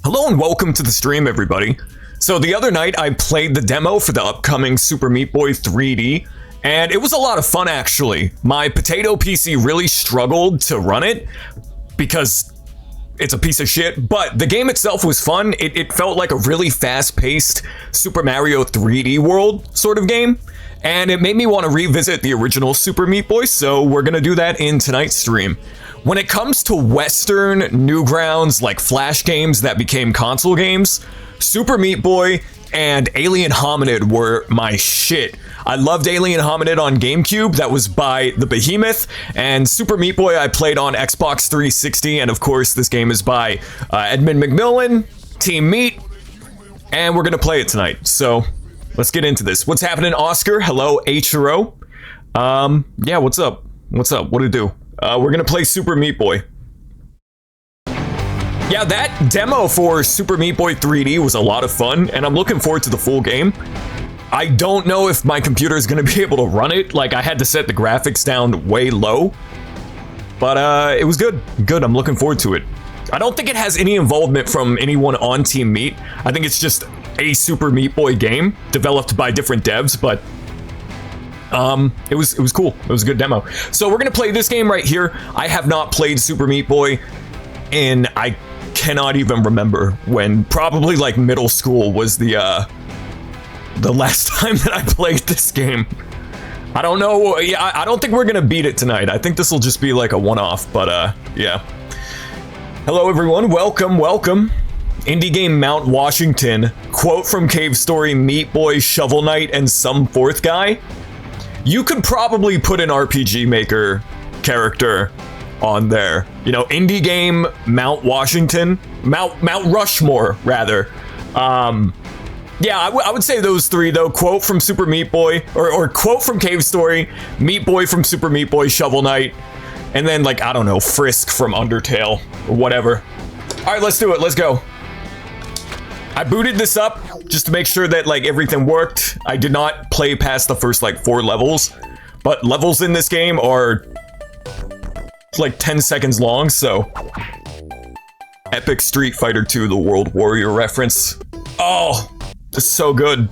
Hello and welcome to the stream, everybody. So the other night I played the demo for the upcoming Super Meat Boy 3D, and it was a lot of fun actually. My potato PC really struggled to run it because it's a piece of shit, but the game itself was fun. It felt like a really fast-paced Super Mario 3D World sort of game, and it made me want to revisit the original Super Meat Boy, so we're gonna do that in tonight's stream. When it comes to Western Newgrounds, like Flash games that became console games, Super Meat Boy and Alien Hominid were my shit. I loved Alien Hominid on GameCube, that was by the Behemoth, and Super Meat Boy I played on Xbox 360, and of course this game is by Edmund McMillan, Team Meat, and we're gonna play it tonight, so let's get into this. What's happening, Oscar? Hello, H-Ro. Yeah, what's up? What's up? What'd it do? We're gonna play Super Meat Boy. Yeah, that demo for Super Meat Boy 3D was a lot of fun, and I'm looking forward to the full game. I don't know if my computer is gonna be able to run it. Like, I had to set the graphics down way low, but it was good. Good, I'm looking forward to it. I don't think it has any involvement from anyone on Team Meat. I think it's just a Super Meat Boy game developed by different devs, but it was cool. It was a good demo. So we're gonna play this game right here. I have not played Super Meat Boy in, I cannot even remember when. Probably like middle school was the last time that I played this game. I don't know. Yeah, I don't think we're gonna beat it tonight. I think this will just be like a one-off. But yeah. Hello everyone. Welcome. Welcome. Indie game Mount Washington. Quote from Cave Story: Meat Boy, Shovel Knight, and some fourth guy. You could probably put an RPG Maker character on there. You know, indie game Mount Washington, Mount Rushmore rather. Yeah, I would say those three though. Quote from Super Meat Boy, or quote from Cave Story, Meat Boy from Super Meat Boy, Shovel Knight, and then like, I don't know, Frisk from Undertale or whatever. All right, let's do it. Let's go. I booted this up just to make sure that like everything worked. I did not play past the first like 4 levels, but levels in this game are like 10 seconds long, so. Epic Street Fighter 2, the World Warrior reference. Oh, it's so good.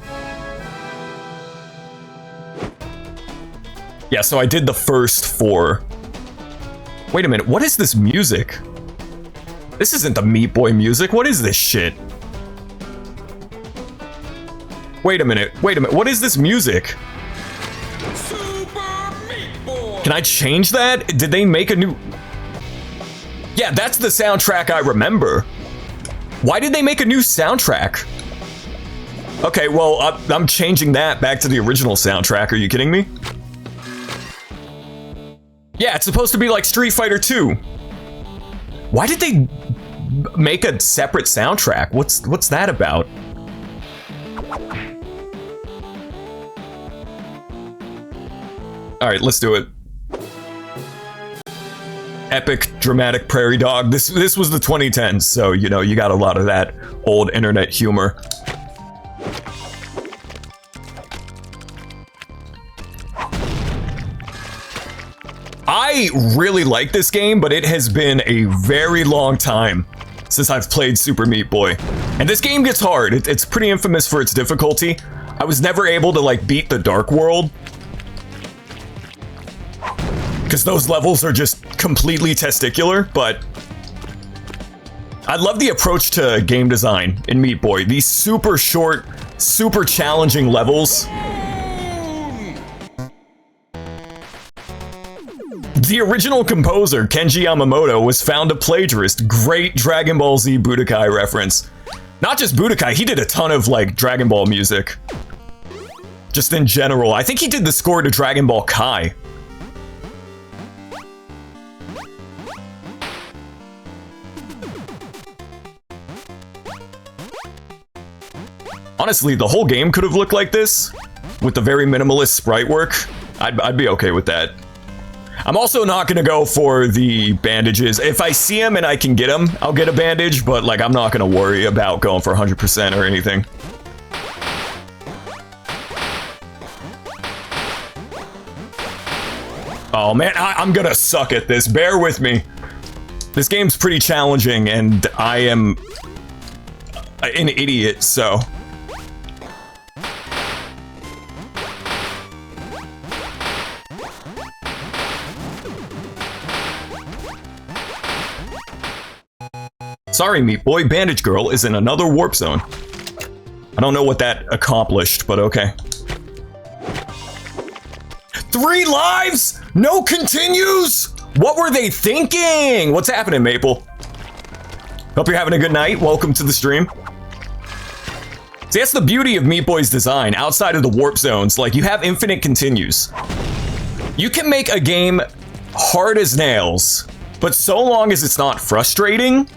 Yeah, so I did the first 4. Wait a minute, what is this music? This isn't the Meat Boy music, what is this shit? Wait a minute, what is this music? Super Meat Boy. Can I change that? Did they make a new... Yeah, that's the soundtrack I remember. Why did they make a new soundtrack? Okay, well, I'm changing that back to the original soundtrack. Are you kidding me? Yeah, it's supposed to be like Street Fighter 2. Why did they make a separate soundtrack? What's that about? All right, let's do it. Epic dramatic prairie dog. This was the 2010s, so you know you got a lot of that old internet humor. I really like this game, but it has been a very long time since I've played Super Meat Boy, and this game gets hard. It's pretty infamous for its difficulty. I was never able to like beat the Dark World, because those levels are just completely testicular, but I love the approach to game design in Meat Boy. These super short, super challenging levels. The original composer, Kenji Yamamoto, was found a plagiarist. Great Dragon Ball Z Budokai reference. Not just Budokai, he did a ton of like Dragon Ball music. Just in general. I think he did the score to Dragon Ball Kai. Honestly, the whole game could have looked like this, with the very minimalist sprite work. I'd be okay with that. I'm also not gonna go for the bandages. If I see them and I can get them, I'll get a bandage, but like, I'm not gonna worry about going for 100% or anything. Oh man, I'm gonna suck at this. Bear with me. This game's pretty challenging, and I am an idiot, so. Sorry, Meat Boy, Bandage Girl is in another warp zone. I don't know what that accomplished, but okay. 3 lives? No continues? What were they thinking? What's happening, Maple? Hope you're having a good night. Welcome to the stream. See, that's the beauty of Meat Boy's design. Outside of the warp zones, like, you have infinite continues. You can make a game hard as nails, but so long as it's not frustrating,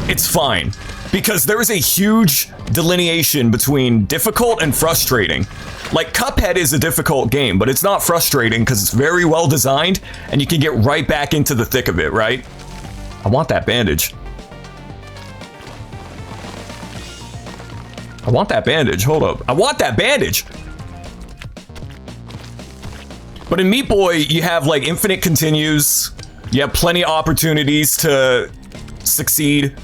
it's fine. Because there is a huge delineation between difficult and frustrating. Like, Cuphead is a difficult game, but it's not frustrating because it's very well designed and you can get right back into the thick of it, right? I want that bandage. I want that bandage. Hold up. I want that bandage. But in Meat Boy, you have like infinite continues. You have plenty of opportunities to succeed.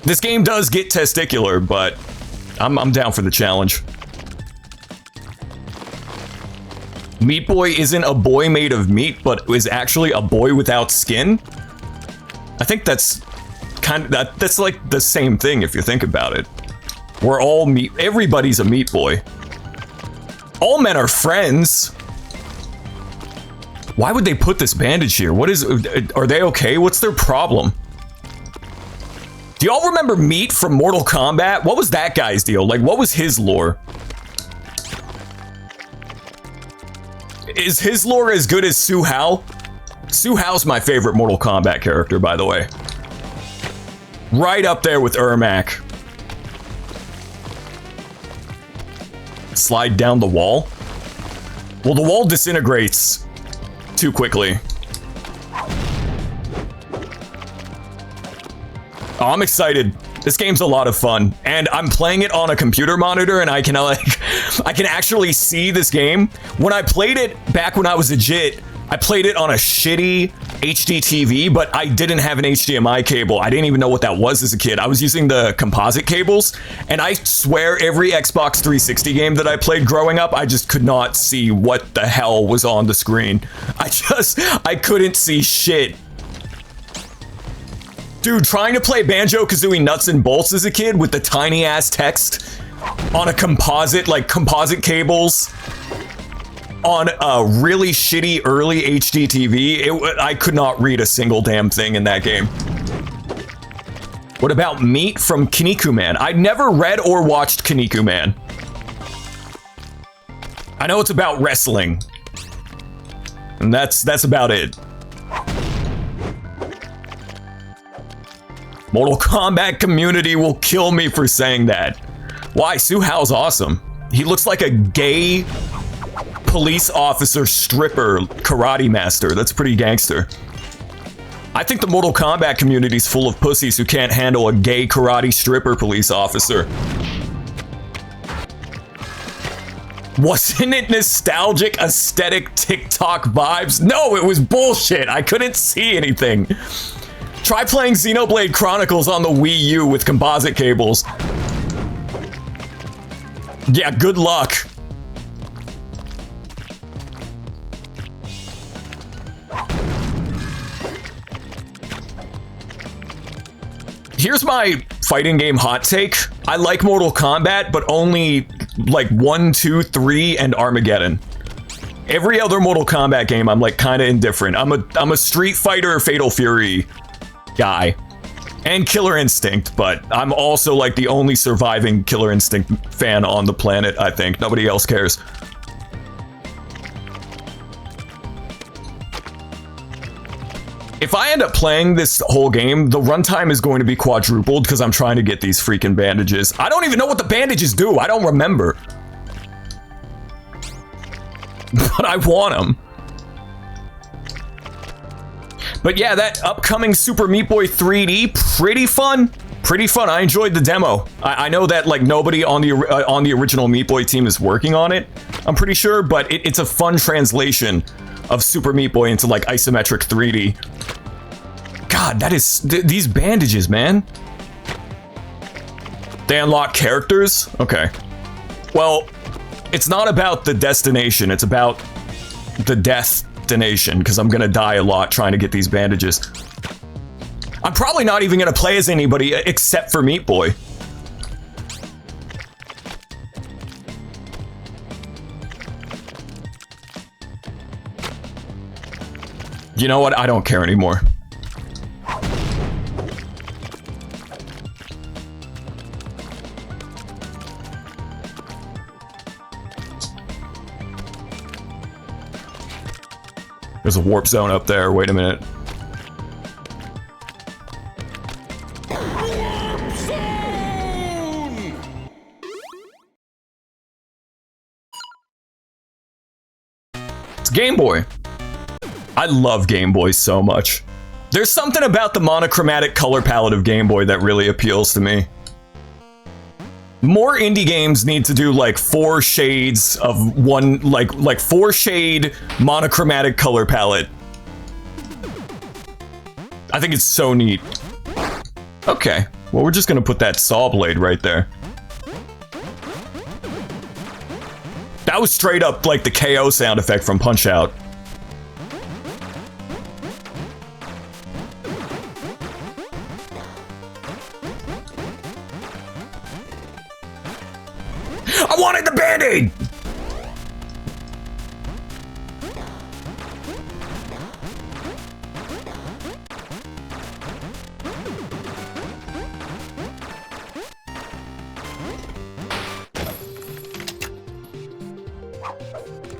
This game does get testicular, but I'm down for the challenge. Meat Boy isn't a boy made of meat, but is actually a boy without skin. I think that's that's like the same thing if you think about it. We're all meat. Everybody's a meat boy. All men are friends. Why would they put this bandage here? What is? Are they okay? What's their problem? Do y'all remember Meat from Mortal Kombat? What was that guy's deal? Like, what was his lore? Is his lore as good as Su Hao? Su Hao's my favorite Mortal Kombat character, by the way. Right up there with Ermac. Slide down the wall? Well, the wall disintegrates too quickly. Oh, I'm excited. This game's a lot of fun, and I'm playing it on a computer monitor, and I can actually see this game. When I played it back when I was a JIT, I played it on a shitty HD TV, but I didn't have an HDMI cable. I didn't even know what that was as a kid. I was using the composite cables, and I swear every Xbox 360 game that I played growing up, I just could not see what the hell was on the screen. I couldn't see shit. Dude, trying to play Banjo-Kazooie Nuts and Bolts as a kid with the tiny ass text on a composite, like composite cables on a really shitty early HD TV, I could not read a single damn thing in that game. What about Meat from Kinnikuman? I never read or watched Kinnikuman. I know it's about wrestling. And that's about it. Mortal Kombat community will kill me for saying that. Why? Su Hao's awesome. He looks like a gay police officer stripper karate master. That's pretty gangster. I think the Mortal Kombat community's full of pussies who can't handle a gay karate stripper police officer. Wasn't it nostalgic, aesthetic TikTok vibes? No, it was bullshit. I couldn't see anything. Try playing Xenoblade Chronicles on the Wii U with composite cables. Yeah, good luck. Here's my fighting game hot take. I like Mortal Kombat, but only like 1, 2, 3, and Armageddon. Every other Mortal Kombat game, I'm like kind of indifferent. I'm a Street Fighter Fatal Fury guy. And Killer Instinct, but I'm also like the only surviving Killer Instinct fan on the planet, I think. Nobody else cares. If I end up playing this whole game, the runtime is going to be quadrupled because I'm trying to get these freaking bandages. I don't even know what the bandages do. I don't remember. But I want them. But yeah, that upcoming Super Meat Boy 3D, pretty fun. Pretty fun. I enjoyed the demo. I know that like nobody on the original Meat Boy team is working on it, I'm pretty sure, but it's a fun translation of Super Meat Boy into like isometric 3D. God, that is these bandages, man. They unlock characters? Okay. Well, it's not about the destination, it's about the destination, because I'm gonna die a lot trying to get these bandages. I'm probably not even gonna play as anybody except for Meat Boy. You know what? I don't care anymore. There's a warp zone up there. Wait a minute. Warp zone! It's Game Boy. I love Game Boy so much. There's something about the monochromatic color palette of Game Boy that really appeals to me. More indie games need to do like 4 shades of one, like 4 shade monochromatic color palette. I think it's so neat. Okay, well we're just gonna put that saw blade right there. That was straight up like the KO sound effect from Punch-Out. I wanted the Band-Aid!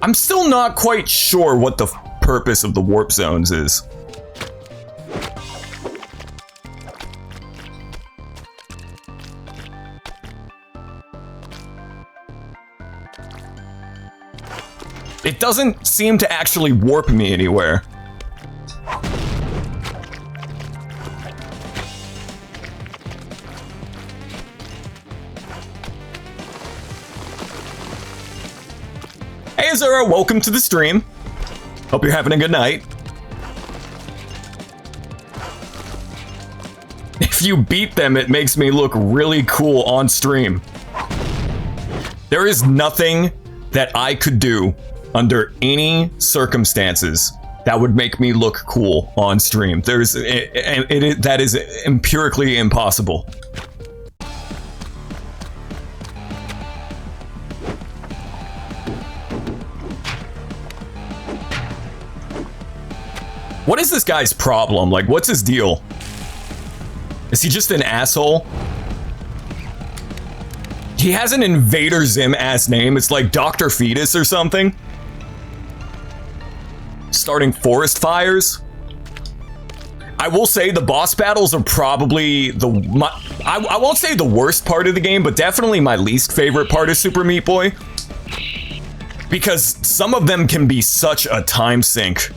I'm still not quite sure what the purpose of the warp zones is. It doesn't seem to actually warp me anywhere. Hey Azura, welcome to the stream. Hope you're having a good night. If you beat them, it makes me look really cool on stream. There is nothing that I could do under any circumstances that would make me look cool on stream. That is empirically impossible. What is this guy's problem? Like, what's his deal? Is he just an asshole? He has an Invader Zim ass name. It's like Dr. Fetus or something. Starting forest fires. I will say the boss battles are probably I won't say the worst part of the game, but definitely my least favorite part of Super Meat Boy. Because some of them can be such a time sink.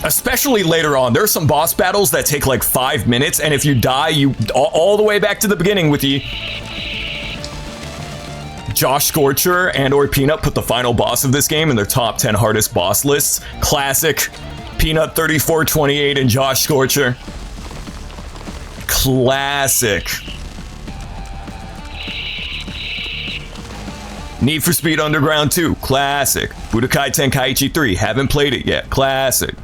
Especially later on. There are some boss battles that take like 5 minutes, and if you die, you all the way back to the beginning with you. Josh Scorcher and or Peanut put the final boss of this game in their top 10 hardest boss lists. Classic. Peanut 3428 and Josh Scorcher. Classic. Need for Speed Underground 2. Classic. Budokai Tenkaichi 3. Haven't played it yet. Classic.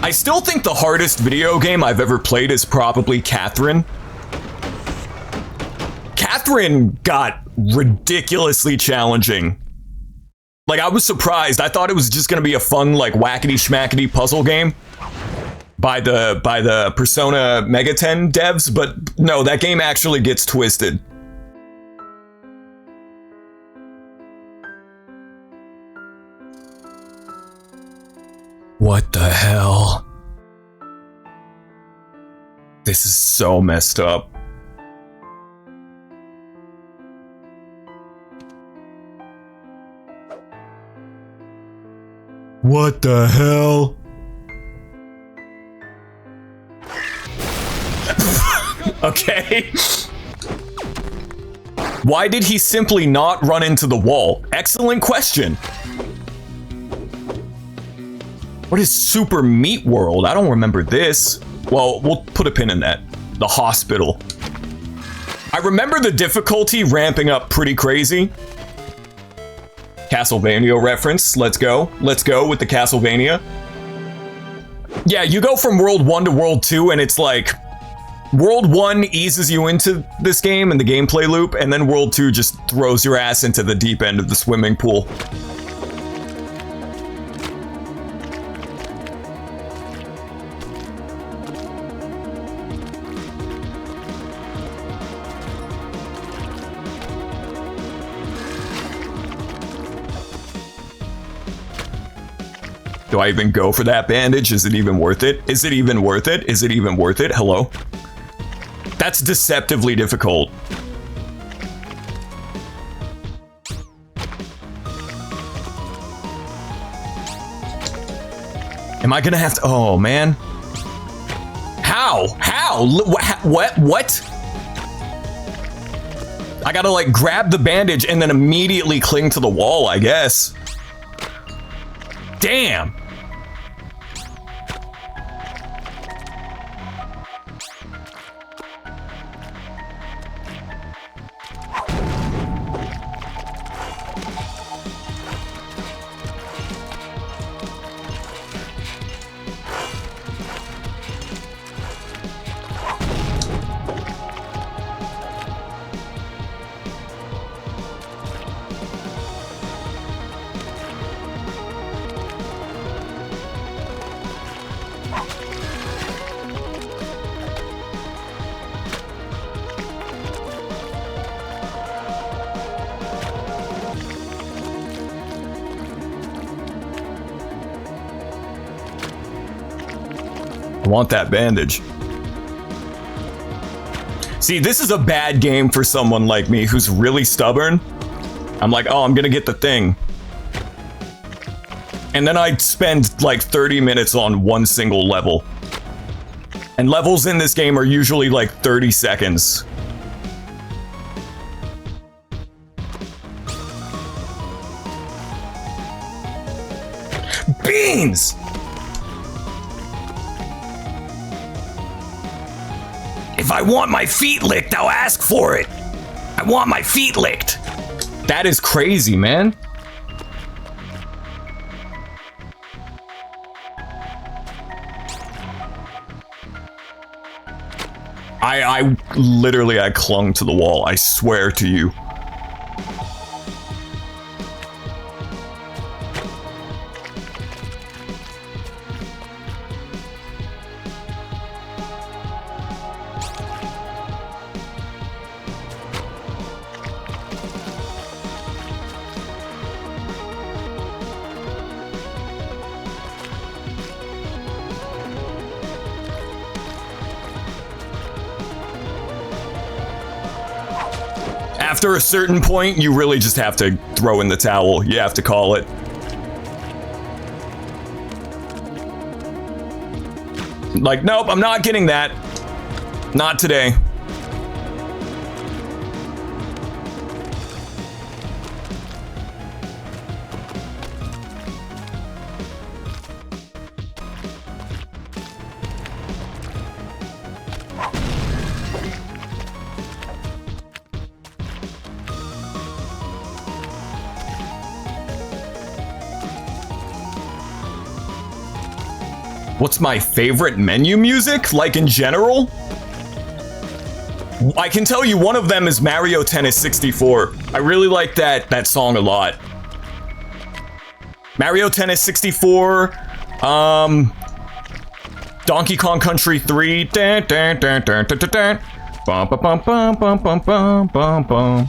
I still think the hardest video game I've ever played is probably Catherine. Catherine got ridiculously challenging. Like, I was surprised. I thought it was just gonna be a fun, like, whackety-schmackety puzzle game by the Persona Mega 10 devs, but no, that game actually gets twisted. What the hell? This is so messed up. What the hell? Okay. Why did he simply not run into the wall? Excellent question. What is Super Meat World? I don't remember this. Well, we'll put a pin in that. The hospital. I remember the difficulty ramping up pretty crazy. Castlevania reference. Let's go. Let's go with the Castlevania. Yeah, you go from World 1 to World 2, and it's like... World 1 eases you into this game and the gameplay loop, and then World 2 just throws your ass into the deep end of the swimming pool. Do I even go for that bandage? Is it even worth it? Is it even worth it? Is it even worth it? Hello? That's deceptively difficult. Am I gonna have to? Oh man. How? How? What? I gotta like grab the bandage and then immediately cling to the wall, I guess. Damn. I want that bandage. See, this is a bad game for someone like me who's really stubborn. I'm like, oh, I'm gonna get the thing. And then I'd spend like 30 minutes on one single level. And levels in this game are usually like 30 seconds. Beans! If I want my feet licked, I'll ask for it. I want my feet licked. That is crazy, man. I literally clung to the wall. I swear to you. After a certain point, you really just have to throw in the towel. You have to call it. Like, nope, I'm not getting that. Not today. What's my favorite menu music, like in general? I can tell you one of them is Mario Tennis 64. I really like that song a lot. Mario Tennis 64, Donkey Kong Country 3. Dun, dun, dun, dun, dun, dun, dun. Bum, bum, bum, bum, bum, bum, bum, bum, bum.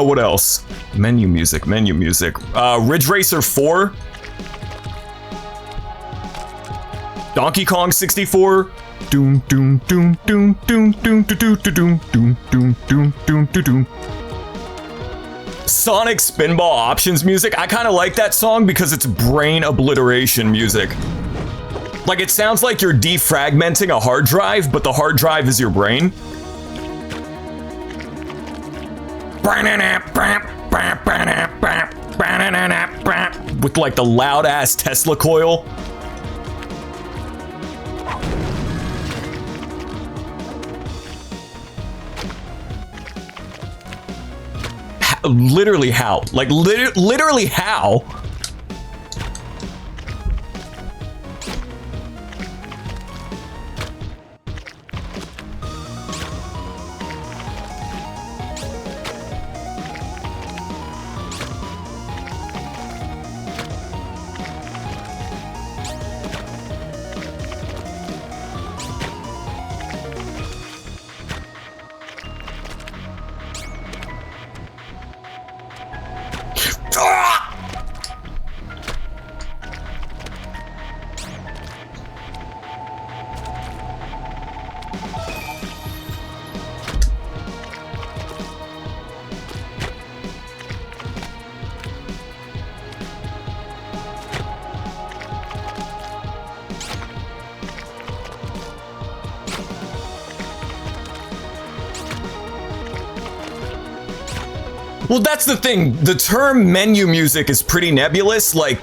What else? Menu music. Ridge Racer 4. Donkey Kong 64. Doom doom doom doom doom doom doom doom doom doom doom doom doom doom. Sonic Spinball Options music. I kind of like that song because it's brain obliteration music. Like, it sounds like you're defragmenting a hard drive, but the hard drive is your brain. with like the loud ass Tesla coil. Literally how? Like literally how? Well, that's the thing. The term menu music is pretty nebulous. Like,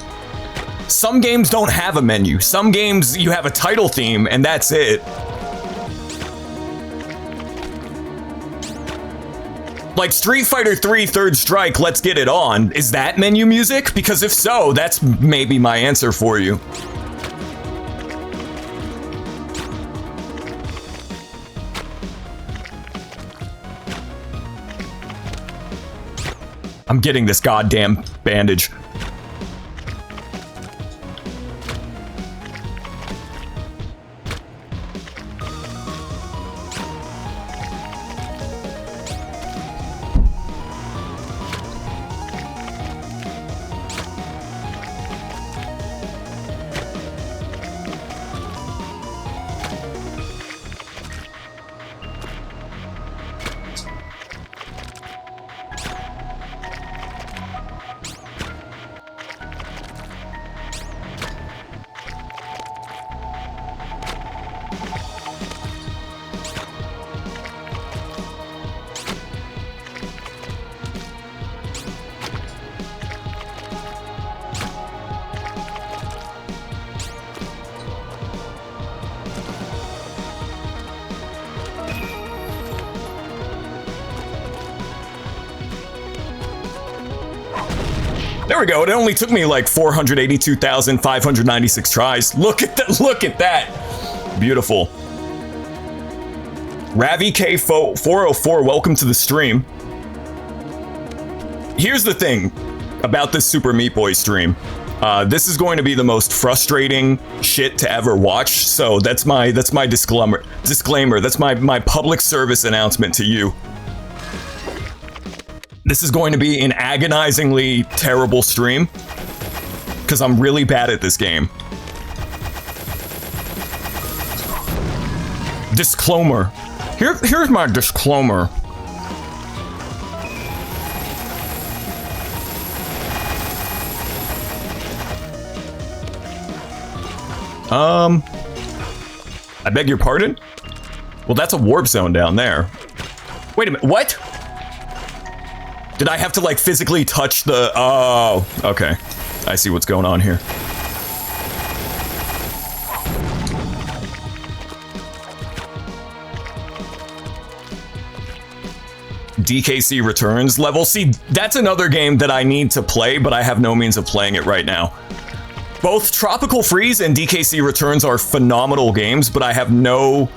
some games don't have a menu. Some games, you have a title theme, and that's it. Like Street Fighter 3 Third Strike, Let's Get It On. Is that menu music? Because if so, that's maybe my answer for you. I'm getting this goddamn bandage. There we go. It only took me like 482,596 tries. Look at that. Look at that. Beautiful. Ravi K404, welcome to the stream. Here's the thing about this Super Meat Boy stream. This is going to be the most frustrating shit to ever watch. So that's my disclaimer. That's my public service announcement to you. This is going to be an agonizingly terrible stream because I'm really bad at this game. Disclaimer. Here's my disclaimer. I beg your pardon? Well, that's a warp zone down there. Wait a minute, what? Did I have to, like, physically touch the... Oh, okay. I see what's going on here. DKC Returns level. See, that's another game that I need to play, but I have no means of playing it right now. Both Tropical Freeze and DKC Returns are phenomenal games, but I have no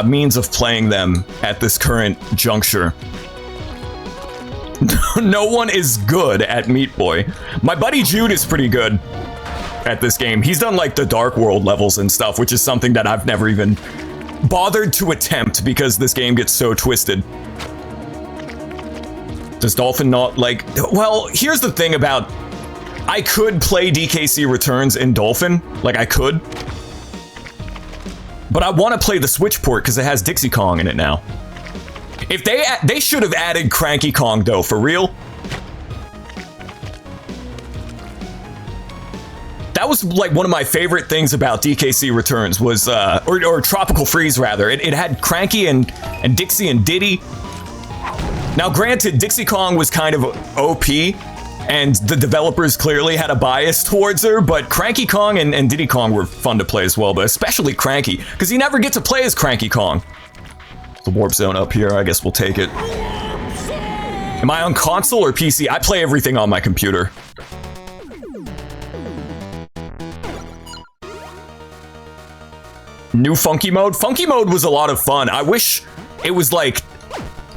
means of playing them at this current juncture. No one is good at Meat Boy. My buddy Jude is pretty good at this game. He's done like the Dark World levels and stuff, which is something that I've never even bothered to attempt because this game gets so twisted. Does Dolphin not like... Well, here's the thing about... I could play DKC Returns in Dolphin. Like, I could. But I want to play the Switch port because it has Dixie Kong in it now. If they should have added Cranky Kong though, for real. That was like one of my favorite things about DKC Returns was, or Tropical Freeze rather. It had Cranky and Dixie and Diddy. Now granted, Dixie Kong was kind of OP, and the developers clearly had a bias towards her, but Cranky Kong and Diddy Kong were fun to play as well, but especially Cranky, because you never get to play as Cranky Kong. The warp zone up here, I guess we'll take it. Am I on console or PC? I play everything on my computer. New Funky Mode? Funky Mode was a lot of fun. I wish it was like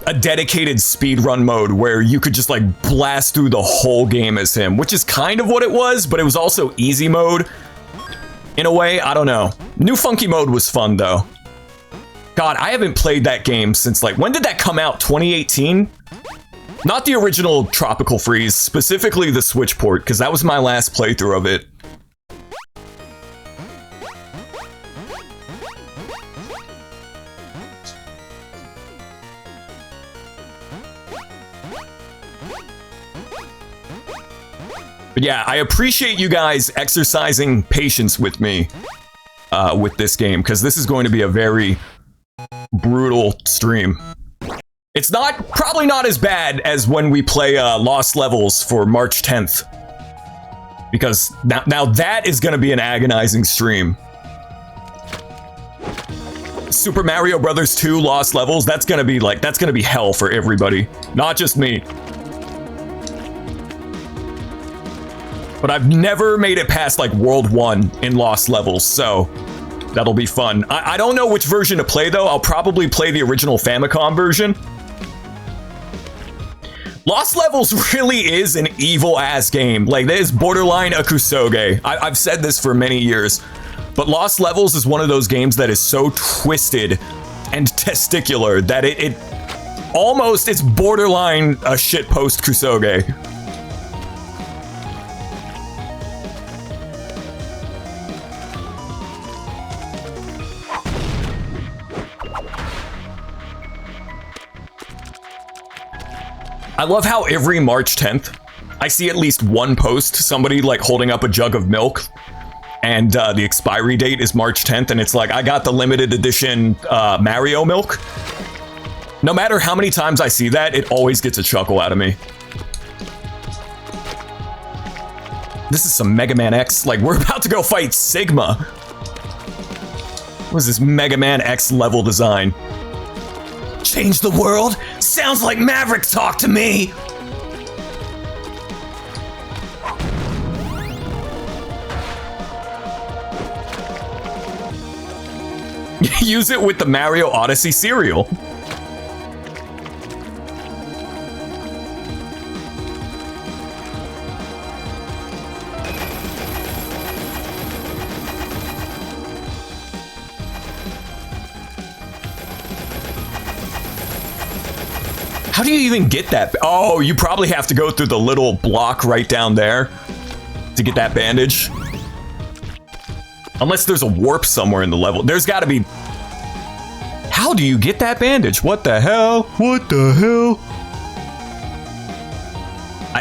a dedicated speedrun mode where you could just like blast through the whole game as him, which is kind of what it was, but it was also easy mode. In a way, I don't know. New Funky Mode was fun though. God, I haven't played that game since like, when did that come out? 2018? Not the original Tropical Freeze, specifically the Switch port, because that was my last playthrough of it. But yeah, I appreciate you guys exercising patience with me with this game, because this is going to be a very brutal stream. It's probably not as bad as when we play Lost Levels for March 10th. Because now that is going to be an agonizing stream. Super Mario Bros. 2 Lost Levels, that's going to be hell for everybody, not just me. But I've never made it past like World 1 in Lost Levels, so that'll be fun. I don't know which version to play though. I'll probably play the original Famicom version. Lost Levels really is an evil-ass game. Like, that is borderline a Kusoge. I've said this for many years. But Lost Levels is one of those games that is so twisted and testicular that it's borderline a shitpost Kusoge. I love how every March 10th, I see at least one post, somebody like holding up a jug of milk, and the expiry date is March 10th, and it's like, I got the limited edition Mario milk. No matter how many times I see that, it always gets a chuckle out of me. This is some Mega Man X, like we're about to go fight Sigma. What is this Mega Man X level design? Change the world? Sounds like Maverick talk to me! Use it with the Mario Odyssey cereal. How do you even get that? Oh, you probably have to go through the little block right down there to get that bandage. Unless there's a warp somewhere in the level. There's got to be... How do you get that bandage? What the hell? What the hell?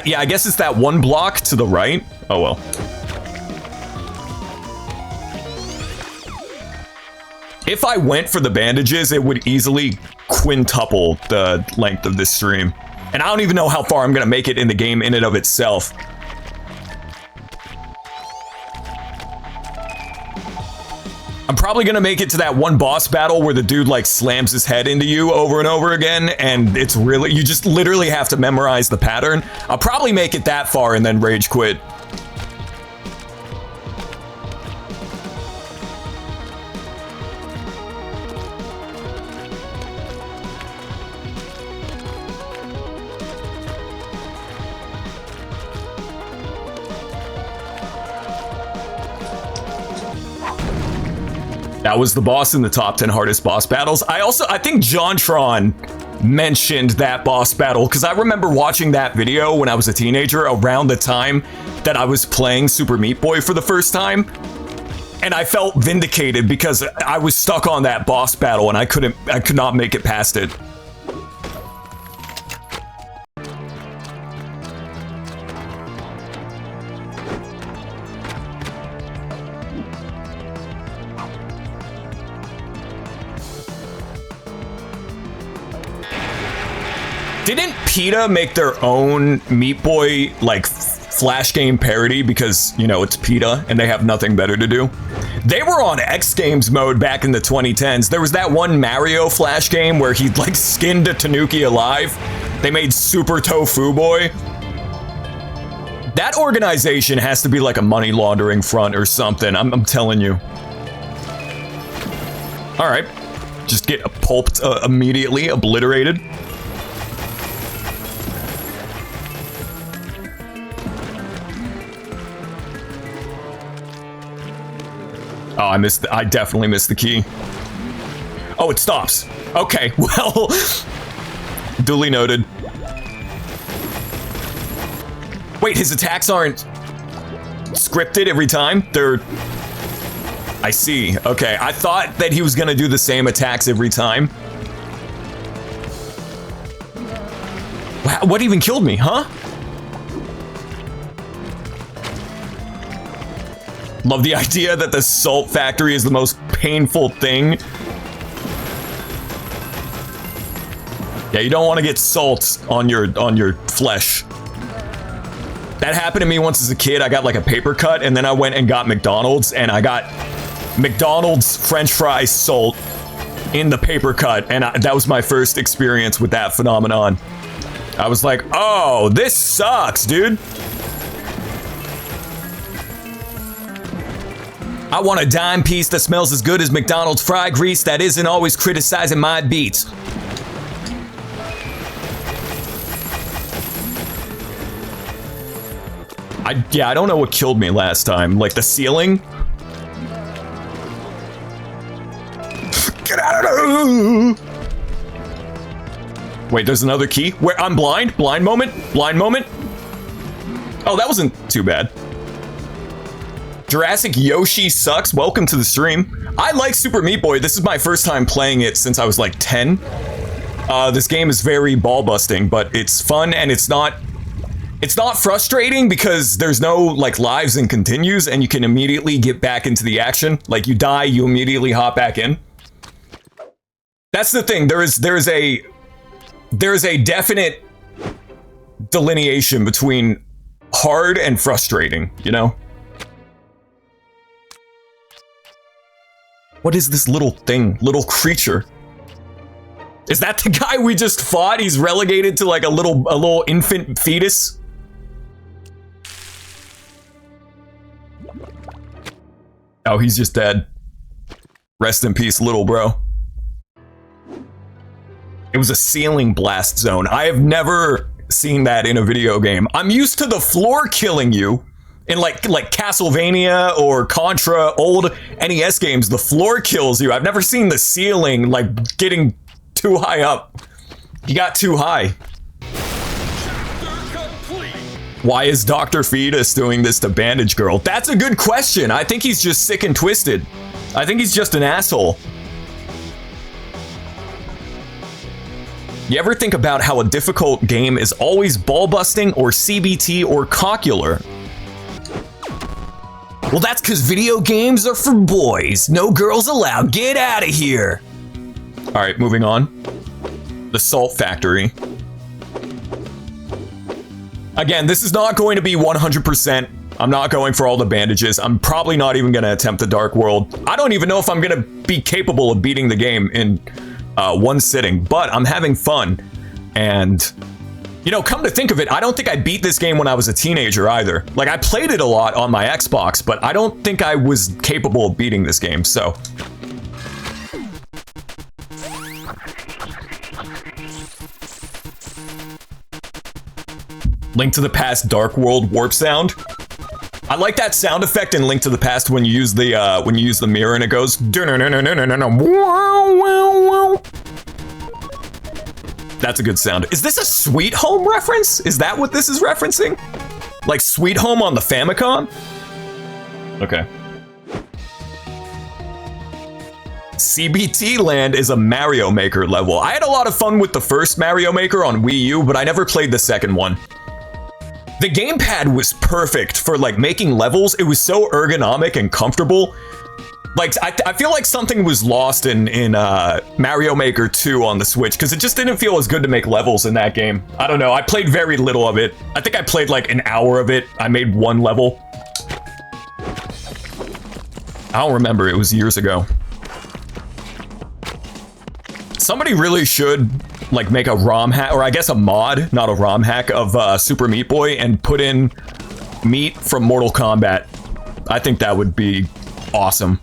Yeah, I guess it's that one block to the right. Oh, well. If I went for the bandages, it would easily quintuple the length of this stream. And I don't even know how far I'm going to make it in the game in and of itself. I'm probably going to make it to that one boss battle where the dude like slams his head into you over and over again, and it's really, you just literally have to memorize the pattern. I'll probably make it that far and then rage quit. That was the boss in the top 10 hardest boss battles. I think JonTron mentioned that boss battle because I remember watching that video when I was a teenager around the time that I was playing Super Meat Boy for the first time. And I felt vindicated because I was stuck on that boss battle and I could not make it past it. Didn't PETA make their own Meat Boy, like, Flash game parody because, you know, it's PETA and they have nothing better to do? They were on X Games mode back in the 2010s. There was that one Mario Flash game where he, like, skinned a Tanuki alive. They made Super Tofu Boy. That organization has to be like a money laundering front or something. I'm telling you. All right. Just get pulped immediately, obliterated. Oh, I definitely missed the key. Oh, it stops. Okay, well, duly noted. Wait, his attacks aren't scripted every time? They're... I see. Okay, I thought that he was gonna do the same attacks every time. Wow, what even killed me, huh? Love the idea that the salt factory is the most painful thing. Yeah, you don't want to get salt on your flesh. That happened to me once as a kid. I got like a paper cut, and then I went and got McDonald's, and I got McDonald's French fries salt in the paper cut, and that was my first experience with that phenomenon. I was like, oh, this sucks, dude. I want a dime piece that smells as good as McDonald's fry grease that isn't always criticizing my beats. I don't know what killed me last time. Like the ceiling? Get out of there! Wait, there's another key? Where I'm blind? Blind moment? Blind moment? Oh, that wasn't too bad. Jurassic Yoshi sucks. Welcome to the stream. I like Super Meat Boy. This is my first time playing it since I was like 10. This game is very ball busting, but it's fun and it's not frustrating because there's no like lives and continues and you can immediately get back into the action. Like you die, you immediately hop back in. That's the thing. There is a definite delineation between hard and frustrating, you know? What is this little thing, little creature? Is that the guy we just fought? He's relegated to like a little infant fetus? Oh, he's just dead. Rest in peace, little bro. It was a ceiling blast zone. I have never seen that in a video game. I'm used to the floor killing you. In like Castlevania or Contra, old NES games, the floor kills you. I've never seen the ceiling like getting too high up. He got too high. Why is Dr. Fetus doing this to Bandage Girl? That's a good question. I think he's just sick and twisted. I think he's just an asshole. You ever think about how a difficult game is always ball busting or CBT or cockular? Well, that's because video games are for boys. No girls allowed. Get out of here. All right, moving on. The Salt Factory. Again, this is not going to be 100%. I'm not going for all the bandages. I'm probably not even going to attempt the Dark World. I don't even know if I'm going to be capable of beating the game in one sitting, but I'm having fun. And... you know, come to think of it, I don't think I beat this game when I was a teenager either. Like, I played it a lot on my Xbox, but I don't think I was capable of beating this game, so. Link to the Past Dark World warp sound. I like that sound effect in Link to the Past when you use the mirror and it goes. That's a good sound. Is this a Sweet Home reference? Is that what this is referencing? Like Sweet Home on the Famicom? Okay. CBT Land is a Mario Maker level. I had a lot of fun with the first Mario Maker on Wii U, but I never played the second one. The gamepad was perfect for like making levels. It was so ergonomic and comfortable. Like, I feel like something was lost in Mario Maker 2 on the Switch, because it just didn't feel as good to make levels in that game. I don't know. I played very little of it. I think I played like an hour of it. I made one level. I don't remember. It was years ago. Somebody really should like make a ROM hack, or I guess a mod, not a ROM hack, of Super Meat Boy and put in Meat from Mortal Kombat. I think that would be awesome.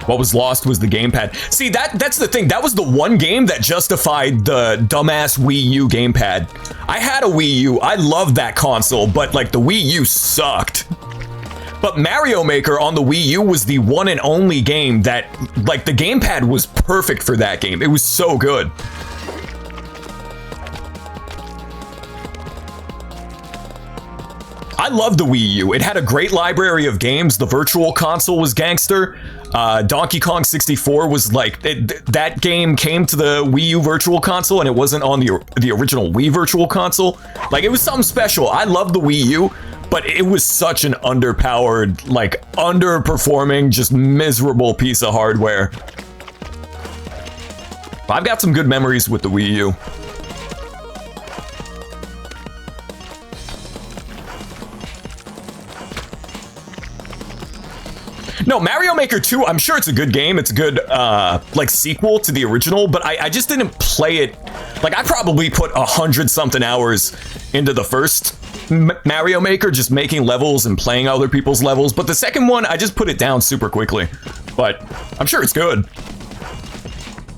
What was lost was the gamepad. See, that's the thing. That was the one game that justified the dumbass Wii U gamepad. I had a Wii U. I loved that console, but like the Wii U sucked. But Mario Maker on the Wii U was the one and only game that, like, the gamepad was perfect for that game. It was so good. I love the Wii U. It had a great library of games. The Virtual Console was gangster. Donkey Kong 64 was like, that game came to the Wii U Virtual Console and it wasn't on the original Wii Virtual Console. Like, it was something special. I love the Wii U, but it was such an underpowered, like, underperforming, just miserable piece of hardware. I've got some good memories with the Wii U. No, Mario Maker 2, I'm sure it's a good game. It's a good, like, sequel to the original, but I just didn't play it. Like, I probably put 100-something hours into the first Mario Maker, just making levels and playing other people's levels, but the second one, I just put it down super quickly. But I'm sure it's good.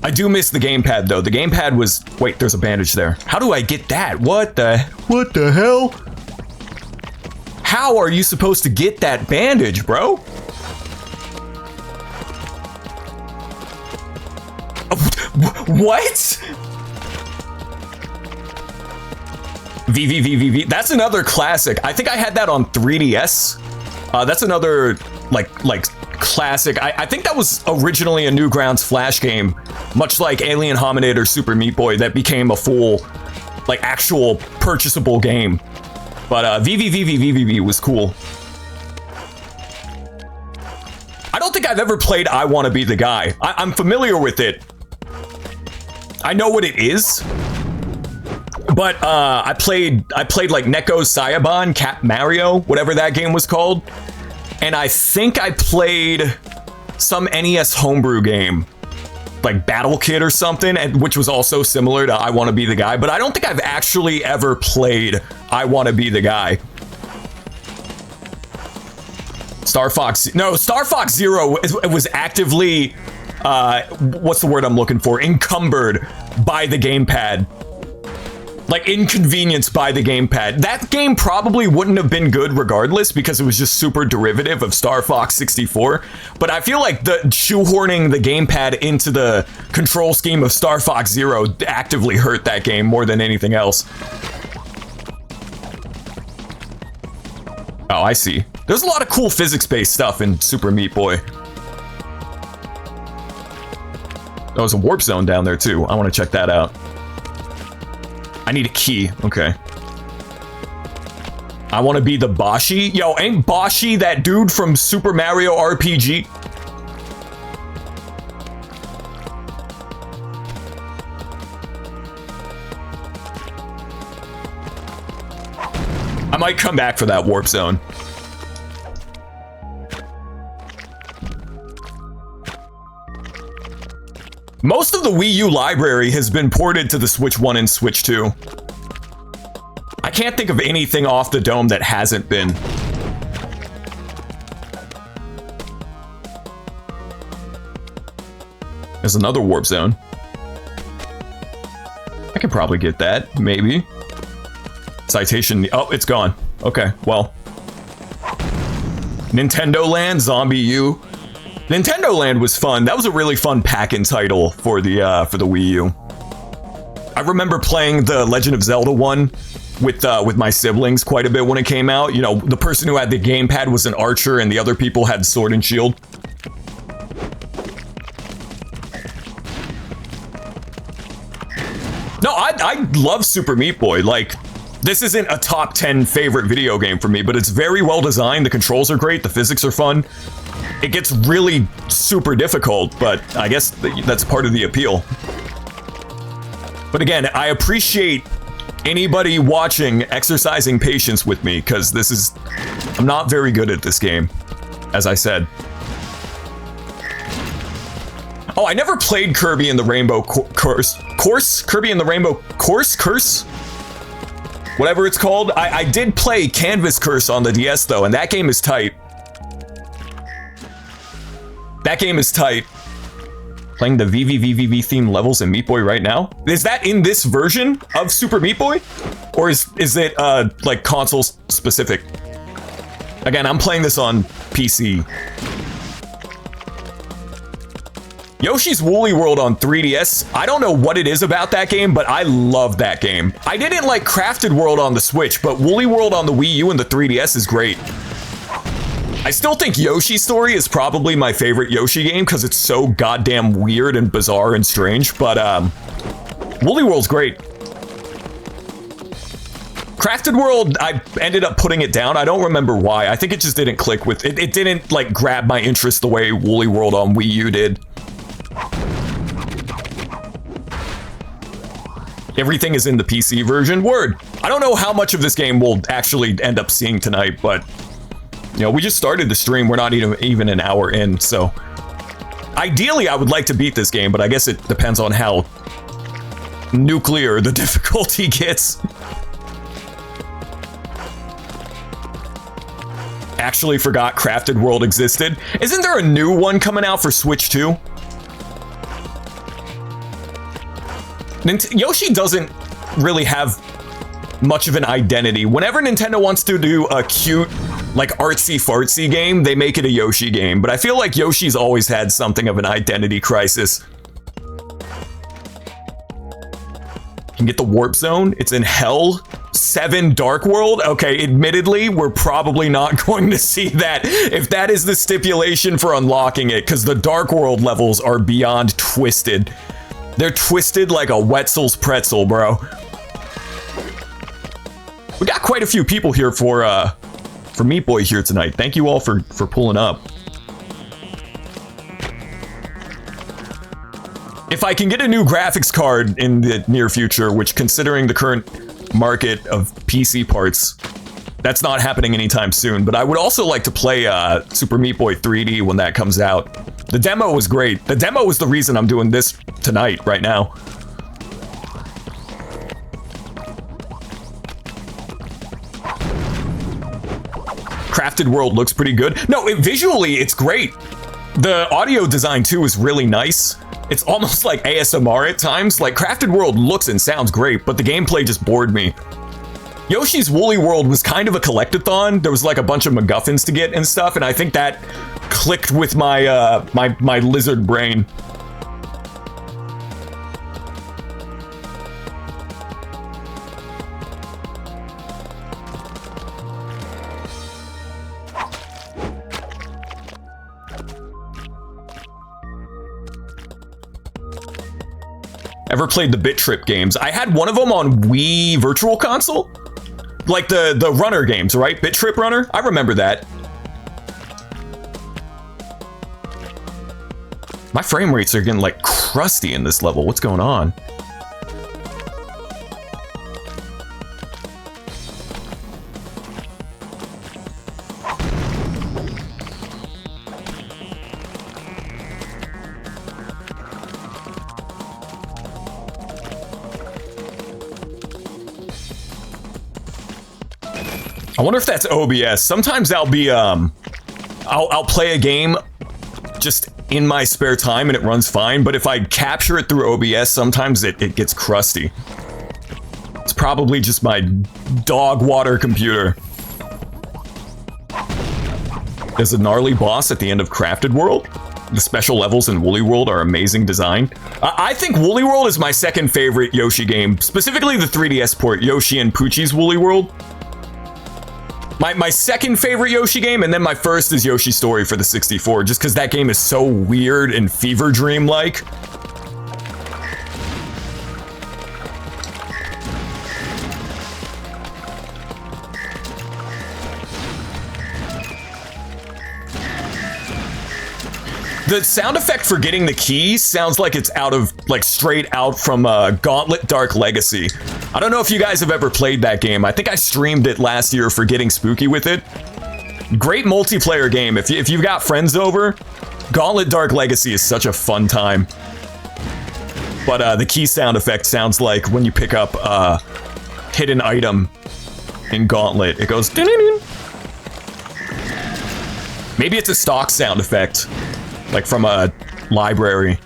I do miss the gamepad, though. The gamepad was... Wait, there's a bandage there. How do I get that? What the hell? How are you supposed to get that bandage, bro? What? VVVVV. That's another classic. I think I had that on 3DS. That's another like classic. I think that was originally a Newgrounds Flash game, much like Alien Hominid or Super Meat Boy, that became a full, like, actual purchasable game. But VVVVVV was cool. I don't think I've ever played I Wanna Be the Guy. I'm familiar with it. I know what it is, but I played like Neko Saiyaban, Cap Mario, whatever that game was called, and I think I played some NES homebrew game, like Battle Kid or something, which was also similar to I Wanna Be the Guy, but I don't think I've actually ever played I Wanna Be the Guy. Star Fox Zero was actively, what's the word I'm looking for? Encumbered by the gamepad. Like, inconvenienced by the gamepad. That game probably wouldn't have been good regardless because it was just super derivative of Star Fox 64. But I feel like the shoehorning the gamepad into the control scheme of Star Fox Zero actively hurt that game more than anything else. Oh, I see. There's a lot of cool physics-based stuff in Super Meat Boy. Oh, there's a warp zone down there too. I want to check that out. I need a key. Okay. I want to be the Bashi. Yo, ain't Bashi that dude from Super Mario RPG? I might come back for that warp zone. Most of the Wii U library has been ported to the Switch 1 and Switch 2. I can't think of anything off the dome that hasn't been. There's another warp zone. I could probably get that, maybe. Citation, oh, it's gone. Okay, well. Nintendo Land, Zombie U. Nintendo Land was fun. That was a really fun pack-in title for the Wii U. I remember playing the Legend of Zelda one with my siblings quite a bit when it came out. You know, the person who had the gamepad was an archer and the other people had sword and shield. No, I love Super Meat Boy. Like, This isn't a top 10 favorite video game for me, but it's very well designed. The controls are great. The physics are fun. It gets really super difficult, but I guess that's part of the appeal. But again, I appreciate anybody watching exercising patience with me, because I'm not very good at this game, as I said. Oh, I never played Kirby and the Rainbow Curse. Kirby and the Rainbow Curse? Whatever it's called. I did play Canvas Curse on the DS though, and that game is tight. That game is tight. Playing the VVVVV themed levels in Meat Boy right now. Is that in this version of Super Meat Boy? Or is it like console specific? Again, I'm playing this on PC. Yoshi's Woolly World on 3DS. I don't know what it is about that game, but I love that game. I didn't like Crafted World on the Switch, but Woolly World on the Wii U and the 3DS is great. I still think Yoshi's Story is probably my favorite Yoshi game because it's so goddamn weird and bizarre and strange, but Woolly World's great. Crafted World, I ended up putting it down. I don't remember why. I think it just didn't click with it. It didn't like grab my interest the way Woolly World on Wii U did. Everything is in the PC version. Word. I don't know how much of this game we'll actually end up seeing tonight, but you know, we just started the stream. We're not even an hour in, so ideally I would like to beat this game, but I guess it depends on how nuclear the difficulty gets. Actually forgot Crafted World existed. Isn't there a new one coming out for Switch 2? Yoshi doesn't really have much of an identity. Whenever Nintendo wants to do a cute, like artsy-fartsy game, they make it a Yoshi game. But I feel like Yoshi's always had something of an identity crisis. You can get the Warp Zone. It's in Hell 7 Dark World. Okay, admittedly, we're probably not going to see that if that is the stipulation for unlocking it, because the Dark World levels are beyond twisted. They're twisted like a Wetzel's pretzel, bro. We got quite a few people here for Meat Boy here tonight. Thank you all for pulling up. If I can get a new graphics card in the near future, which considering the current market of PC parts, that's not happening anytime soon, but I would also like to play Super Meat Boy 3D when that comes out. The demo was great. The demo was the reason I'm doing this tonight, right now. Crafted World looks pretty good. No, visually, it's great. The audio design, too, is really nice. It's almost like ASMR at times. Like, Crafted World looks and sounds great, but the gameplay just bored me. Yoshi's Woolly World was kind of a collectathon. There was like a bunch of MacGuffins to get and stuff, and I think that clicked with my my lizard brain. Ever played the Bit Trip games? I had one of them on Wii Virtual Console. Like the runner games, right? Bit Trip Runner? I remember that. My frame rates are getting like crusty in this level. What's going on? I wonder if that's OBS. Sometimes I'll be I'll play a game just in my spare time and it runs fine, but if I capture it through OBS, sometimes it gets crusty. It's probably just my dog water computer. There's a gnarly boss at the end of Crafted World. The special levels in Woolly World are amazing design. I think Woolly World is my second favorite Yoshi game, specifically the 3DS port, Yoshi and Poochie's Woolly World. My second favorite Yoshi game, and then my first is Yoshi's Story for the 64, just because that game is so weird and fever dream-like. The sound effect for getting the keys sounds like it's out of, like, straight out from Gauntlet Dark Legacy. I don't know if you guys have ever played that game. I think I streamed it last year for Getting Spooky with it. Great multiplayer game. If you've got friends over, Gauntlet Dark Legacy is such a fun time. But the key sound effect sounds like when you pick up a hidden item in Gauntlet. It goes... Maybe it's a stock sound effect, like from a library.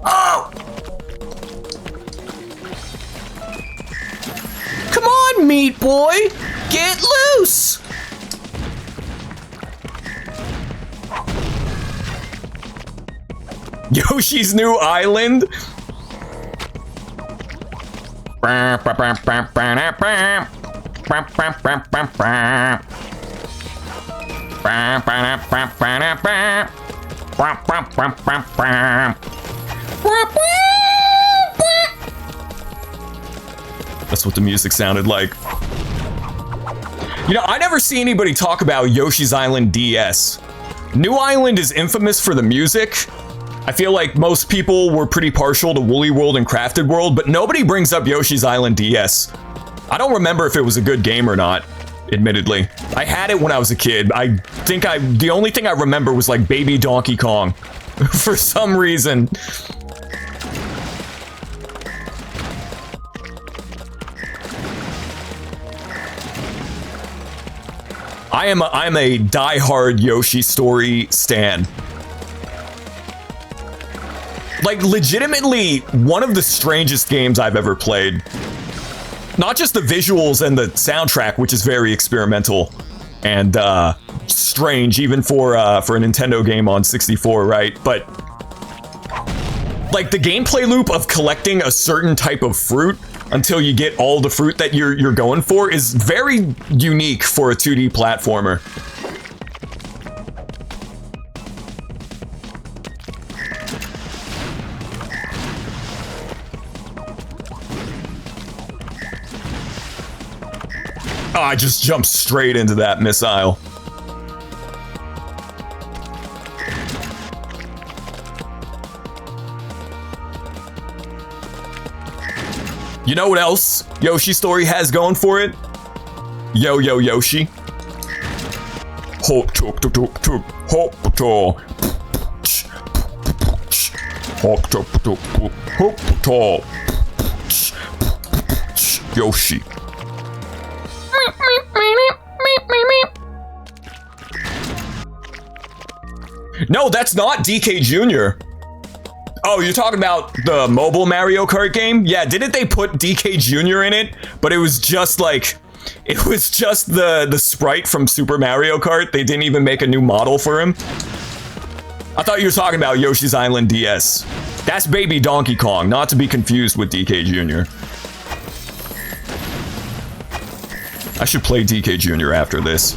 Oh! Come on, meat boy! Get loose! Yoshi's New Island? That's what the music sounded like. You know, I never see anybody talk about Yoshi's Island DS. New Island is infamous for the music. I feel like most people were pretty partial to Woolly World and Crafted World, but nobody brings up Yoshi's Island DS. I don't remember if it was a good game or not, admittedly. I had it when I was a kid. I think the only thing I remember was like Baby Donkey Kong for some reason. I am a diehard Yoshi Story stan. Like, legitimately, one of the strangest games I've ever played. Not just the visuals and the soundtrack, which is very experimental and strange, even for a Nintendo game on 64, right? But like the gameplay loop of collecting a certain type of fruit until you get all the fruit that you're going for is very unique for a 2D platformer. Oh, I just jumped straight into that missile. You know what else Yoshi Story has going for it? Yo Yo Yoshi. Hop tok tok tok tok hop tok. Hop tok tok tok hop tok. Yoshi. No, that's not DK Jr. Oh, you're talking about the mobile Mario Kart game? Yeah, didn't they put DK Jr. in it? But it was just like, it was just the sprite from Super Mario Kart. They didn't even make a new model for him. I thought you were talking about Yoshi's Island DS. That's Baby Donkey Kong, not to be confused with DK Jr. I should play DK Jr. after this.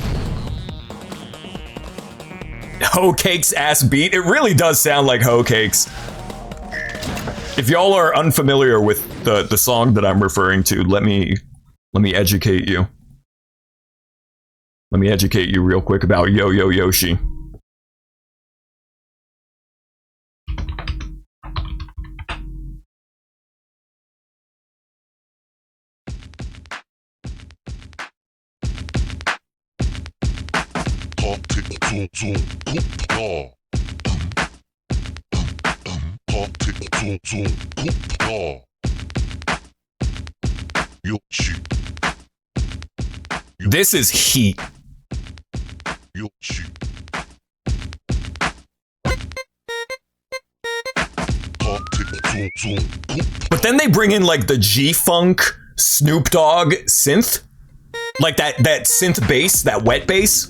Hoe Cakes ass beat. It really does sound like Hoe Cakes. If y'all are unfamiliar with the song that I'm referring to, let me educate you. Let me educate you real quick about Yo Yo Yoshi. This is heat. But then they bring in like the G-Funk Snoop Dogg synth. Like that synth bass, that wet bass.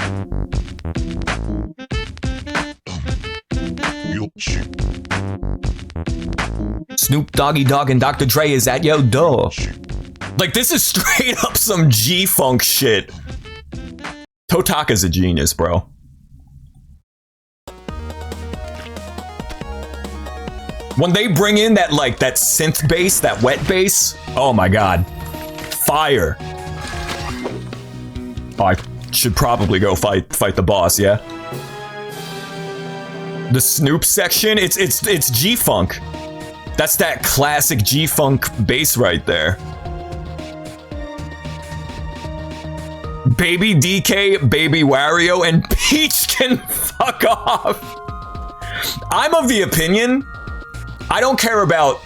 Snoop Doggy Dogg and Dr. Dre is at your door. Like, this is straight up some G-Funk shit. Totaka's a genius, bro. When they bring in that, like, that synth bass, that wet bass, oh my god. Fire. Oh, I should probably go fight the boss, yeah? The Snoop section, it's G-Funk. That's that classic G-Funk bass right there. Baby DK, Baby Wario, and Peach can fuck off. I'm of the opinion, I don't care about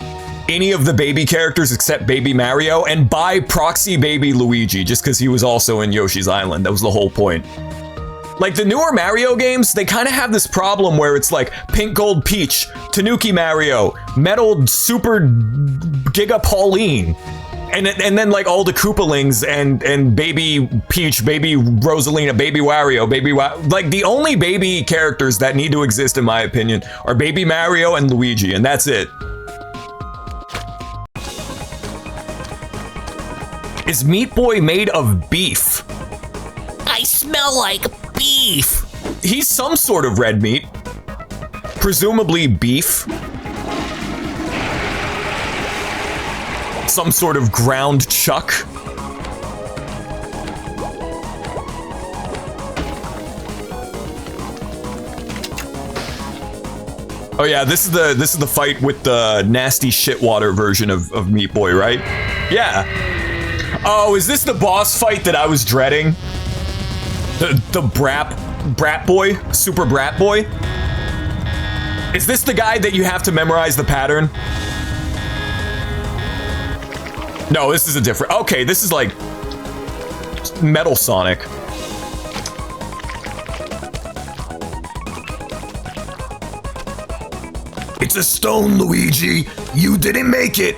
any of the baby characters except Baby Mario, and by proxy Baby Luigi, just because he was also in Yoshi's Island. That was the whole point. Like, the newer Mario games, they kind of have this problem where it's like Pink Gold Peach, Tanuki Mario, Metal Super Giga Pauline, and then like all the Koopalings and Baby Peach, Baby Rosalina, Baby Wario, like the only baby characters that need to exist in my opinion are Baby Mario and Luigi, and that's it. Is Meat Boy made of beef? I smell like beef. He's some sort of red meat. Presumably beef. Some sort of ground chuck. Oh yeah, this is the fight with the nasty shitwater version of Meat Boy, right? Yeah. Oh, is this the boss fight that I was dreading? The brat boy? Super brat boy? Is this the guy that you have to memorize the pattern? No, this is a different... Okay, this is like... Metal Sonic. It's a stone, Luigi. You didn't make it.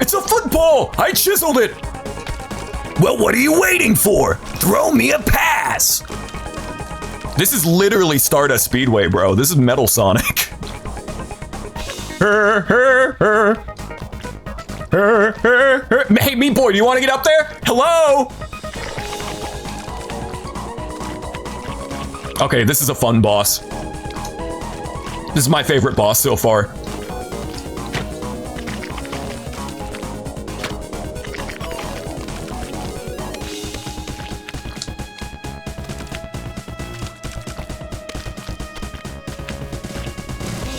It's a football. I chiseled it. Well, what are you waiting for? Throw me a pass! This is literally Stardust Speedway, bro. This is Metal Sonic. Hey, Meat Boy, do you want to get up there? Hello? Okay, this is a fun boss. This is my favorite boss so far.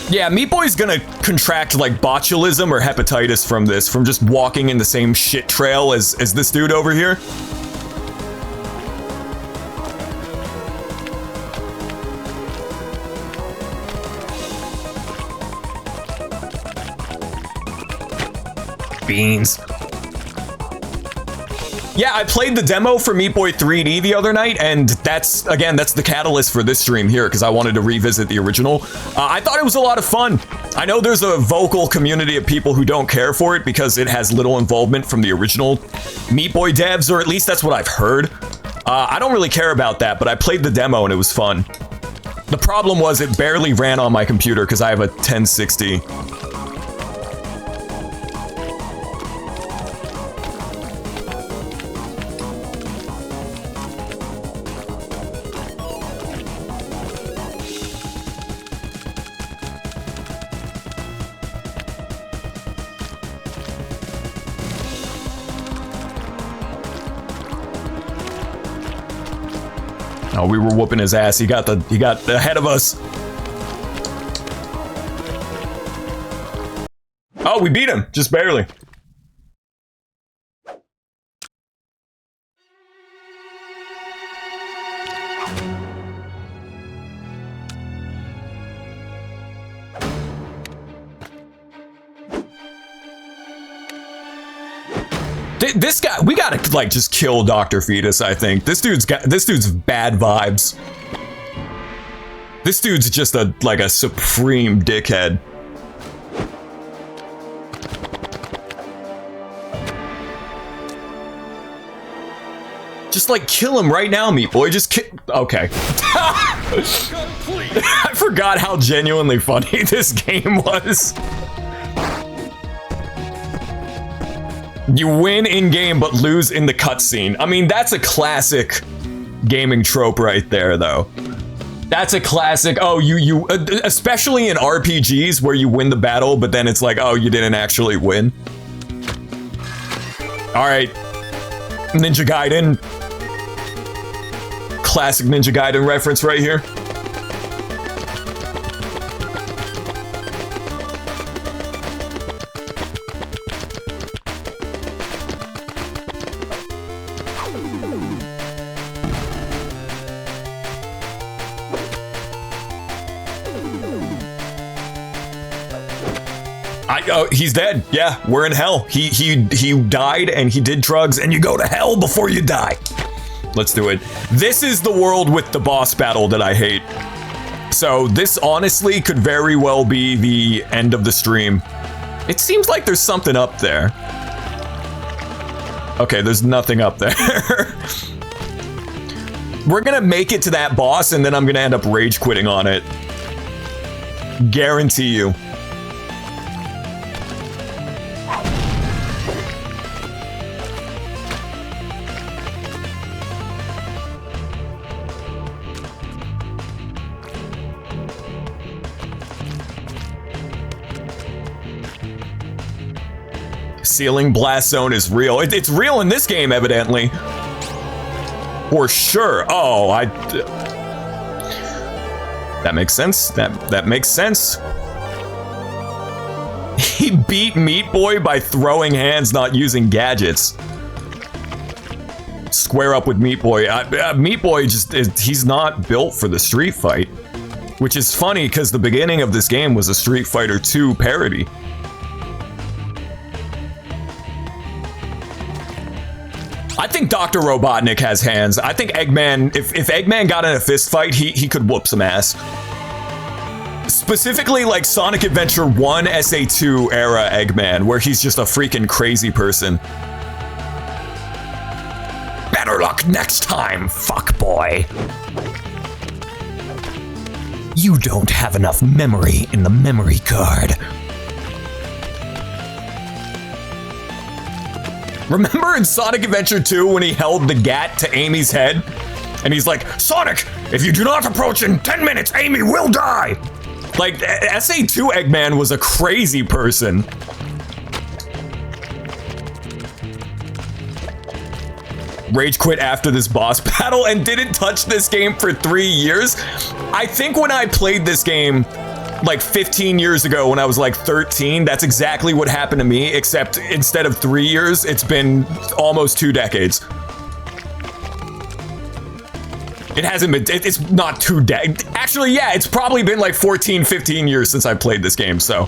Yeah, Meat Boy's gonna contract like botulism or hepatitis from this, from just walking in the same shit trail as this dude over here. Beans. Yeah, I played the demo for Meat Boy 3D the other night, and that's the catalyst for this stream here, because I wanted to revisit the original. I thought it was a lot of fun. I know there's a vocal community of people who don't care for it because it has little involvement from the original Meat Boy devs, or at least that's what I've heard. I don't really care about that, but I played the demo and it was fun. The problem was it barely ran on my computer because I have a 1060. Oh, we were whooping his ass. He got ahead of us. Oh, we beat him, just barely. This guy, we gotta like just kill Dr. Fetus, I think. This dude's bad vibes. This dude's just like a supreme dickhead. Just like kill him right now, Meat Boy. Just kill. Okay. I forgot how genuinely funny this game was. You win in-game, but lose in the cutscene. I mean, that's a classic gaming trope right there, though. That's a classic, oh, especially in RPGs where you win the battle, but then it's like, oh, you didn't actually win. Alright. Ninja Gaiden. Classic Ninja Gaiden reference right here. He's dead. Yeah, we're in hell. He died and he did drugs, and you go to hell before you die. Let's do it. This is the world with the boss battle that I hate. So this honestly could very well be the end of the stream. It seems like there's something up there. Okay, there's nothing up there. We're gonna make it to that boss, and then I'm gonna end up rage quitting on it. Guarantee you. Ceiling blast zone is real. It's real in this game, evidently. For sure. Oh, that makes sense. That makes sense. He beat Meat Boy by throwing hands, not using gadgets. Square up with Meat Boy. Meat Boy he's not built for the street fight. Which is funny because the beginning of this game was a Street Fighter 2 parody. I think Dr. Robotnik has hands. I think Eggman, if Eggman got in a fist fight, he could whoop some ass. Specifically like Sonic Adventure 1 SA2 era Eggman, where he's just a freaking crazy person. Better luck next time, fuckboy. You don't have enough memory in the memory card. Remember in Sonic Adventure 2 when he held the gat to Amy's head? And he's like, Sonic, if you do not approach in 10 minutes, Amy will die! Like, SA2 Eggman was a crazy person. Rage quit after this boss battle and didn't touch this game for 3 years. I think when I played this game like 15 years ago when I was like 13, that's exactly what happened to me, except instead of 3 years, it's been almost 2 decades. It hasn't been, it's not 2 decades. Actually, yeah, it's probably been like 14, 15 years since I played this game, so.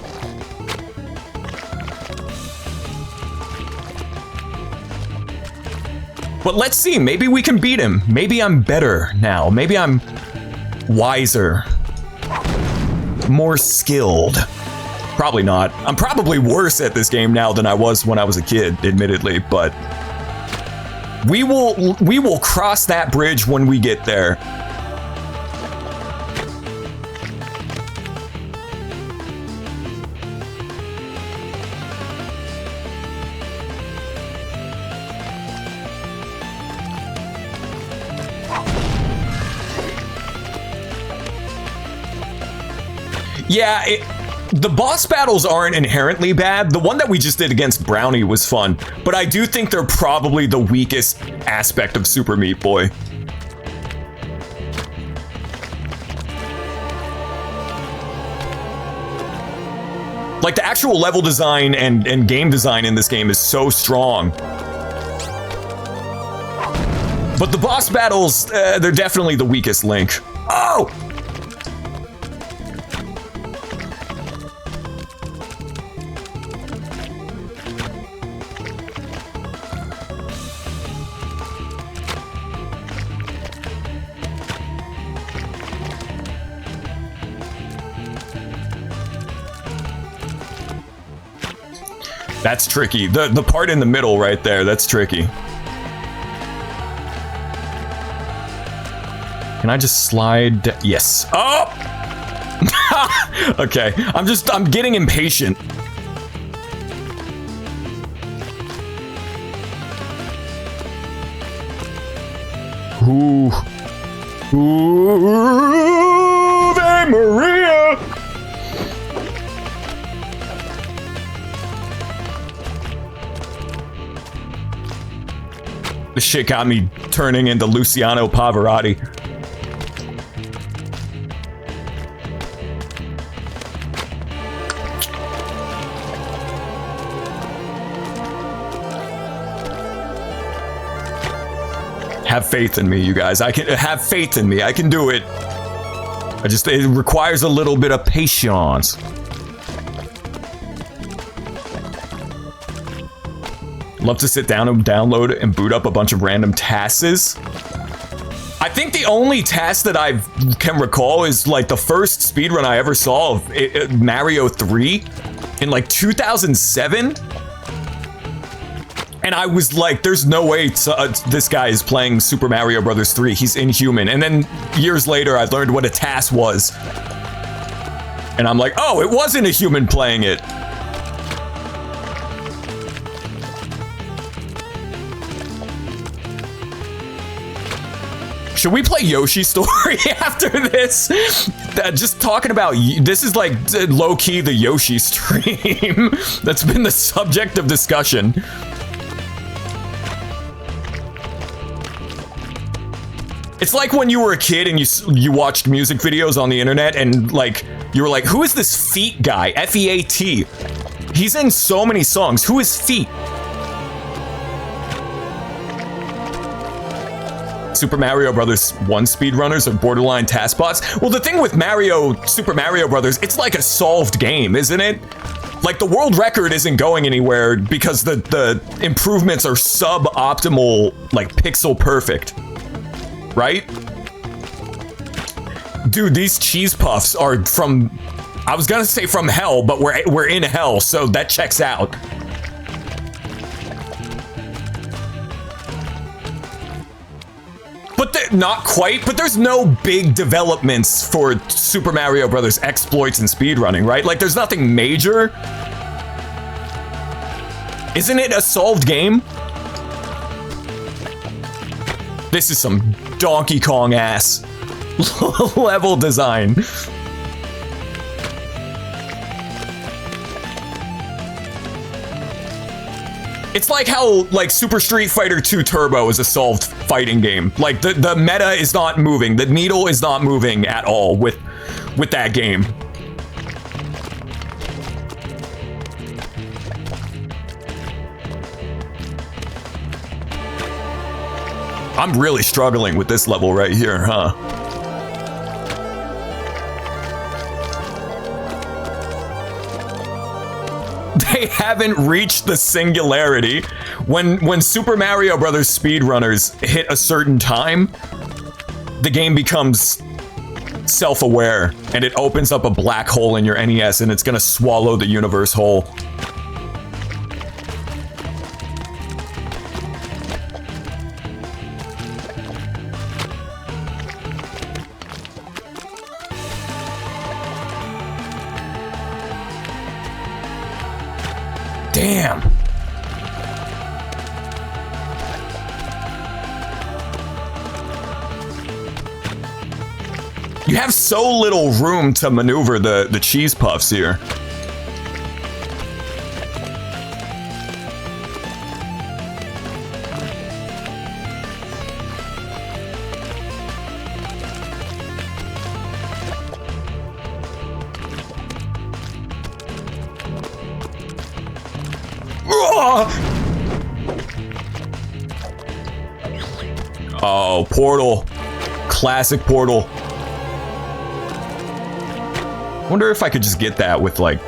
But let's see, maybe we can beat him. Maybe I'm better now. Maybe I'm wiser. More skilled. Probably not. I'm probably worse at this game now than I was when I was a kid, admittedly, but we will cross that bridge when we get there. Yeah, the boss battles aren't inherently bad. The one that we just did against Brownie was fun, but I do think they're probably the weakest aspect of Super Meat Boy. Like, the actual level design and game design in this game is so strong. But the boss battles, they're definitely the weakest link. Oh! That's tricky. The part in the middle right there, that's tricky. Can I just slide? Yes. Oh! Okay, I'm getting impatient. Ooh. Ooh, Maria! This shit got me turning into Luciano Pavarotti. Have faith in me, you guys. I can have faith in me. I can do it. It requires a little bit of patience. Love to sit down and download and boot up a bunch of random tasks. I think the only task that I can recall is like the first speedrun I ever saw of Mario 3 in like 2007. And I was like, there's no way this guy is playing Super Mario Bros. 3. He's inhuman. And then years later, I learned what a task was. And I'm like, oh, it wasn't a human playing it. Should we play Yoshi's Story after this? Just talking about, this is like low-key the Yoshi stream. That's been the subject of discussion. It's like when you were a kid and you watched music videos on the internet and like, you were like, who is this Feet guy? F-E-A-T. He's in so many songs. Who is Feet? Super Mario Brothers 1 speedrunners are borderline task bots. Well, the thing with Super Mario Brothers, it's like a solved game, isn't it? Like the world record isn't going anywhere because the improvements are suboptimal, like pixel perfect, right? Dude, these cheese puffs are from, I was gonna say from hell, but we're in hell, so that checks out. But not quite, but there's no big developments for Super Mario Brothers exploits and speedrunning, right? Like there's nothing major. Isn't it a solved game? This is some Donkey Kong ass level design. It's like how like Super Street Fighter 2 Turbo is a solved fighting game. Like the meta is not moving. The needle is not moving at all with that game. I'm really struggling with this level right here, huh? They haven't reached the singularity. When Super Mario Brothers speedrunners hit a certain time, the game becomes self-aware and it opens up a black hole in your NES and it's gonna swallow the universe whole. Damn. You have so little room to maneuver the cheese puffs here. Oh, Portal. Classic Portal. Wonder if I could just get that with like...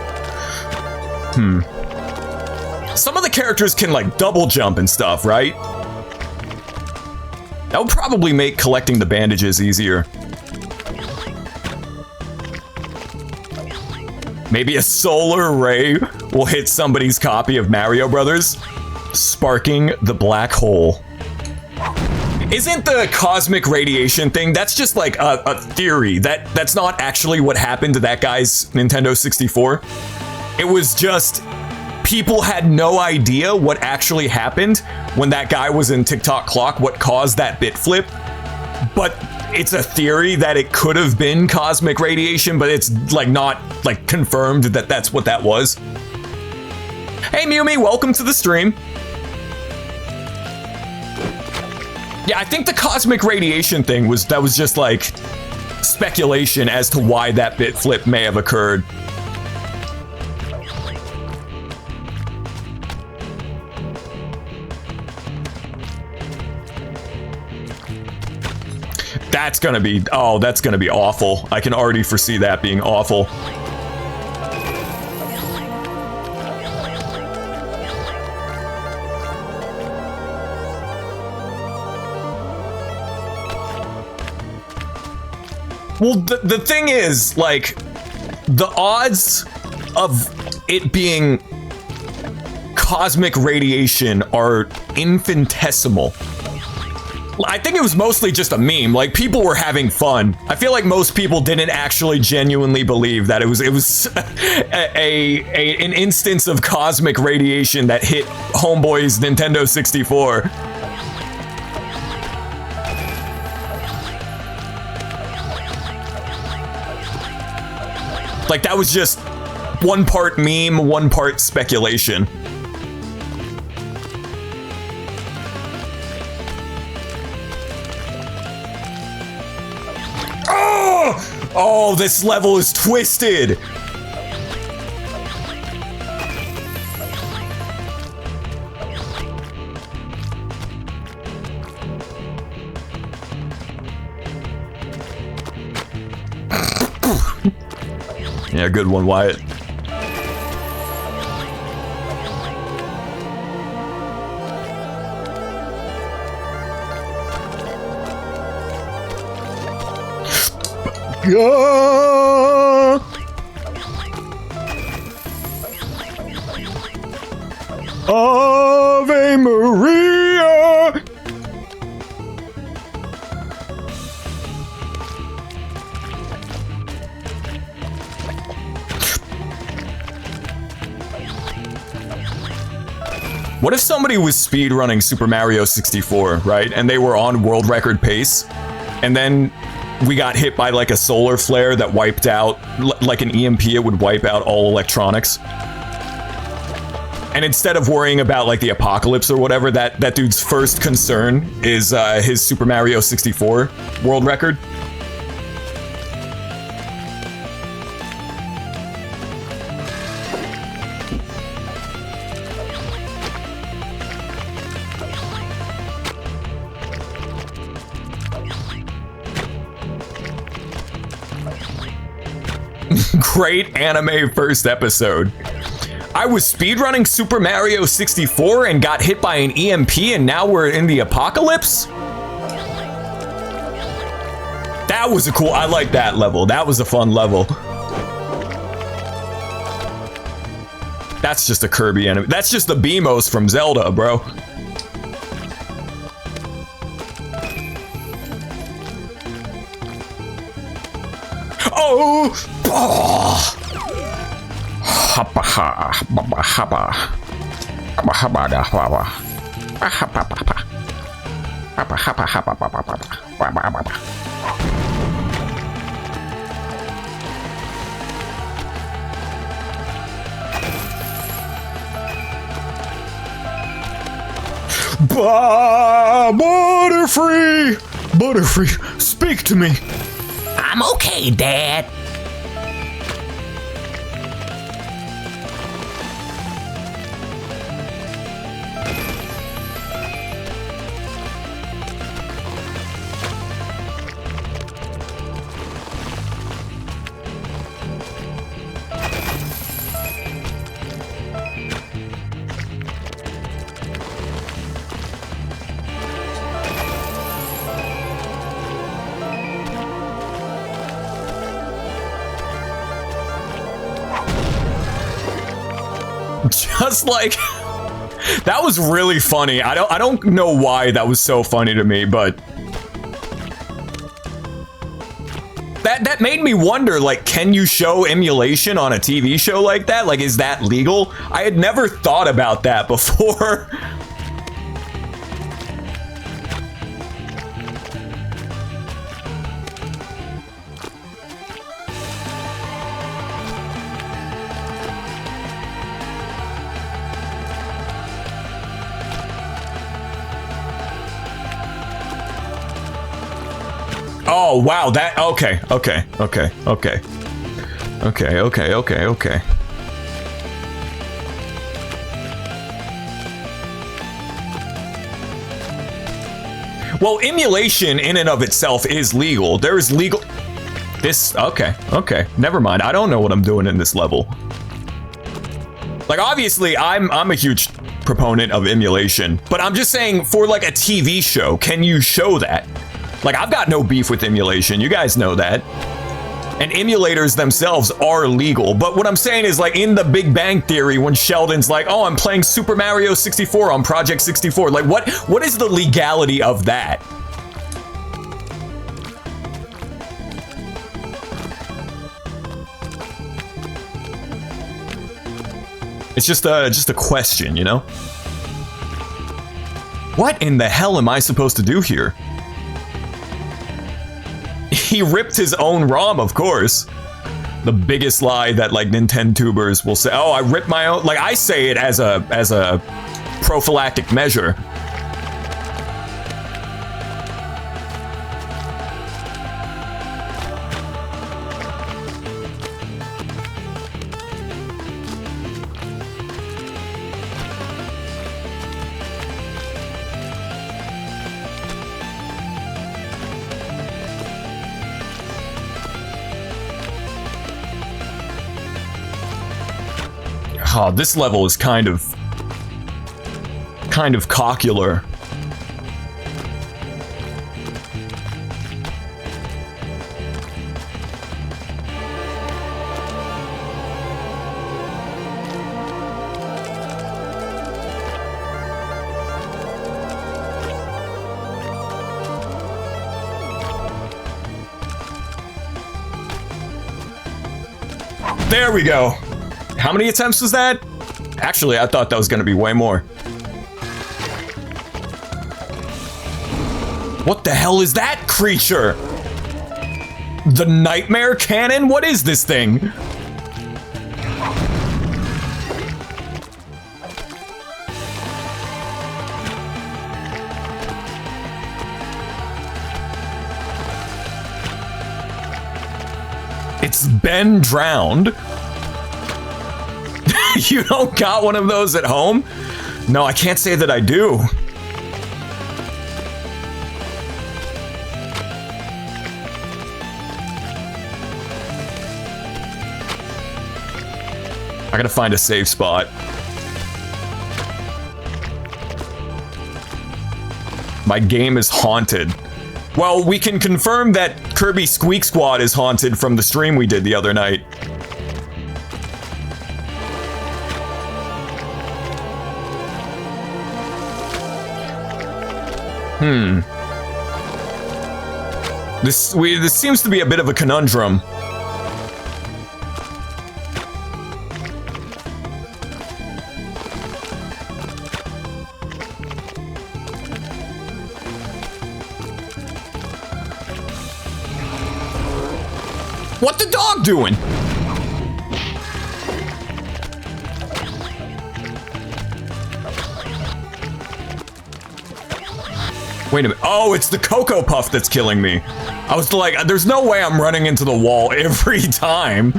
Some of the characters can like double jump and stuff, right? That would probably make collecting the bandages easier. Maybe a solar ray will hit somebody's copy of Mario Brothers, sparking the black hole. Isn't the cosmic radiation thing, that's just like a theory. That's not actually what happened to that guy's Nintendo 64. It was just people had no idea what actually happened when that guy was in Tick-Tock Clock, what caused that bit flip. But it's a theory that it could have been cosmic radiation, but it's like not like confirmed that that's what that was. Hey Mewmy, welcome to the stream. Yeah, I think the cosmic radiation thing was just like speculation as to why that bit flip may have occurred. That's gonna be, oh, that's gonna be awful. I can already foresee that being awful. Well, the thing is, like, the odds of it being cosmic radiation are infinitesimal. I think it was mostly just a meme. Like, people were having fun. I feel like most people didn't actually genuinely believe that it was an instance of cosmic radiation that hit Homeboy's Nintendo 64. Like, that was just one part meme, one part speculation. Oh, this level is twisted. Yeah, good one, Wyatt. Ave Maria. What if somebody was speedrunning Super Mario 64, right? And they were on world record pace, and then we got hit by like a solar flare that wiped out, like an EMP, it would wipe out all electronics. And instead of worrying about like the apocalypse or whatever, that dude's first concern is his Super Mario 64 world record. Great anime first episode. I was speedrunning Super Mario 64 and got hit by an EMP, and now we're in the apocalypse? That was a cool, I like that level. That was a fun level. That's just a Kirby enemy. That's just the Beamos from Zelda, bro. Oh! Oh! Hapa ha baba haba haba haba da haba haba haba haba haba haba haba haba. Butterfree! Butterfree, speak to me. I'm okay, Dad. Just like that was really funny. I don't know why that was so funny to me, but that made me wonder, like, can you show emulation on a TV show like that? Like, is that legal? I had never thought about that before. Oh, wow, that, okay. Well, emulation in and of itself is legal. There is legal, okay, never mind. I don't know what I'm doing in this level. Like, obviously, I'm a huge proponent of emulation, but I'm just saying, for like a TV show, can you show that? Like, I've got no beef with emulation. You guys know that. And emulators themselves are legal. But what I'm saying is, like, in the Big Bang Theory, when Sheldon's like, oh, I'm playing Super Mario 64 on Project 64, like, what is the legality of that? It's just a question, you know? What in the hell am I supposed to do here? He ripped his own ROM, of course. The biggest lie that, like, Nintendo-tubers will say, oh, I ripped my own. Like, I say it as a prophylactic measure. Oh, this level is kind of cockular. There we go. How many attempts was that? Actually, I thought that was gonna be way more. What the hell is that creature? The nightmare cannon? What is this thing? It's been drowned. You don't got one of those at home? No, I can't say that I do. I gotta find a safe spot. My game is haunted. Well, we can confirm that Kirby Squeak Squad is haunted from the stream we did the other night. This seems to be a bit of a conundrum. What the dog doing? Wait a minute. Oh, it's the Cocoa Puff that's killing me. I was like, there's no way I'm running into the wall every time.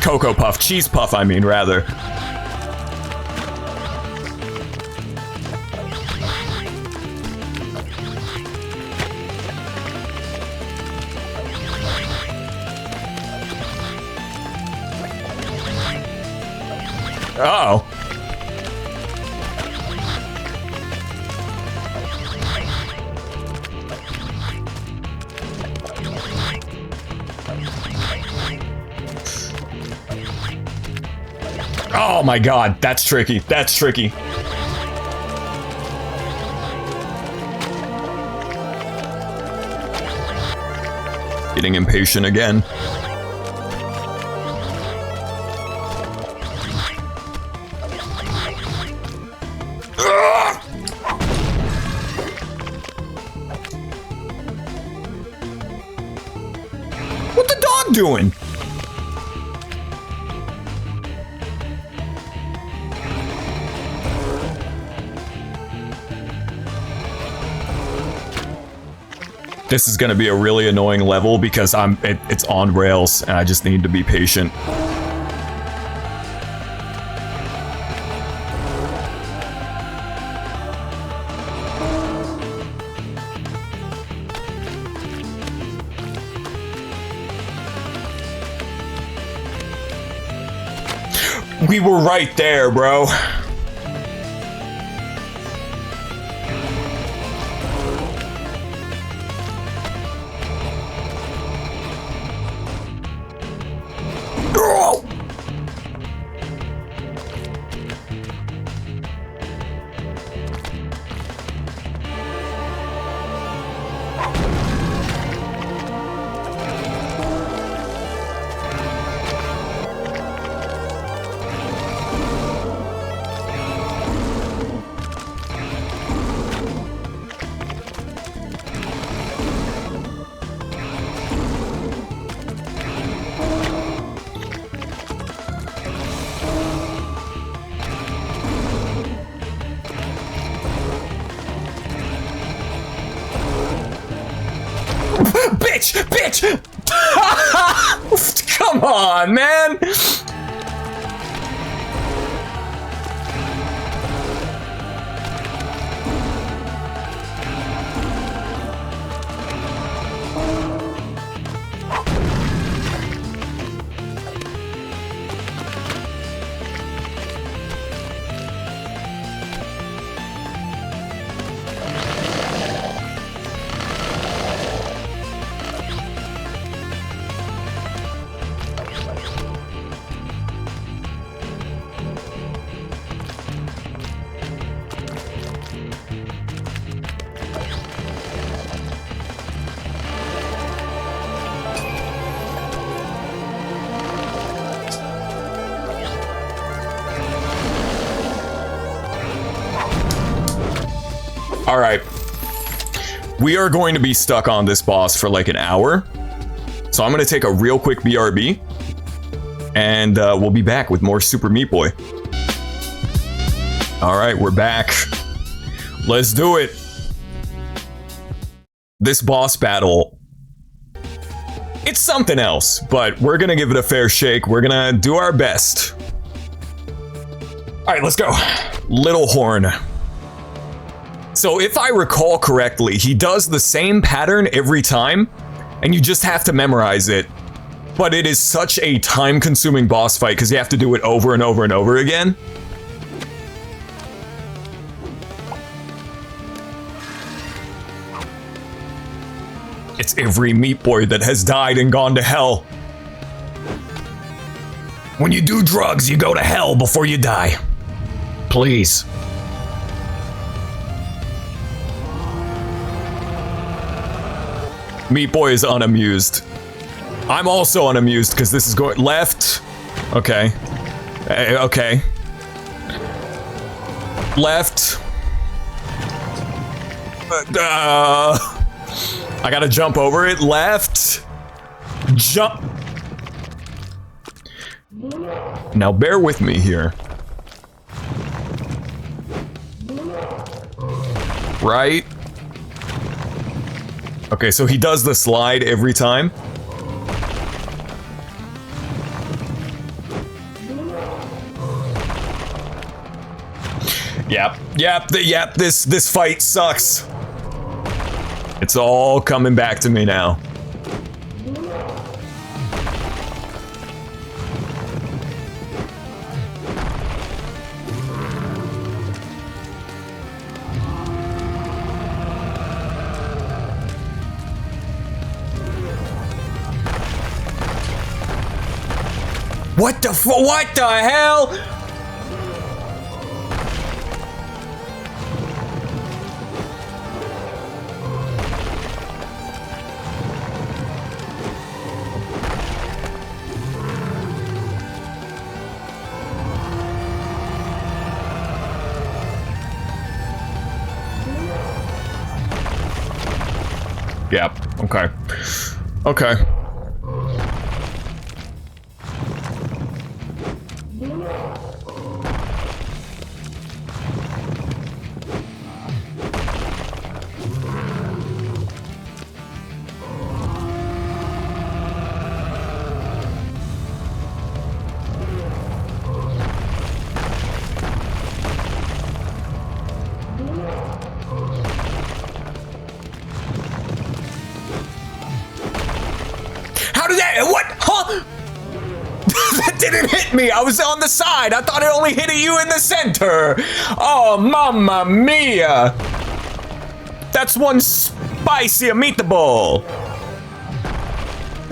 Cocoa Puff. Cheese Puff, I mean, rather. Uh-oh. Oh my god, that's tricky. That's tricky. Getting impatient again. What the dog doing? This is going to be a really annoying level because it's on rails and I just need to be patient. We were right there, bro. bitch! Come on, man! Alright. We are going to be stuck on this boss for like an hour. So I'm going to take a real quick BRB. And we'll be back with more Super Meat Boy. Alright, we're back. Let's do it. This boss battle, it's something else, but we're going to give it a fair shake. We're going to do our best. Alright, let's go. Little Horn. So if I recall correctly, he does the same pattern every time, and you just have to memorize it. But it is such a time-consuming boss fight because you have to do it over and over and over again. It's every Meat Boy that has died and gone to hell. When you do drugs, you go to hell before you die. Please. Meat Boy is unamused. I'm also unamused because this is going left. Okay. Okay. Left. I gotta jump over it. Left. Jump. Now bear with me here. Right. Okay, so he does the slide every time. Yep, this fight sucks. It's all coming back to me now. What the hell? Yep, okay. Okay. Didn't hit me. I was on the side. I thought it only hit you in the center. Oh, mamma mia. That's one spicy meatball.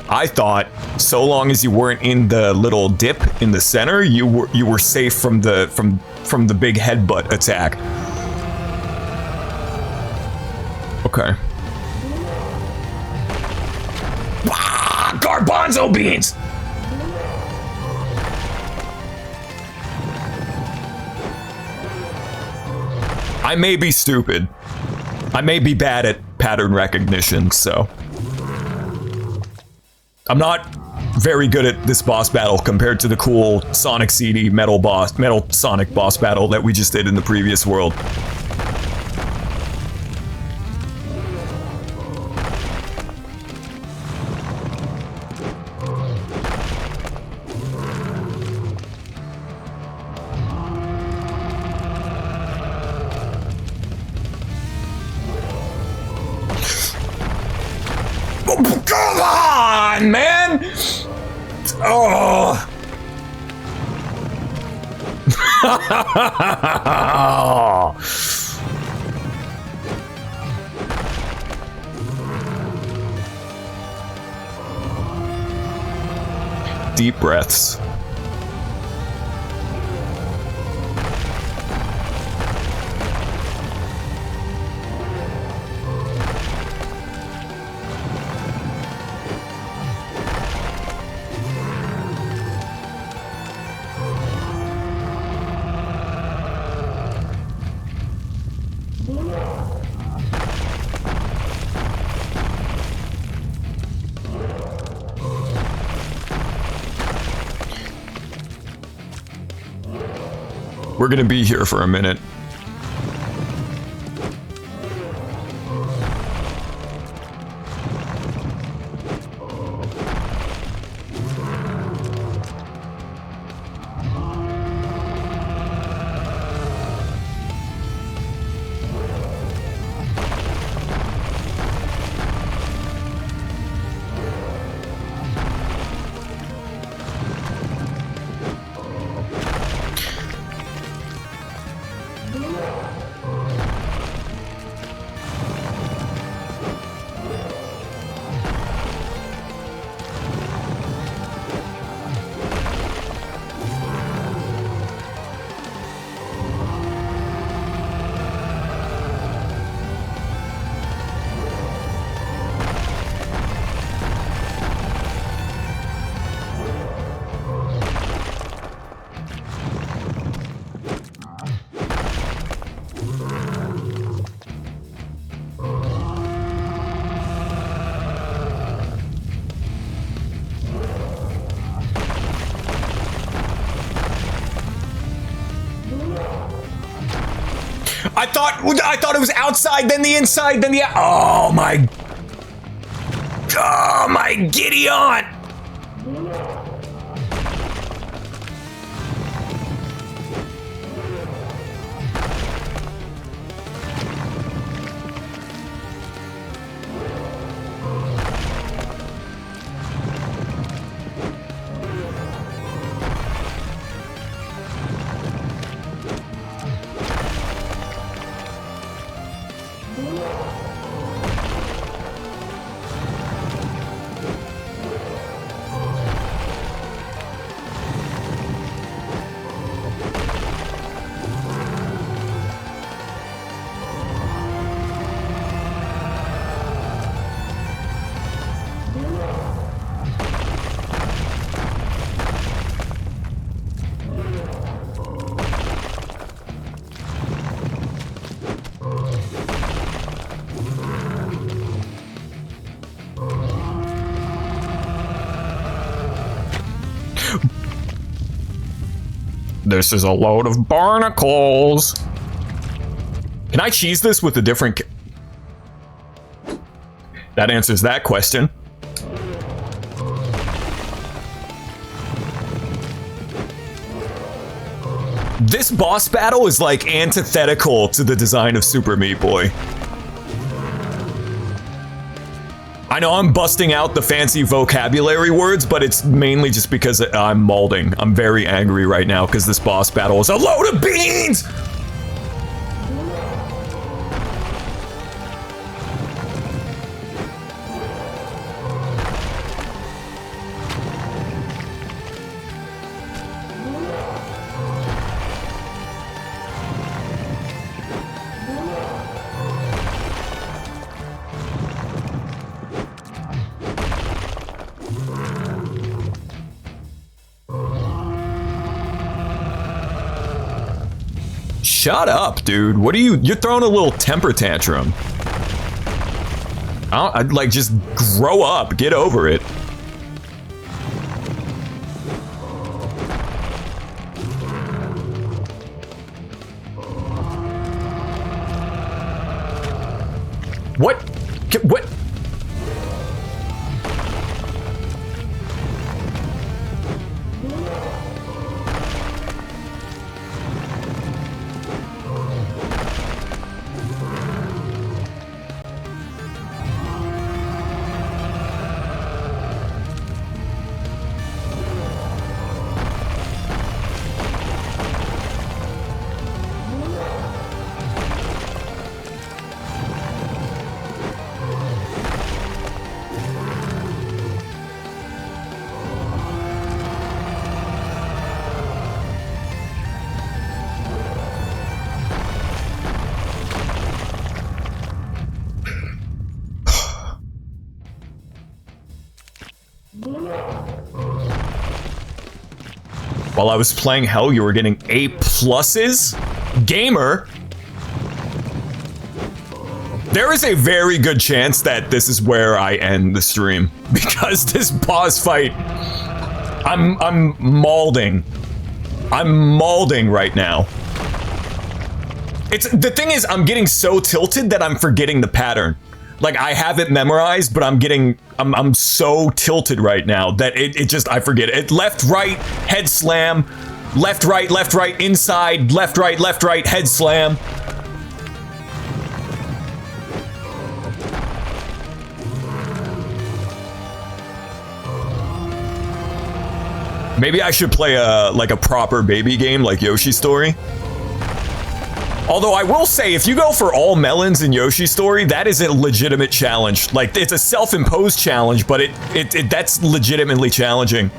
I thought so long as you weren't in the little dip in the center, you were safe from the big headbutt attack. Okay. Ah, garbanzo beans. I may be stupid. I may be bad at pattern recognition, so. I'm not very good at this boss battle compared to the cool Sonic CD Metal Sonic boss battle that we just did in the previous world. Deep breaths. We're gonna be here for a minute. I thought it was outside, then the inside, then the oh my Gideon! This is a load of barnacles. Can I cheese this with a different... That answers that question. This boss battle is like antithetical to the design of Super Meat Boy. I know I'm busting out the fancy vocabulary words, but it's mainly just because I'm molding. I'm very angry right now because this boss battle is a load of beans! Shut up, dude. What are you... You're throwing a little temper tantrum. I'd like, just grow up. Get over it. What? What? While I was playing hell, you were getting A pluses? Gamer? There is a very good chance that this is where I end the stream. Because this boss fight... I'm mauling. I'm mauling right now. The thing is, I'm getting so tilted that I'm forgetting the pattern. Like, I have it memorized, but I'm so tilted right now that it just, I forget it. Left, right, head slam. Left, right, inside. Left, right, head slam. Maybe I should play like a proper baby game like Yoshi's Story. Although I will say, if you go for all melons in Yoshi's Story, that is a legitimate challenge. Like, it's a self-imposed challenge, but that's legitimately challenging.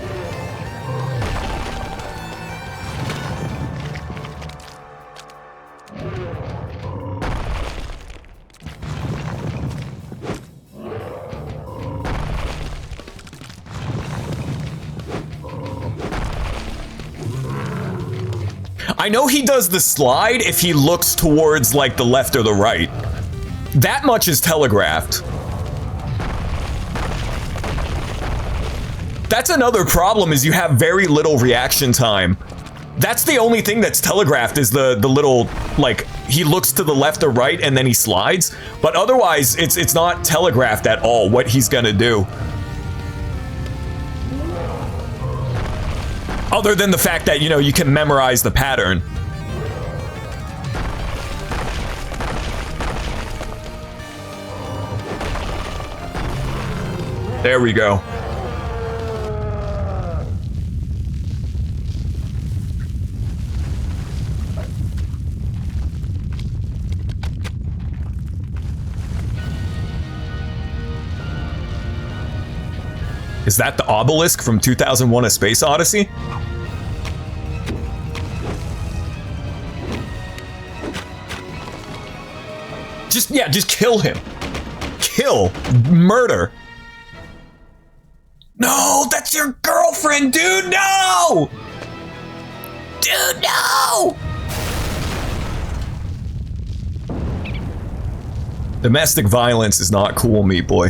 I know he does the slide if he looks towards, like, the left or the right. That much is telegraphed. That's another problem, is you have very little reaction time. That's the only thing that's telegraphed, is the little, like, he looks to the left or right and then he slides. But otherwise, it's not telegraphed at all what he's gonna do. Other than the fact that, you know, you can memorize the pattern. There we go. Is that the obelisk from 2001: A Space Odyssey? Just kill him. Kill. Murder. No, that's your girlfriend, dude, no! Dude, no! Domestic violence is not cool, meat boy.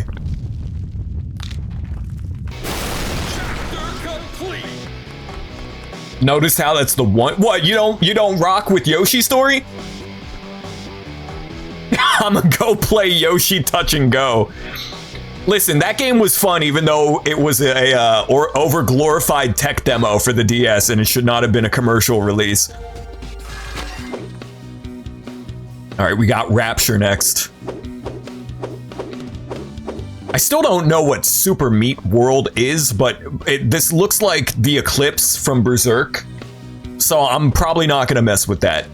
Notice how that's the one. What, you don't rock with Yoshi Story? I'ma go play Yoshi Touch and Go. Listen, that game was fun, even though it was a over-glorified tech demo for the DS, and it should not have been a commercial release. All right, we got Rapture next. I still don't know what Super Meat World is, but this looks like the Eclipse from Berserk, so I'm probably not gonna mess with that.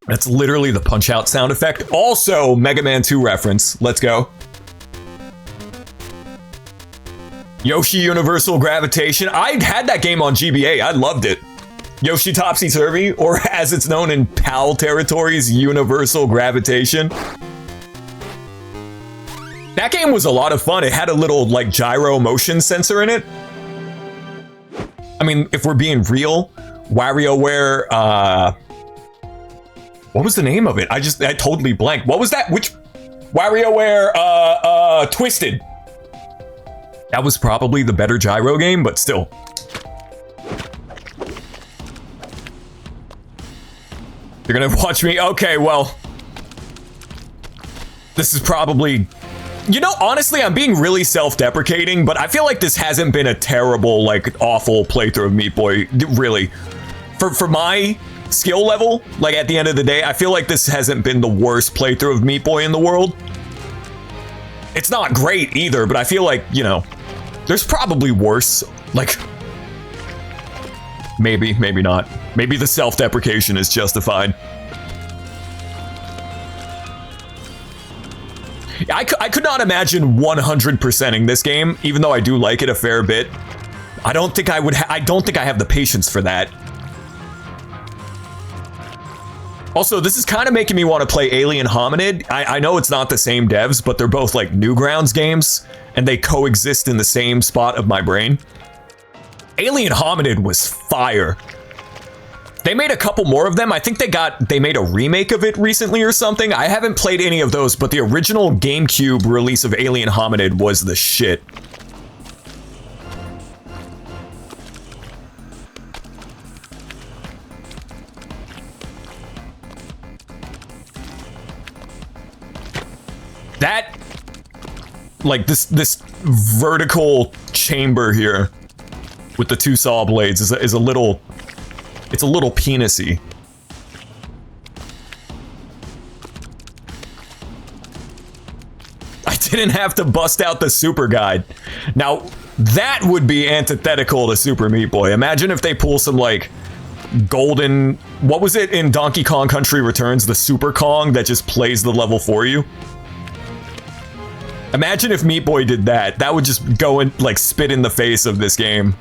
That's literally the Punch-Out sound effect. Also, Mega Man 2 reference. Let's go. Yoshi Universal Gravitation. I had that game on GBA. I loved it. Yoshi Topsy-Turvy, or as it's known in PAL territories, Universal Gravitation. That game was a lot of fun. It had a little, like, gyro motion sensor in it. I mean, if we're being real, WarioWare, what was the name of it? I totally blanked. What was that? Which WarioWare, Twisted. That was probably the better gyro game, but still. You're gonna watch me? Okay, well. This is probably... You know, honestly, I'm being really self-deprecating, but I feel like this hasn't been a terrible, like, awful playthrough of Meat Boy, really. For my skill level, like, at the end of the day, I feel like this hasn't been the worst playthrough of Meat Boy in the world. It's not great either, but I feel like, you know, there's probably worse. Like, maybe not. Maybe the self-deprecation is justified. I could not imagine 100%ing this game, even though I do like it a fair bit. I don't think I would. I don't think I have the patience for that. Also, this is kind of making me want to play Alien Hominid. I know it's not the same devs, but they're both like Newgrounds games, and they coexist in the same spot of my brain. Alien Hominid was fire. They made a couple more of them. I think they made a remake of it recently or something. I haven't played any of those, but the original GameCube release of Alien Hominid was the shit. That, like this vertical chamber here with the two saw blades is a little, it's a little penisy. I didn't have to bust out the super guide. Now that would be antithetical to Super Meat Boy. Imagine if they pull some like golden, what was it in Donkey Kong Country Returns, the Super Kong that just plays the level for you. Imagine if Meat Boy did that. That would just go and like spit in the face of this game.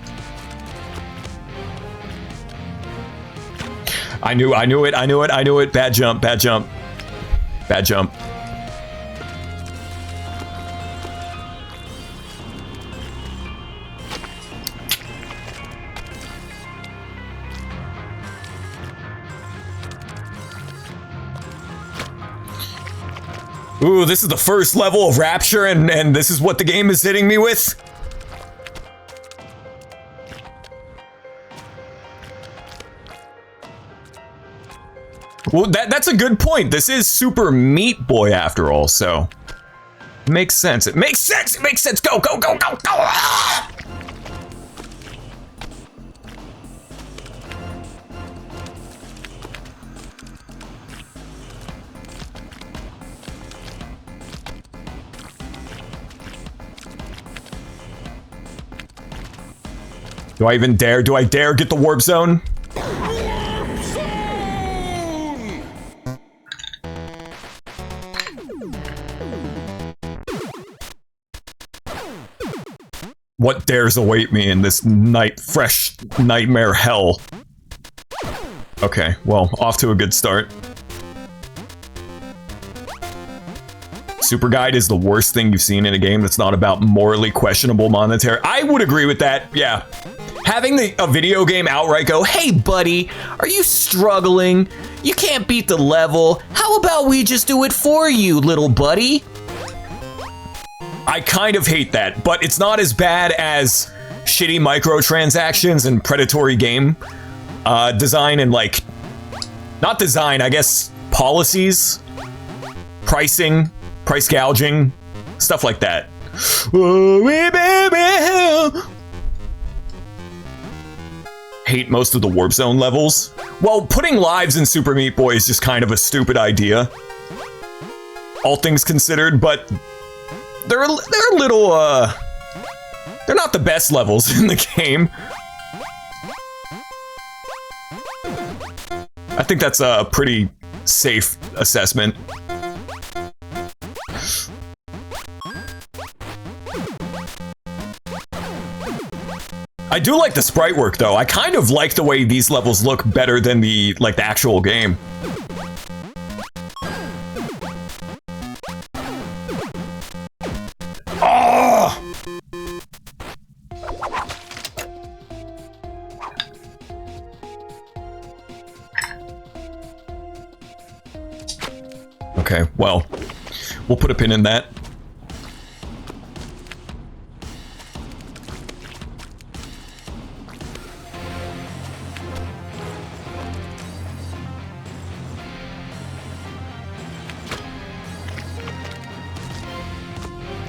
I knew it. Bad jump. Ooh, this is the first level of Rapture, and this is what the game is hitting me with? Well, that's a good point. This is Super Meat Boy after all, so... It makes sense. It makes sense! It makes sense! Go! Ah! Do I even dare? Do I dare get the warp zone? Warp zone! What dares await me in this fresh nightmare hell? Okay, well, off to a good start. Super Guide is the worst thing you've seen in a game that's not about morally questionable monetary. I would agree with that, yeah. Having a video game outright go, hey buddy, are you struggling? You can't beat the level. How about we just do it for you, little buddy? I kind of hate that, but it's not as bad as shitty microtransactions and predatory game design and like, not design, I guess policies, pricing, price gouging, stuff like that. Hate most of the warp zone levels. Well, putting lives in Super Meat Boy is just kind of a stupid idea, all things considered, but they're a little, they're not the best levels in the game. I think that's a pretty safe assessment. I do like the sprite work though. I kind of like the way these levels look better than the actual game. Oh! Okay, well, we'll put a pin in that.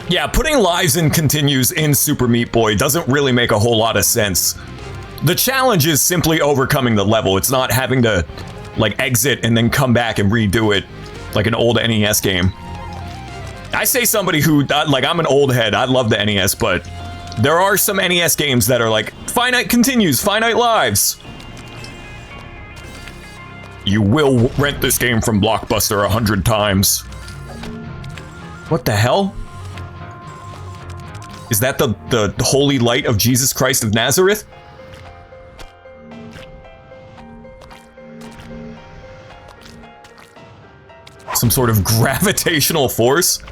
Yeah, putting lives in continues in Super Meat Boy doesn't really make a whole lot of sense. The challenge is simply overcoming the level. It's not having to, like, exit and then come back and redo it like an old NES game. I say somebody who, like, I'm an old head. I love the NES, but there are some NES games that are like, finite continues, finite lives. You will rent this game from Blockbuster 100 times. What the hell? Is that the holy light of Jesus Christ of Nazareth? Some sort of gravitational force.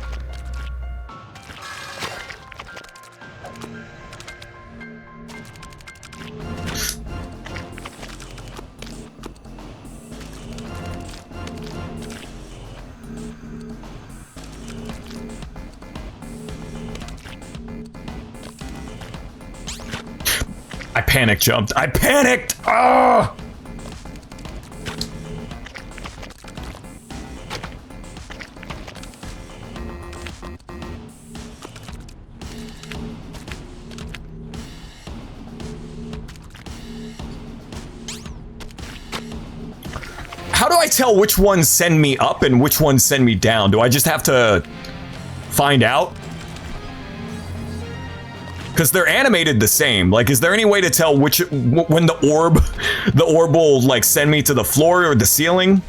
I panic jumped. I panicked! Ah! How do I tell which ones send me up and which ones send me down? Do I just have to find out? Because they're animated the same. Like, is there any way to tell which when the orb will like send me to the floor or the ceiling?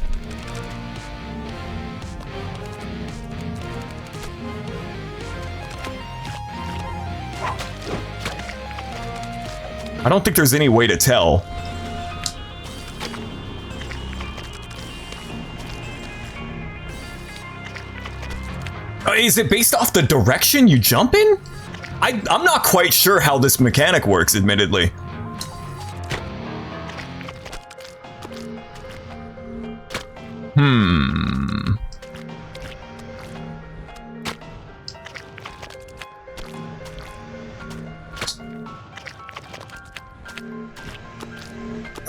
I don't think there's any way to tell. Is it based off the direction you jump in? I'm not quite sure how this mechanic works, admittedly.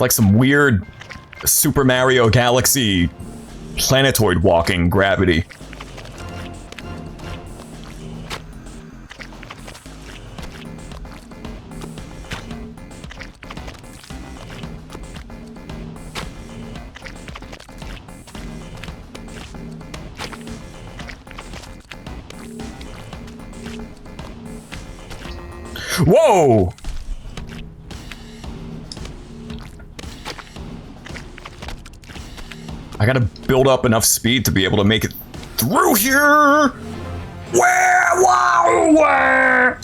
Like some weird Super Mario Galaxy planetoid walking gravity. Whoa! I gotta build up enough speed to be able to make it through here! Where? Wow! Where?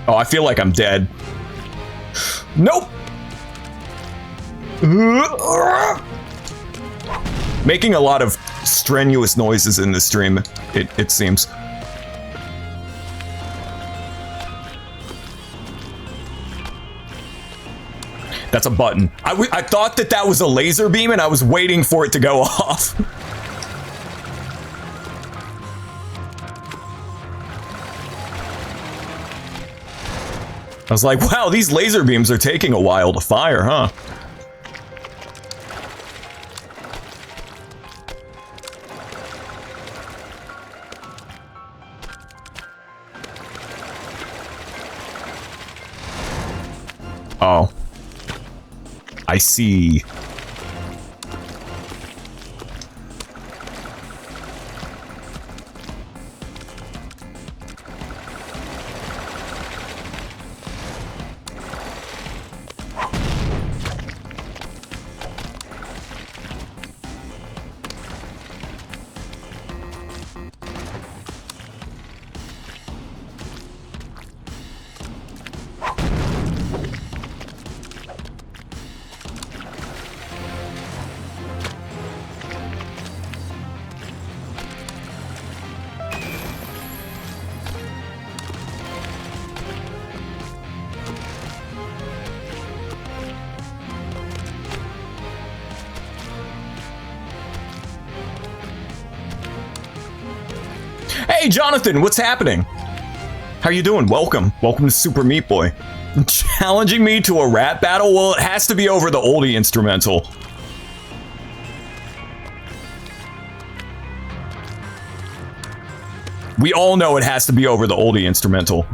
Oh, I feel like I'm dead. Nope! Making a lot of strenuous noises in this stream, it seems. That's a button. I thought that was a laser beam and I was waiting for it to go off. I was like, wow, these laser beams are taking a while to fire, huh? Oh. I see. Hey, Jonathan, what's happening? How you doing? Welcome. Welcome to Super Meat Boy. Challenging me to a rap battle? Well, it has to be over the oldie instrumental. We all know it has to be over the oldie instrumental.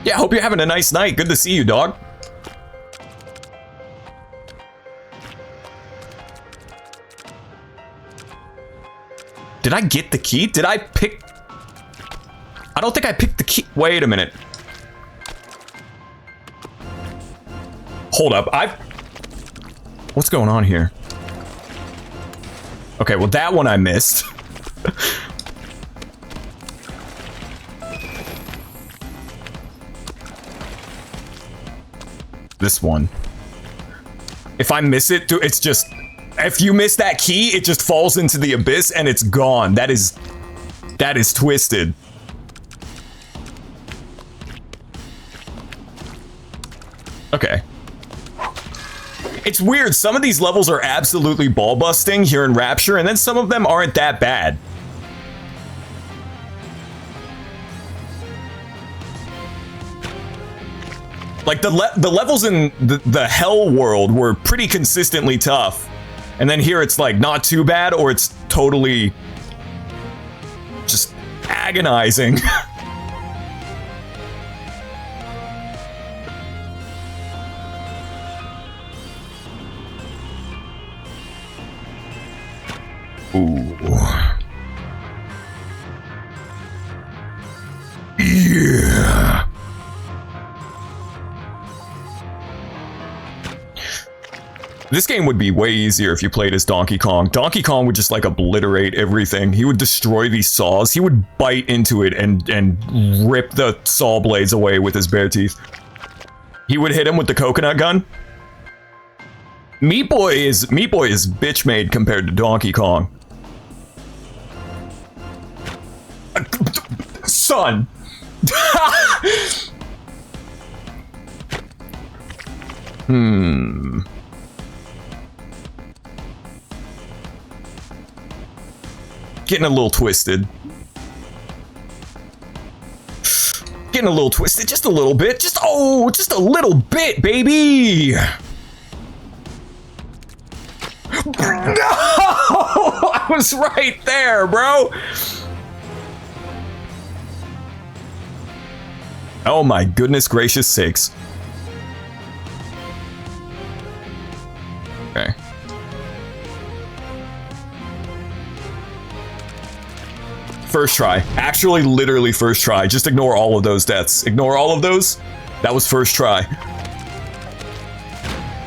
Yeah, hope you're having a nice night. Good to see you, dog. Did I get the key? Did I pick? I don't think I picked the key. Wait a minute. Hold up. What's going on here? Okay, well that one I missed. this one. If I miss it, it's just... If you miss that key, it just falls into the abyss and it's gone. That is twisted. Okay. It's weird. Some of these levels are absolutely ball-busting here in Rapture, and then some of them aren't that bad. Like, the levels in the Hell world were pretty consistently tough. And then here it's, like, not too bad, or it's totally just agonizing. Ooh. Yeah. This game would be way easier if you played as Donkey Kong. Donkey Kong would just like obliterate everything. He would destroy these saws. He would bite into it and rip the saw blades away with his bare teeth. He would hit him with the coconut gun. Meat Boy is bitch made compared to Donkey Kong. Son. Getting a little twisted. Getting a little twisted, just a little bit. Just a little bit, baby. No! I was right there, bro. Oh my goodness gracious sakes. Okay. First try. Actually, literally first try. Just ignore all of those deaths. Ignore all of those. That was first try.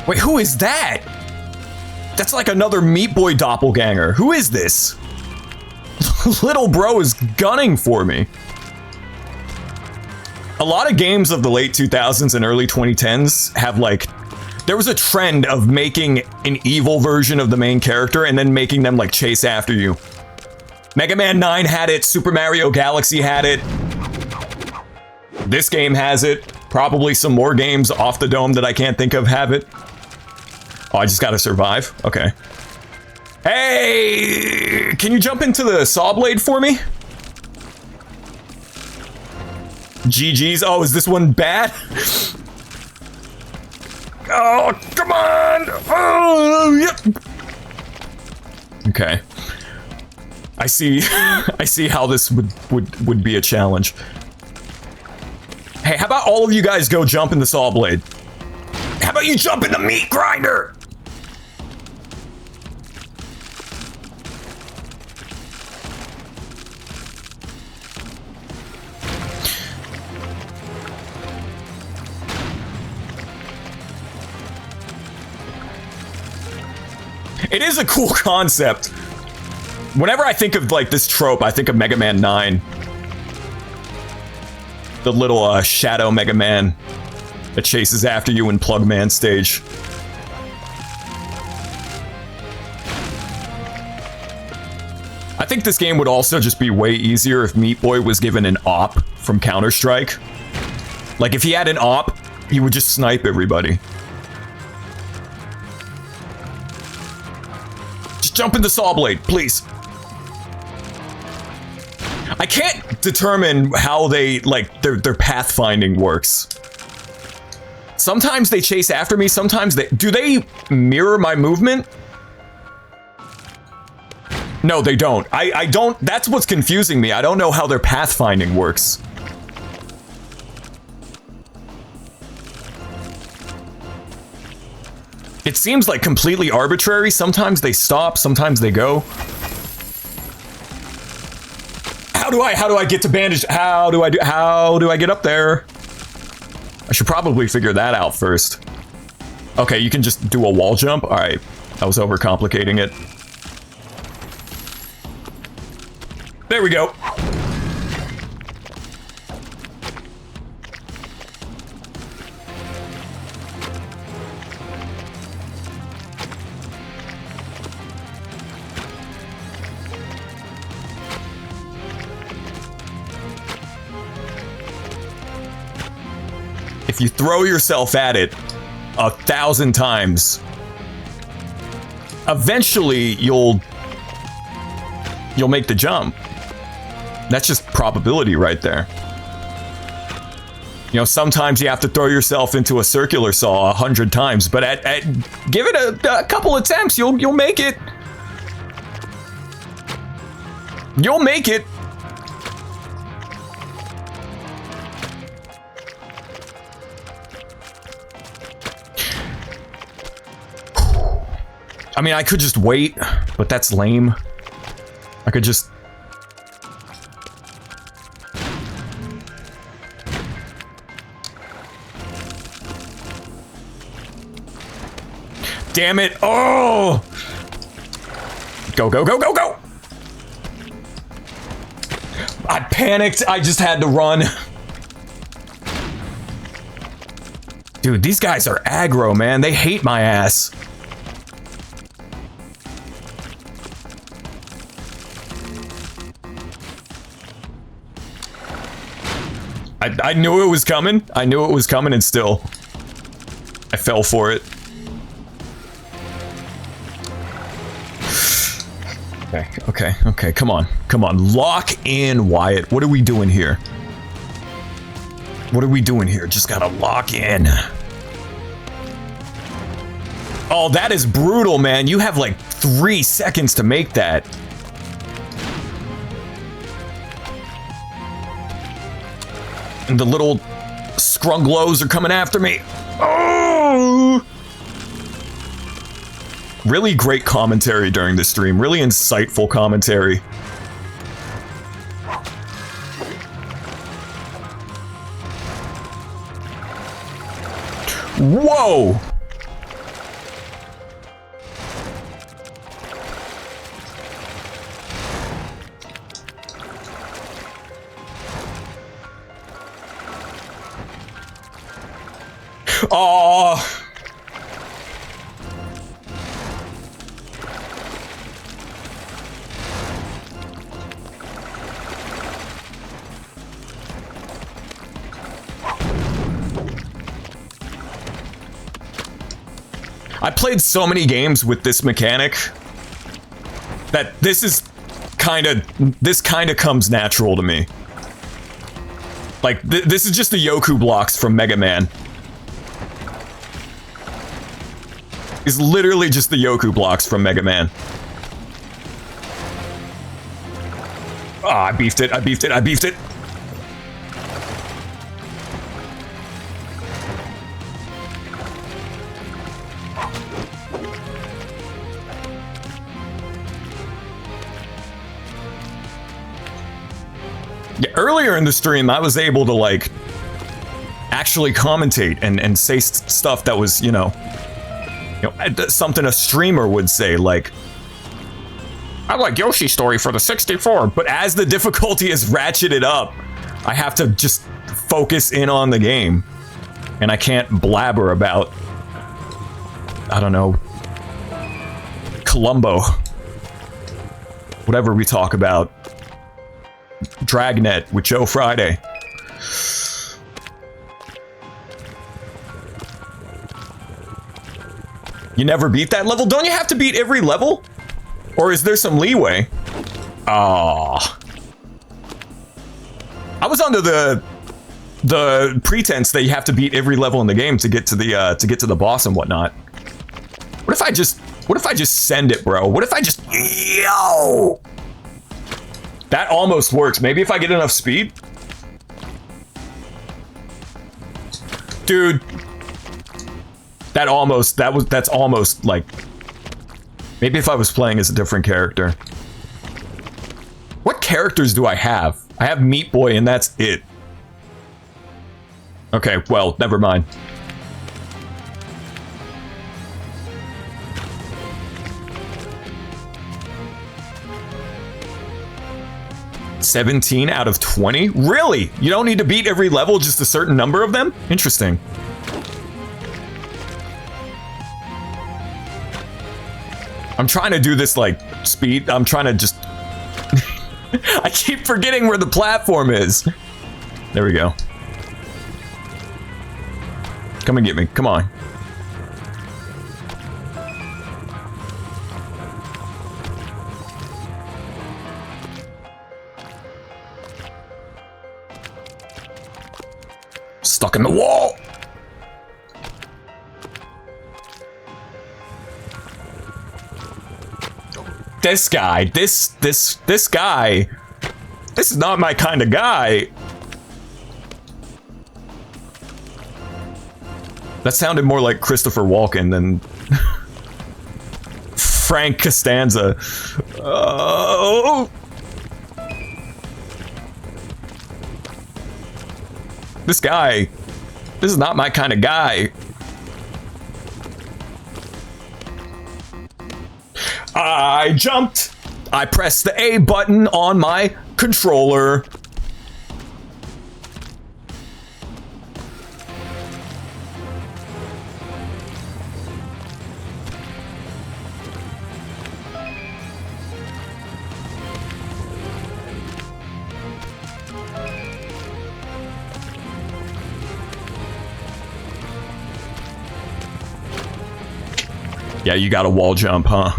Wait, who is that? That's like another Meat Boy doppelganger. Who is this? Little bro is gunning for me. A lot of games of the late 2000s and early 2010s have like... There was a trend of making an evil version of the main character and then making them like chase after you. Mega Man 9 had it, Super Mario Galaxy had it. This game has it. Probably some more games off the dome that I can't think of have it. Oh, I just gotta survive? Okay. Hey! Can you jump into the saw blade for me? GG's. Oh, is this one bad? Oh, come on! Oh, yep. Okay. I see. I see how this would be a challenge. Hey, how about all of you guys go jump in the saw blade? How about you jump in the meat grinder? It is a cool concept. Whenever I think of like this trope, I think of Mega Man 9. The little shadow Mega Man that chases after you in Plug Man stage. I think this game would also just be way easier if Meat Boy was given an op from Counter-Strike. Like if he had an op, he would just snipe everybody. Just jump in the saw blade, please. I can't determine how they, like, their pathfinding works. Sometimes they chase after me, sometimes they... Do they mirror my movement? No, they don't. I don't... That's what's confusing me. I don't know how their pathfinding works. It seems like completely arbitrary. Sometimes they stop, sometimes they go. How do I get to bandage? How do I get up there? I should probably figure that out first. Okay, you can just do a wall jump. All right, I was overcomplicating it. There we go. if you throw yourself at it 1,000 times, eventually you'll make the jump. That's just probability right there. You know, sometimes you have to throw yourself into a circular saw 100 times, but give it a couple attempts, you'll make it. You'll make it. I mean, I could just wait, but that's lame. I could just... Damn it. Oh! Go, go, go, go, go! I panicked. I just had to run. Dude, these guys are aggro, man. They hate my ass. I knew it was coming. I knew it was coming, and still, I fell for it. Okay, come on. Lock in, Wyatt. What are we doing here? What are we doing here? Just gotta lock in. Oh, that is brutal, man. You have like 3 seconds to make that. And the little scrunglows are coming after me. Oh! Really great commentary during the stream. Really insightful commentary. Whoa! Oh! I played so many games with this mechanic that this kind of comes natural to me. Like, this is just the Yoku blocks from Mega Man. It's literally just the Yoku blocks from Mega Man. Ah, I beefed it. Yeah, earlier in the stream, I was able to, like, actually commentate and say stuff that was, you know, something a streamer would say, like, I like Yoshi's Story for the 64, but as the difficulty is ratcheted up, I have to just focus in on the game, and I can't blabber about, I don't know, Columbo, whatever we talk about. Dragnet with Joe Friday. You never beat that level? Don't you have to beat every level? Or is there some leeway? Ah. I was under the pretense that you have to beat every level in the game to get to the boss and whatnot. What if I just send it, bro? What if I just yo? That almost works. Maybe if I get enough speed. Dude. That's almost like, maybe if I was playing as a different character. What characters do I have? I have Meat Boy and that's it. Okay, well, never mind. $17 out of 20? Really? You don't need to beat every level, just a certain number of them? Interesting. I'm trying to do this, like, speed. I'm trying to just... I keep forgetting where the platform is. There we go. Come and get me. Come on. Stuck in the wall. This guy, this guy, this is not my kind of guy. That sounded more like Christopher Walken than Frank Costanza. Oh. This guy, this is not my kind of guy. I jumped. I pressed the A button on my controller. Yeah, you got a wall jump, huh?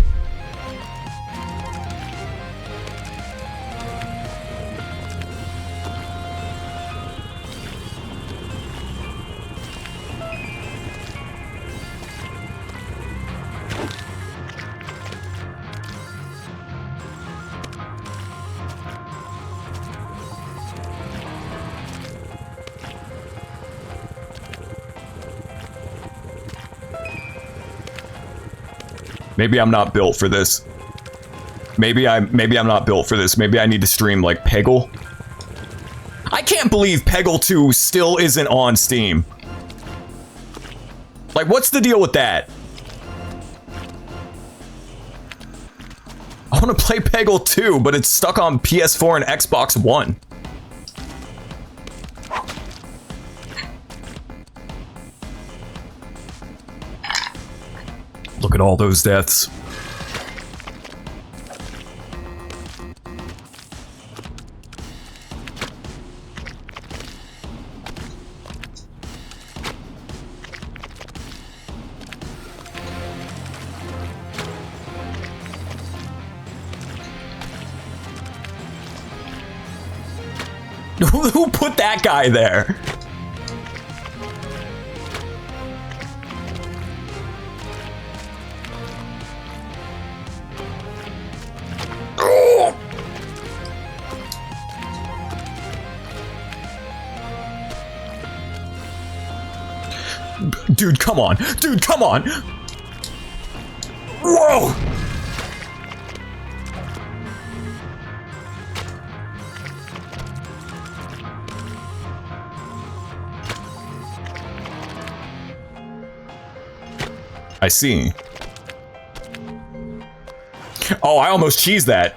Maybe I'm not built for this. Maybe I'm not built for this. Maybe I need to stream like Peggle. I can't believe Peggle 2 still isn't on Steam. Like, what's the deal with that? I want to play Peggle 2, but it's stuck on PS4 and Xbox One. Look at all those deaths. Who put that guy there? Dude, come on. Dude, come on. Whoa. I see. Oh, I almost cheesed that.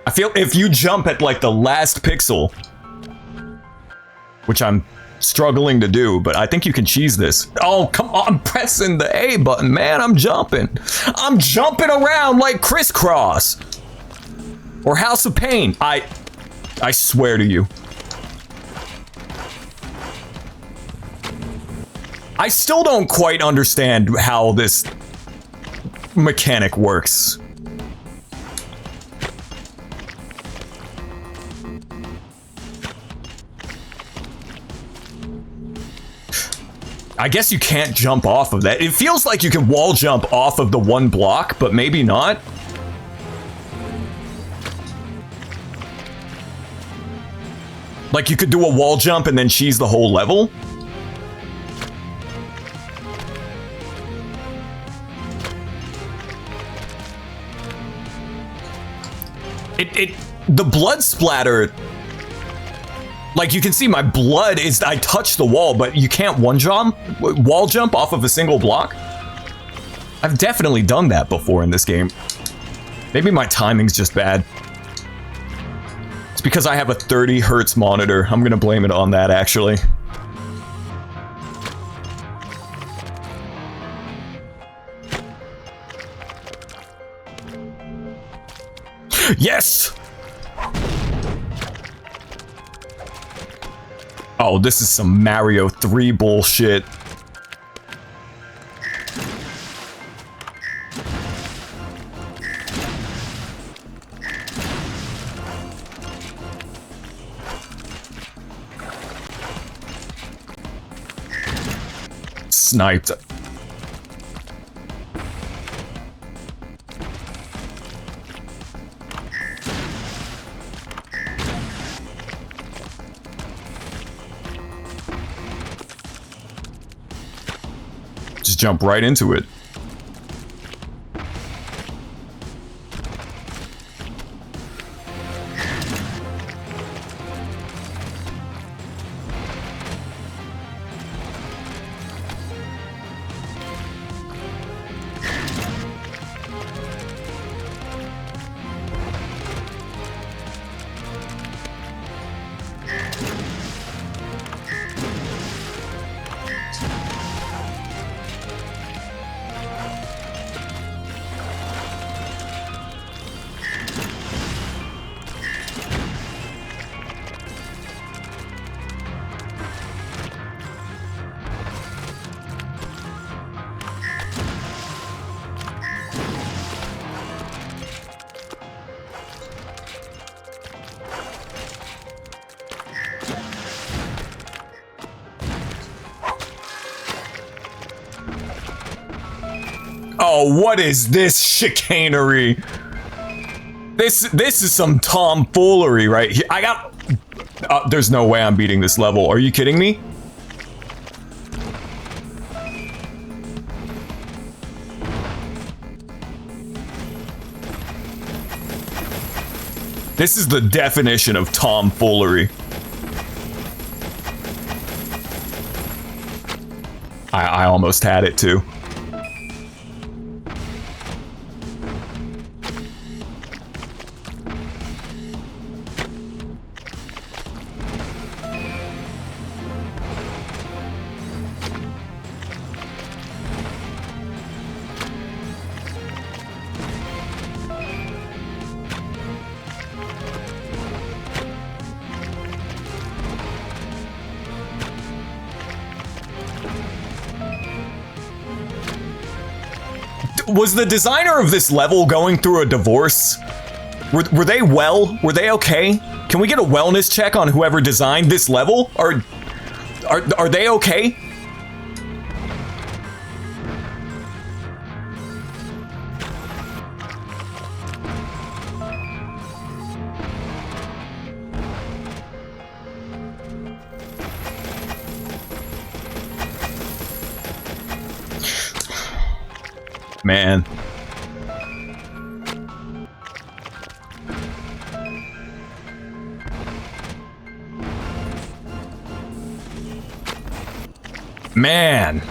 I feel if you jump at like the last pixel, which I'm struggling to do, but I think you can cheese this. Oh, come on, I'm pressing the A button, man. I'm jumping. I'm jumping around like Crisscross. Or House of Pain. I swear to you. I still don't quite understand how this mechanic works. I guess you can't jump off of that. It feels like you can wall jump off of the one block, but maybe not. Like you could do a wall jump and then cheese the whole level. The blood splatter, like you can see my blood is, I touched the wall, but you can't wall jump off of a single block. I've definitely done that before in this game. Maybe my timing's just bad. It's because I have a 30 hertz monitor. I'm gonna blame it on that, actually. Yes! Oh, this is some Mario 3 bullshit. Sniped. Just jump right into it. Oh, what is this chicanery? This is some tomfoolery right here. I got... there's no way I'm beating this level. Are you kidding me? This is the definition of tomfoolery. I almost had it too. Was the designer of this level going through a divorce? Were they well? Were they okay? Can we get a wellness check on whoever designed this level? Are they okay? Man. Man.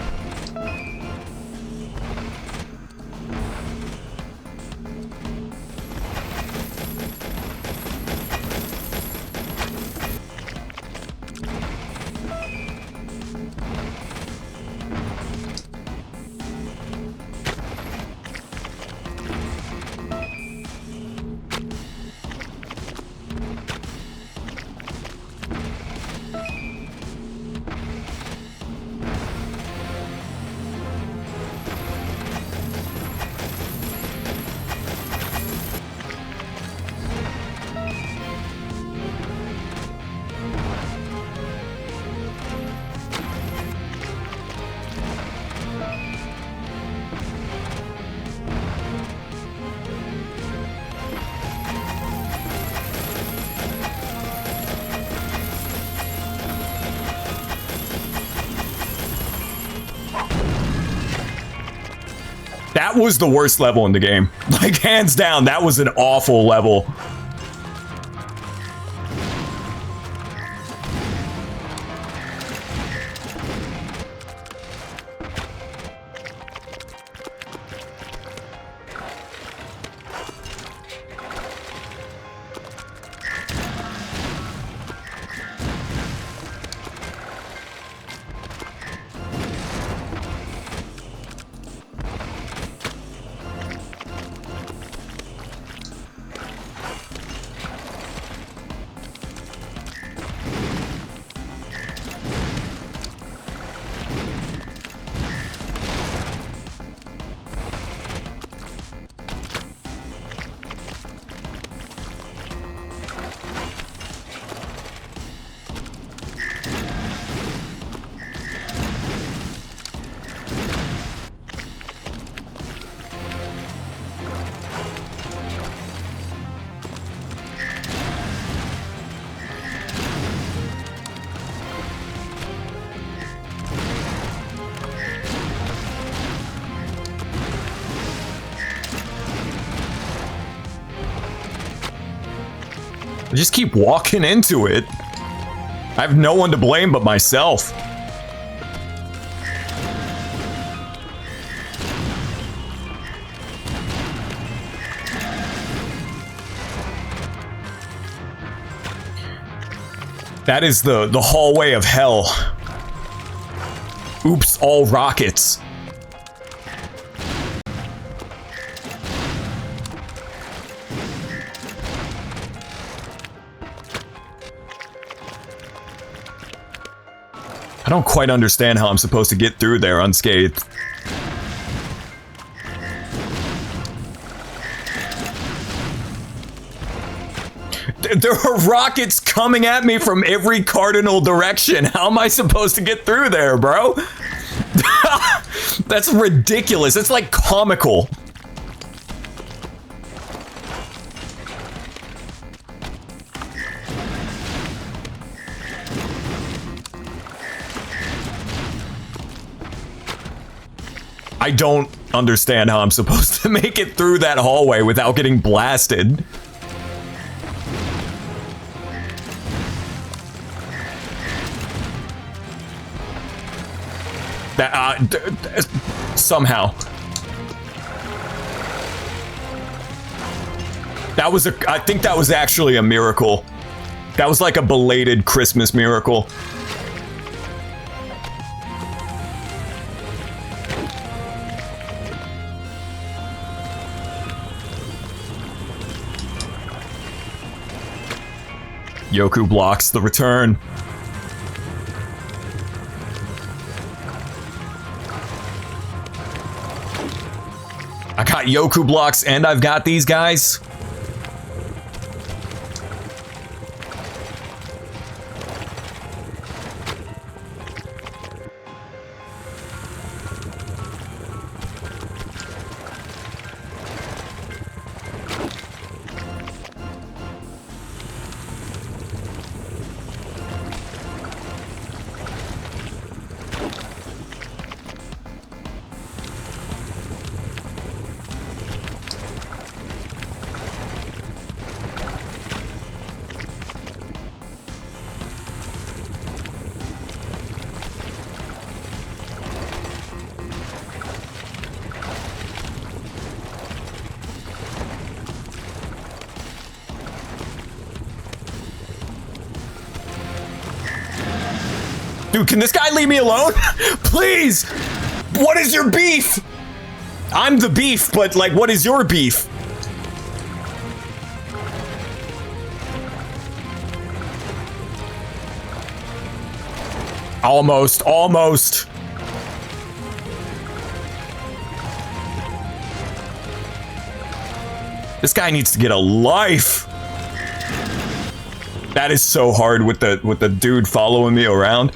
That was the worst level in the game. Like, hands down, that was an awful level. I just keep walking into it. I have no one to blame but myself. That is the hallway of hell. Oops, all rockets. I don't quite understand how I'm supposed to get through there unscathed. There are rockets coming at me from every cardinal direction. How am I supposed to get through there, bro? That's ridiculous. It's like comical. I don't understand how I'm supposed to make it through that hallway without getting blasted. Somehow. That was I think that was actually a miracle. That was like a belated Christmas miracle. Yoku blocks the return. I got Yoku blocks and I've got these guys. Dude, can this guy leave me alone? Please! What is your beef? I'm the beef, but like, what is your beef? Almost, almost. This guy needs to get a life. That is so hard with the dude following me around.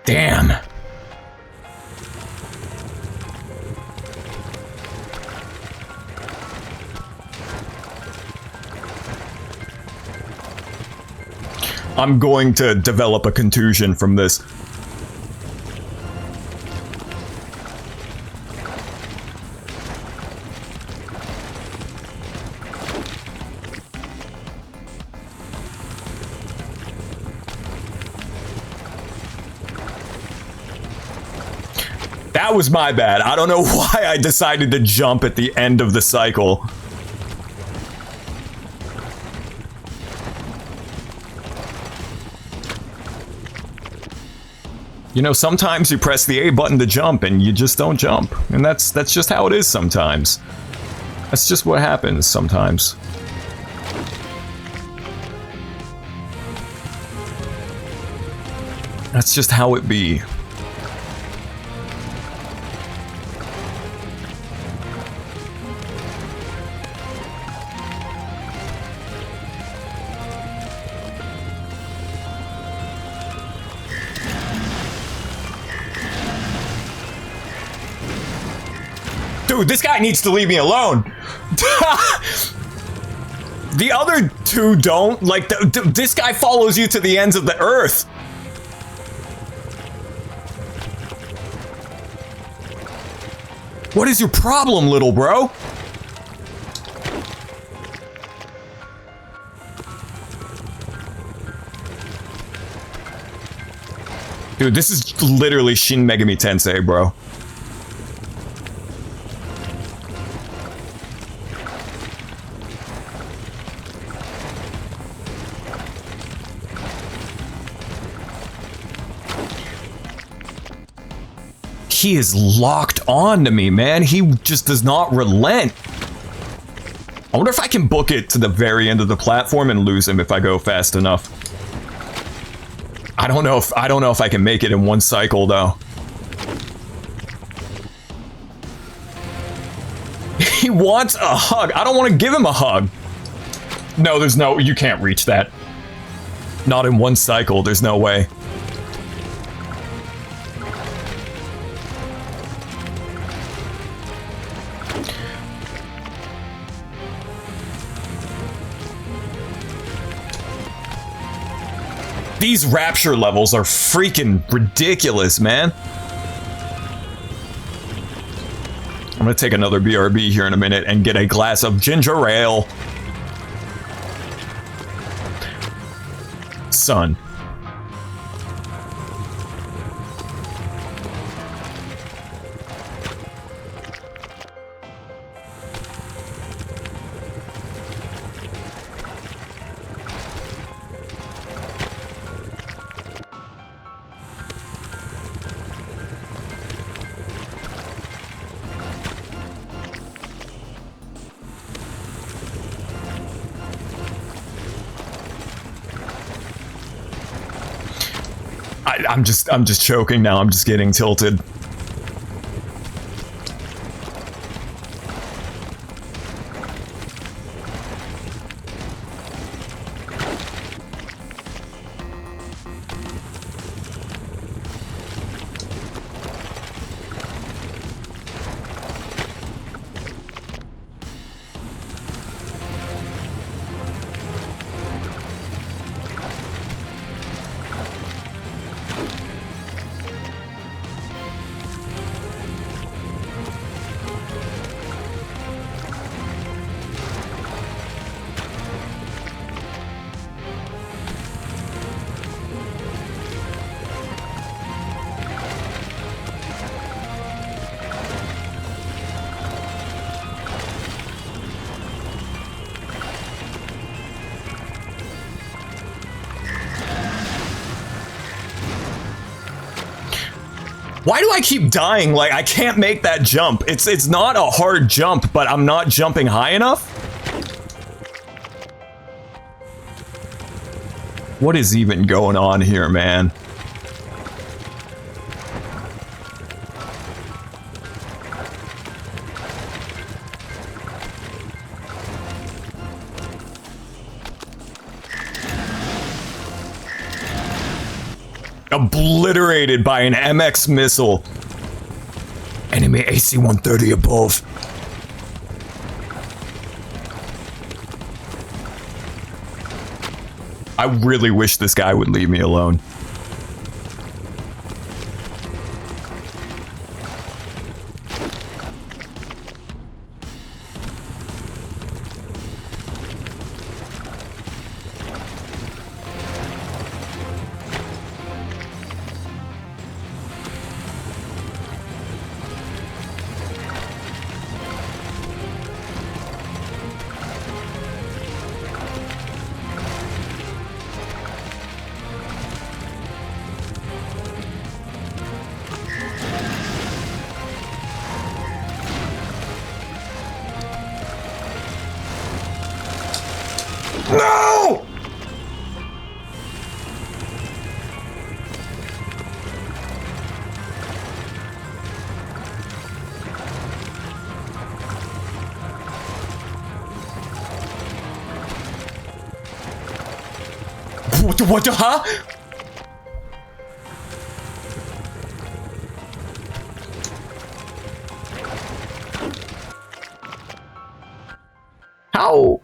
Damn. I'm going to develop a contusion from this. That was my bad. I don't know why I decided to jump at the end of the cycle. You know, sometimes you press the A button to jump and you just don't jump. And that's just how it is sometimes. That's just what happens sometimes. That's just how it be. Dude, this guy needs to leave me alone. The other two don't. Like, this guy follows you to the ends of the earth. What is your problem, little bro? Dude, this is literally Shin Megami Tensei, bro. He is locked on to me, man. He just does not relent. I wonder if I can book it to the very end of the platform and lose him if I go fast enough. I don't know if I can make it in one cycle though. He wants a hug. I don't want to give him a hug. No, you can't reach that. Not in one cycle, there's no way. These rapture levels are freaking ridiculous, man. I'm gonna take another BRB here in a minute and get a glass of ginger ale. Son. I'm just choking now. I'm just getting tilted. Why do I keep dying? Like, I can't make that jump. It's not a hard jump, but I'm not jumping high enough? What is even going on here, man? Obliterated by an MX missile. Enemy AC 130 above. I really wish this guy would leave me alone. No! What the, huh? How?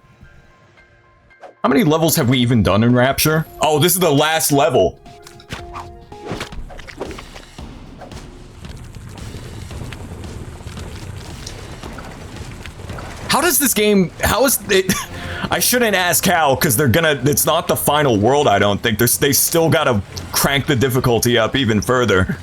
How many levels have we even done in Rapture? Oh, this is the last level. How does this game, how is it? I shouldn't ask how, because it's not the final world, I don't think. They still gotta crank the difficulty up even further.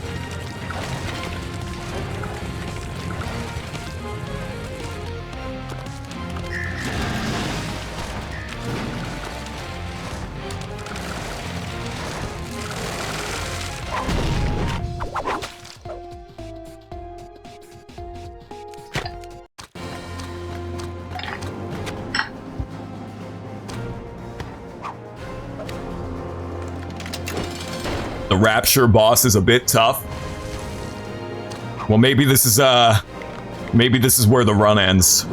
The Rapture boss is a bit tough. Well, maybe this is where the run ends.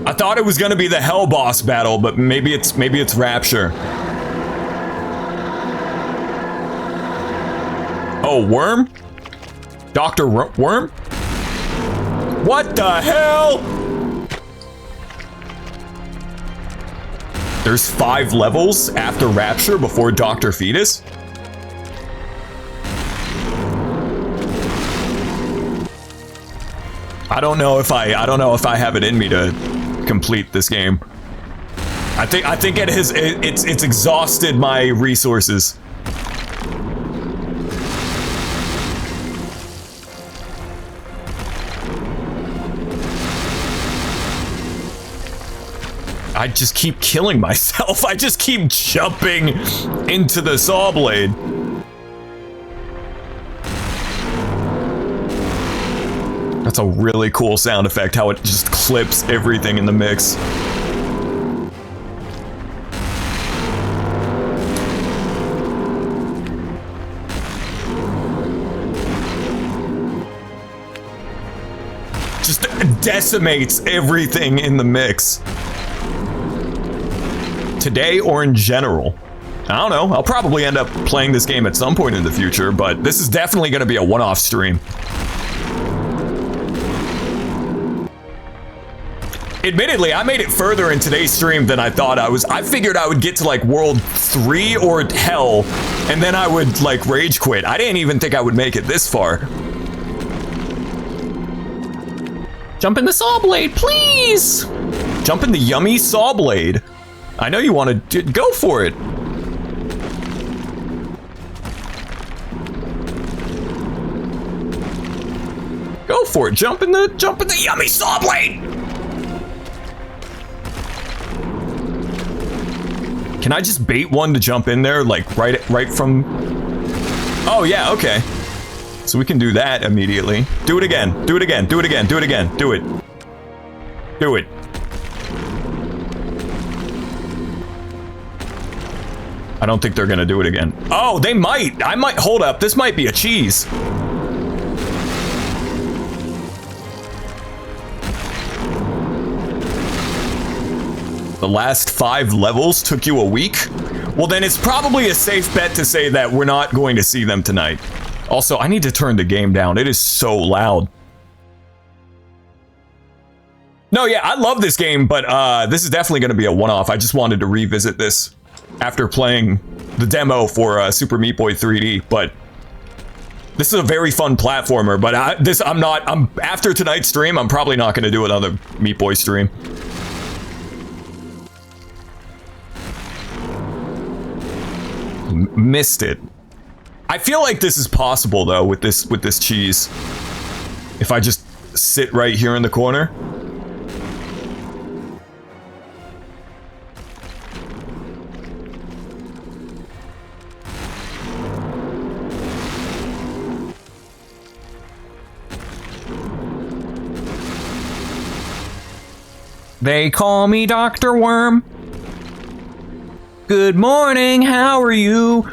I thought it was gonna be the Hell boss battle, but maybe it's Rapture. Oh, Worm? Dr. Worm? What the hell? There's 5 levels after Rapture before Dr. Fetus? I don't know if I have it in me to complete this game. I think it's exhausted my resources. I just keep killing myself. I just keep jumping into the saw blade. That's a really cool sound effect, how it just clips everything in the mix. Just decimates everything in the mix. Today or in general. I don't know, I'll probably end up playing this game at some point in the future, but this is definitely going to be a one-off stream. Admittedly, I made it further in today's stream than I thought I was. I figured I would get to like World 3 or Hell, and then I would like rage quit. I didn't even think I would make it this far. Jump in the saw blade, please! Jump in the yummy saw blade. I know you want to go for it. Go for it. Jump in the yummy saw blade. Can I just bait one to jump in there, like right from? Oh yeah, okay. So we can do that immediately. Do it again. Do it again. Do it again. Do it again. Do it. Do it. I don't think they're gonna do it again. Oh, they might. I might. Hold up. This might be a cheese. The last 5 levels took you a week? Well, then it's probably a safe bet to say that we're not going to see them tonight. Also, I need to turn the game down. It is so loud. No, yeah, I love this game, but this is definitely going to be a one-off. I just wanted to revisit this after playing the demo for Super Meat Boy 3D, but this is a very fun platformer, but after tonight's stream, I'm probably not going to do another Meat Boy stream. Missed it. I feel like this is possible though with this cheese. If I just sit right here in the corner. They call me Dr. Worm. Good morning, how are you?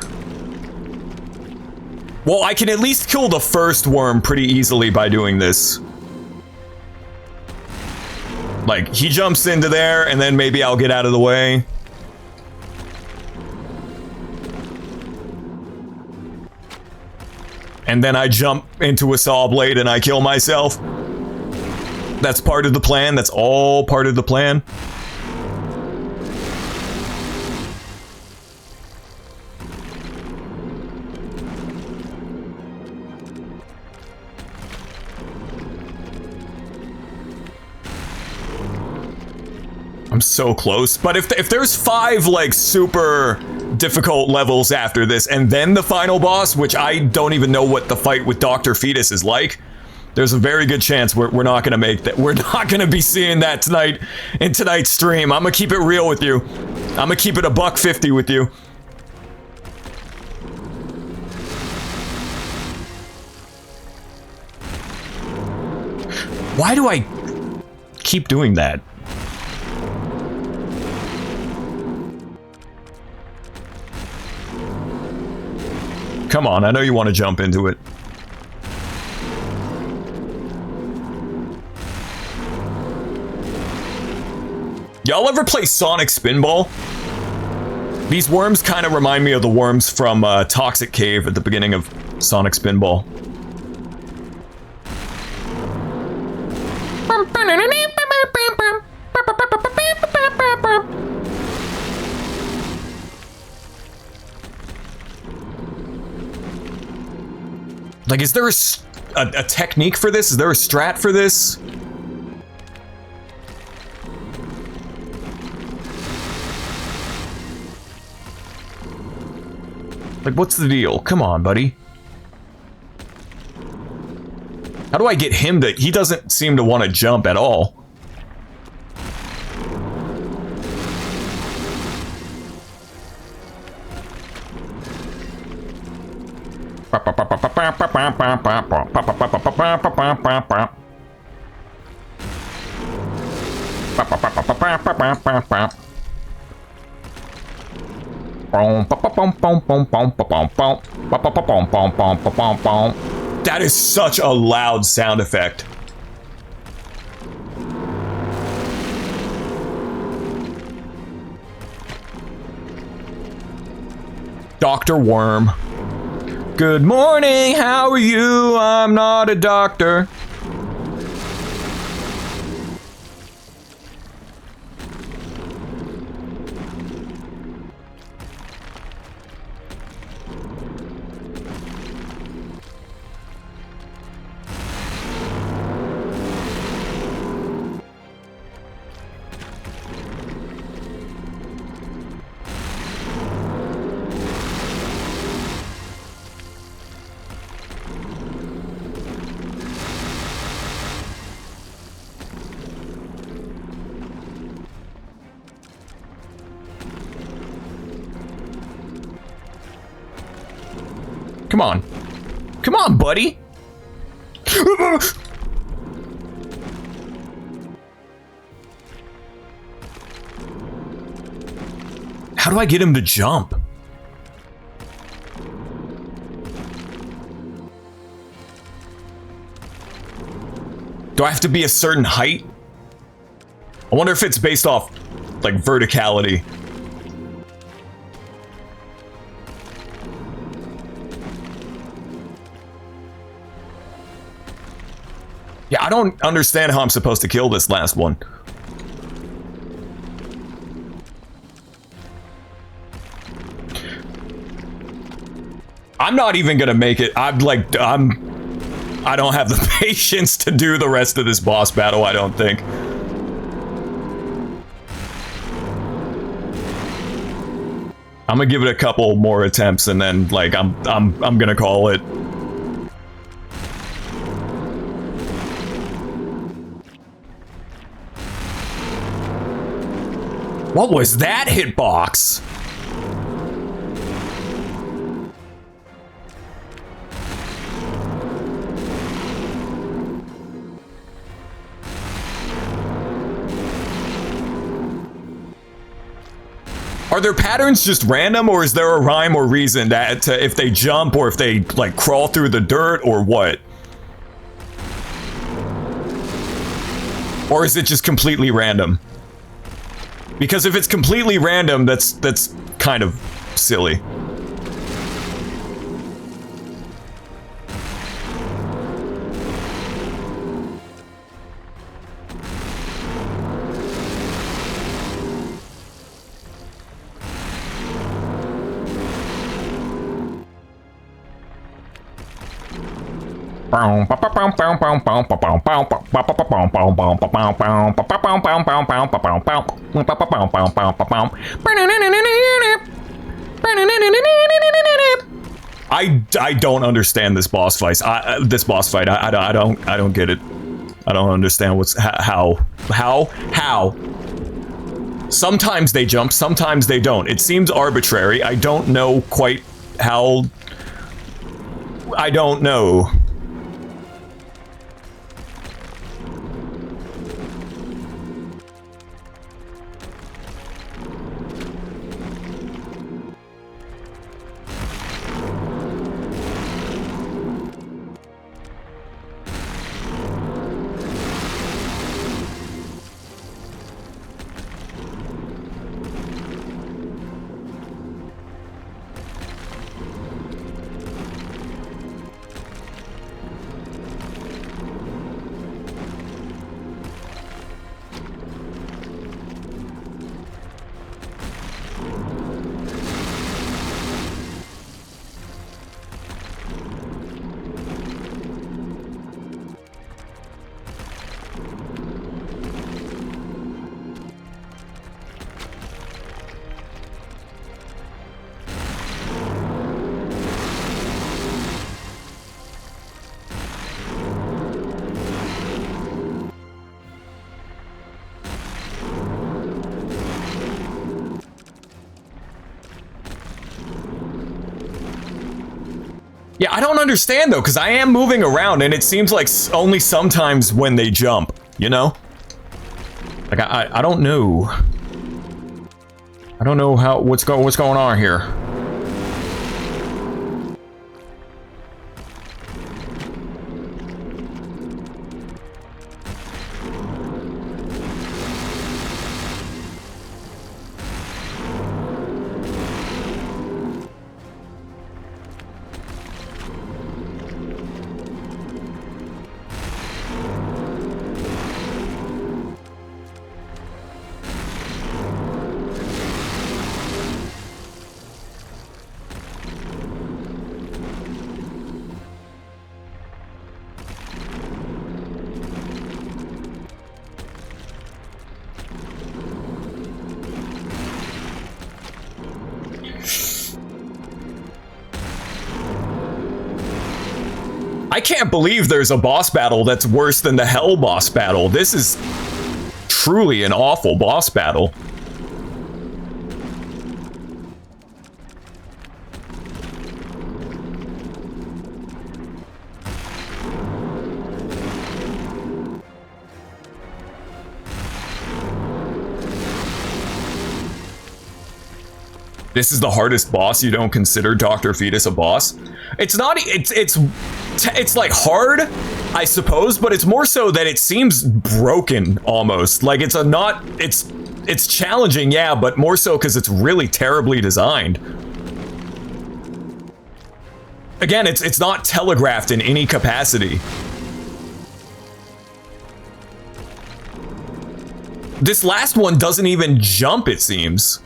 Well, I can at least kill the first worm pretty easily by doing this. Like, he jumps into there, and then maybe I'll get out of the way. And then I jump into a saw blade and I kill myself. That's part of the plan. That's all part of the plan. I'm so close. But if there's 5 like super difficult levels after this and then the final boss, which I don't even know what the fight with Dr. Fetus is like, there's a very good chance we're not gonna make that. We're not gonna be seeing that tonight in tonight's stream. I'm gonna keep it real with you. I'm gonna keep it $1.50 with you. Why do I keep doing that? Come on, I know you want to jump into it. Y'all ever play Sonic Spinball? These worms kind of remind me of the worms from Toxic Cave at the beginning of Sonic Spinball. Like, is there a technique for this? Is there a strat for this? Like, what's the deal? Come on, buddy. How do I get him to... He doesn't seem to want to jump at all. That is such a loud sound effect. Dr. Worm. Good morning, how are you? I'm not a doctor. Come on. Come on, buddy. How do I get him to jump? Do I have to be a certain height? I wonder if it's based off, like, verticality. Yeah, I don't understand how I'm supposed to kill this last one. I'm not even gonna make it. I don't have the patience to do the rest of this boss battle, I don't think. I'm gonna give it a couple more attempts and then, like, I'm gonna call it. What was that hitbox? Are their patterns just random, or is there a rhyme or reason that if they jump or if they, like, crawl through the dirt or what? Or is it just completely random? Because if it's completely random, that's kind of silly. I don't understand this boss fight. I don't get it. I don't understand what's how. Sometimes they jump, sometimes they don't. It seems arbitrary. I don't know quite how. I don't know. Yeah, I don't understand though, because I am moving around and it seems like only sometimes when they jump, you know? Like I don't know. I don't know how what's going on here. I can't believe there's a boss battle that's worse than the Hell boss battle. This is truly an awful boss battle. This is the hardest boss. You don't consider Dr. Fetus a boss? It's not. It's like hard, I suppose, but it's more so that it seems broken almost. Like it's a not. It's challenging, yeah, but more so because it's really terribly designed. Again, it's not telegraphed in any capacity. This last one doesn't even jump, it seems.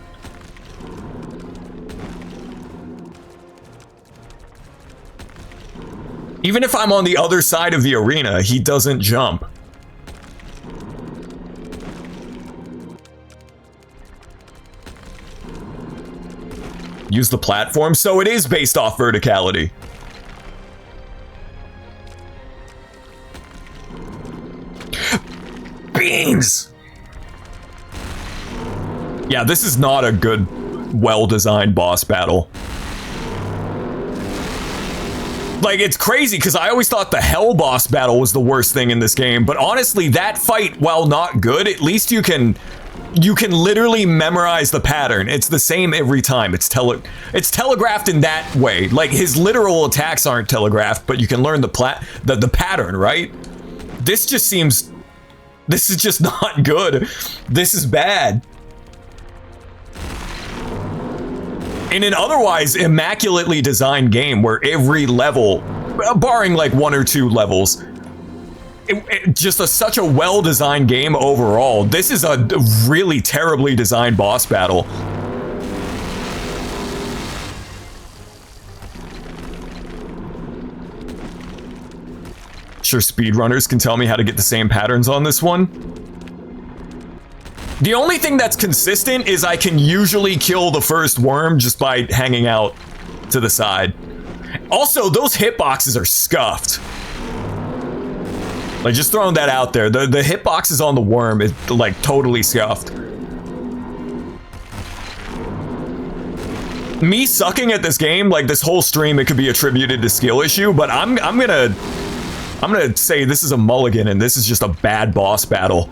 Even if I'm on the other side of the arena, he doesn't jump. Use the platform, so it is based off verticality. Beans! Yeah, this is not a good, well-designed boss battle. Like, it's crazy because I always thought the Hell boss battle was the worst thing in this game, but honestly, that fight, while not good, at least you can literally memorize the pattern. It's the same every time. It's telegraphed in that way. Like, his literal attacks aren't telegraphed, but you can learn the pattern, right? This is just not good. This is bad. In an otherwise immaculately designed game where every level, barring like one or two levels, just such a well-designed game overall, this is a really terribly designed boss battle. Sure, speedrunners can tell me how to get the same patterns on this one. The only thing that's consistent is I can usually kill the first worm just by hanging out to the side. Also, those hitboxes are scuffed. Like, just throwing that out there. The hitboxes on the worm is, like, totally scuffed. Me sucking at this game, like, this whole stream, it could be attributed to skill issue, but I'm gonna say this is a mulligan and this is just a bad boss battle.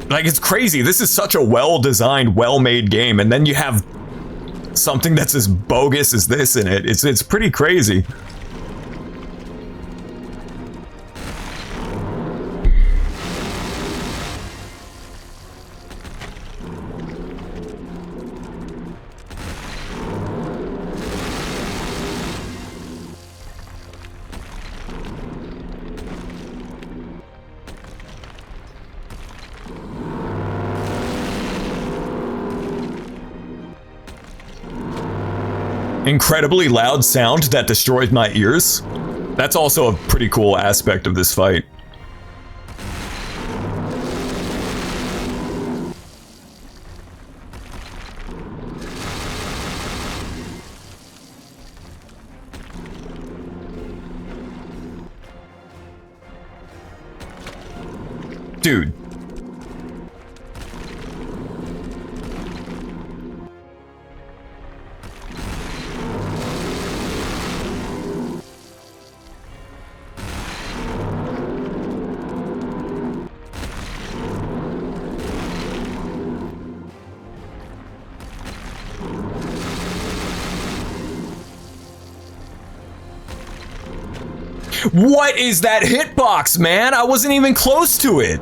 Like, it's crazy. This is such a well-designed, well-made game, and then you have something that's as bogus as this in it. It's pretty crazy. Incredibly loud sound that destroyed my ears. That's also a pretty cool aspect of this fight. Dude. What is that hitbox, man? I wasn't even close to it.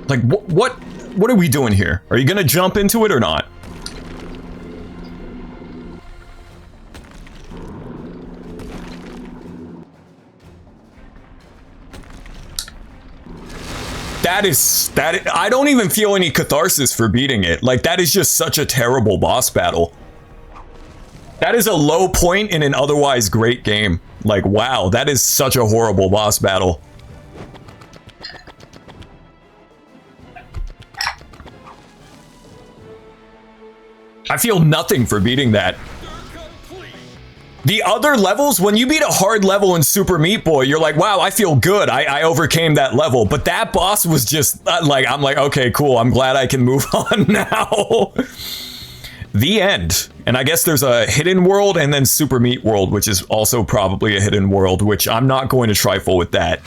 Like, what are we doing here? Are you gonna jump into it or not? I don't even feel any catharsis for beating it. Like, that is just such a terrible boss battle. That is a low point in an otherwise great game. Like, wow, that is such a horrible boss battle. I feel nothing for beating that. The other levels, when you beat a hard level in Super Meat Boy, you're like, wow, I feel good. I overcame that level. But that boss was just like, I'm like, okay, cool. I'm glad I can move on now. The end. And I guess there's a hidden world and then Super Meat World, which is also probably a hidden world, which I'm not going to trifle with that.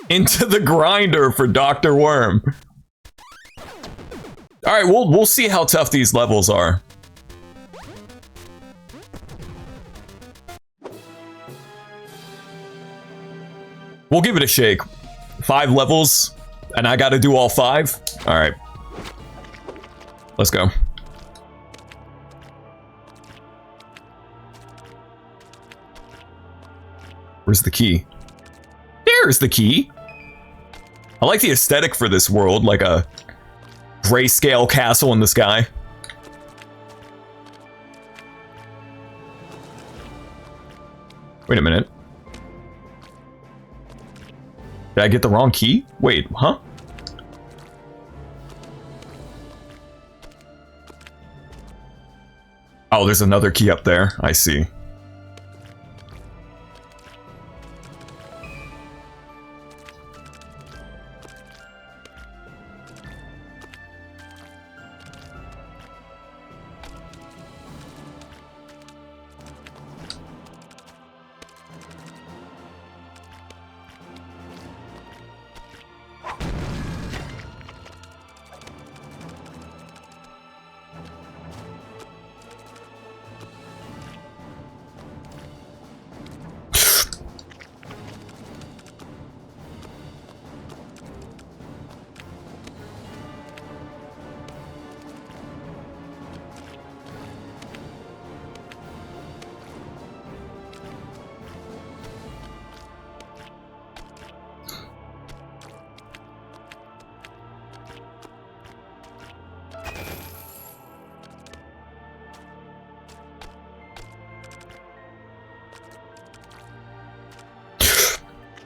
Into the grinder for Dr. Worm. All right, we'll see how tough these levels are. We'll give it a shake. 5 levels, and I gotta do all 5? All right. Let's go. Where's the key? There's the key. I like the aesthetic for this world, like a grayscale castle in the sky. Wait a minute. Did I get the wrong key? Wait, huh? Oh, there's another key up there. I see.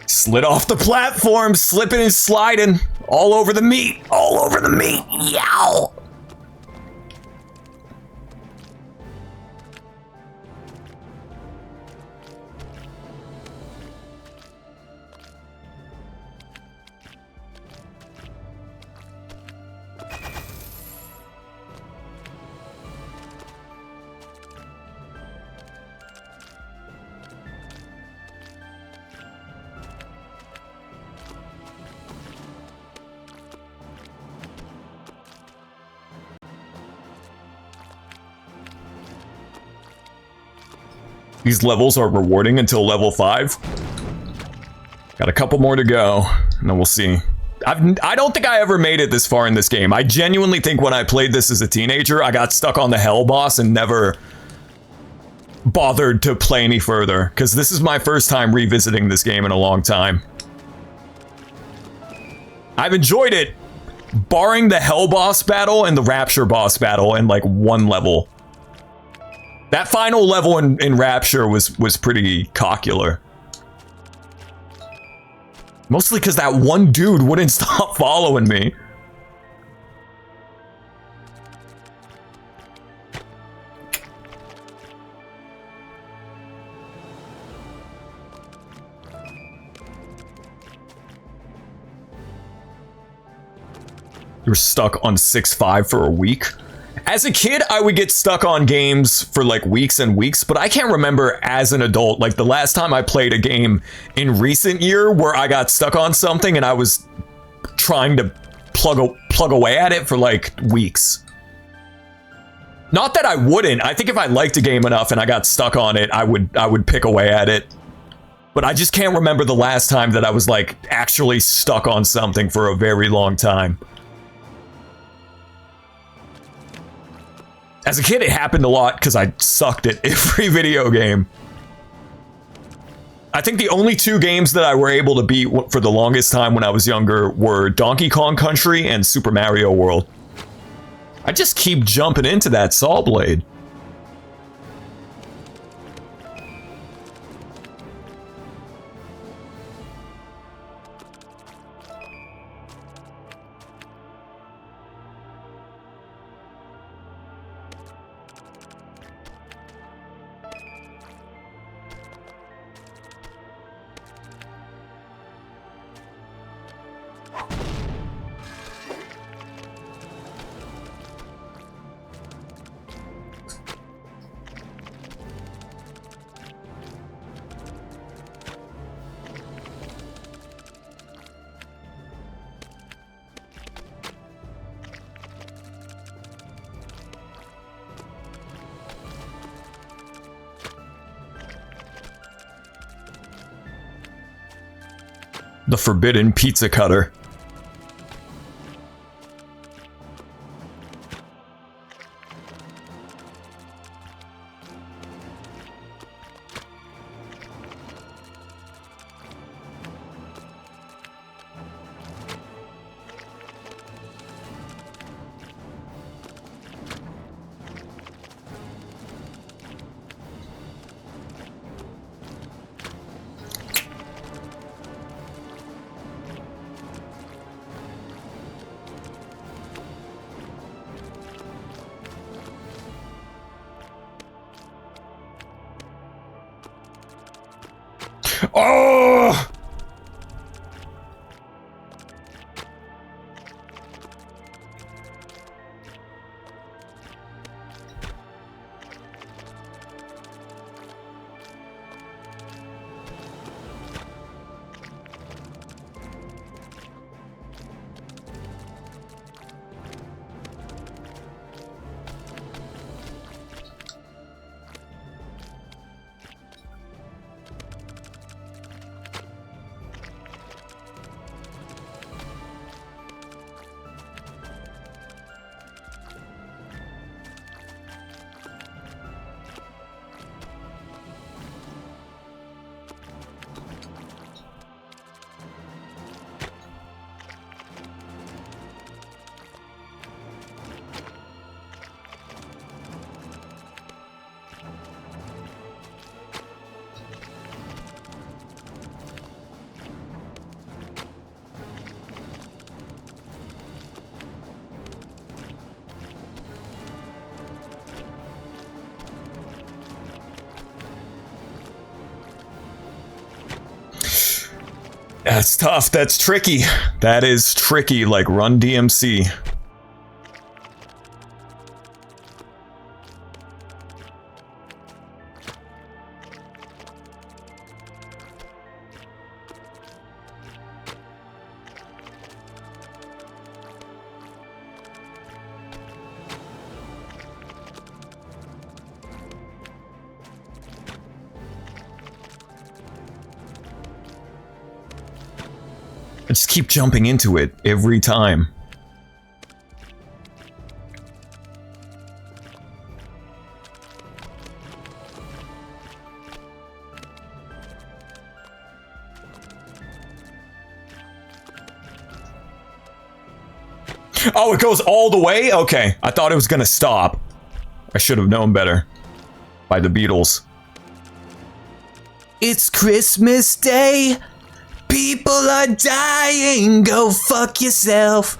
Slid off the platform, slipping and sliding all over the meat. All over the meat. Yow. These levels are rewarding until level 5. Got a couple more to go, and then we'll see. I don't think I ever made it this far in this game. I genuinely think when I played this as a teenager, I got stuck on the hell boss and never bothered to play any further, because this is my first time revisiting this game in a long time. I've enjoyed it, barring the hell boss battle and the rapture boss battle in like one level. That final level in Rapture was pretty cockular. Mostly because that one dude wouldn't stop following me. You're stuck on 6-5 for a week. As a kid, I would get stuck on games for like weeks and weeks, but I can't remember as an adult, like the last time I played a game in recent year where I got stuck on something and I was trying to plug away at it for like weeks. Not that I wouldn't. I think if I liked a game enough and I got stuck on it, I would pick away at it. But I just can't remember the last time that I was like actually stuck on something for a very long time. As a kid, it happened a lot because I sucked at every video game. I think the only 2 games that I were able to beat for the longest time when I was younger were Donkey Kong Country and Super Mario World. I just keep jumping into that saw blade. The forbidden pizza cutter. Oh! That's tough. That's tricky. That is tricky, like Run DMC. I just keep jumping into it every time. Oh, it goes all the way? Okay, I thought it was gonna stop. I should have known better. By the Beatles. It's Christmas Day. People are dying, go fuck yourself.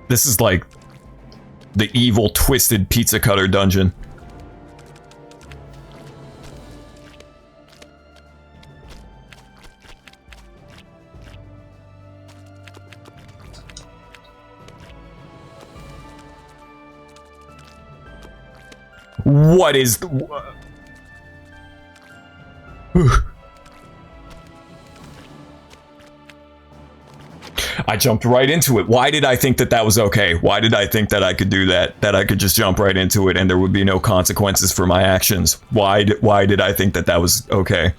This is like the evil twisted pizza cutter dungeon. What is I jumped right into it. Why did I think that that was okay? Why did I think that I could do that? That I could just jump right into it and there would be no consequences for my actions? Why did I think that that was okay?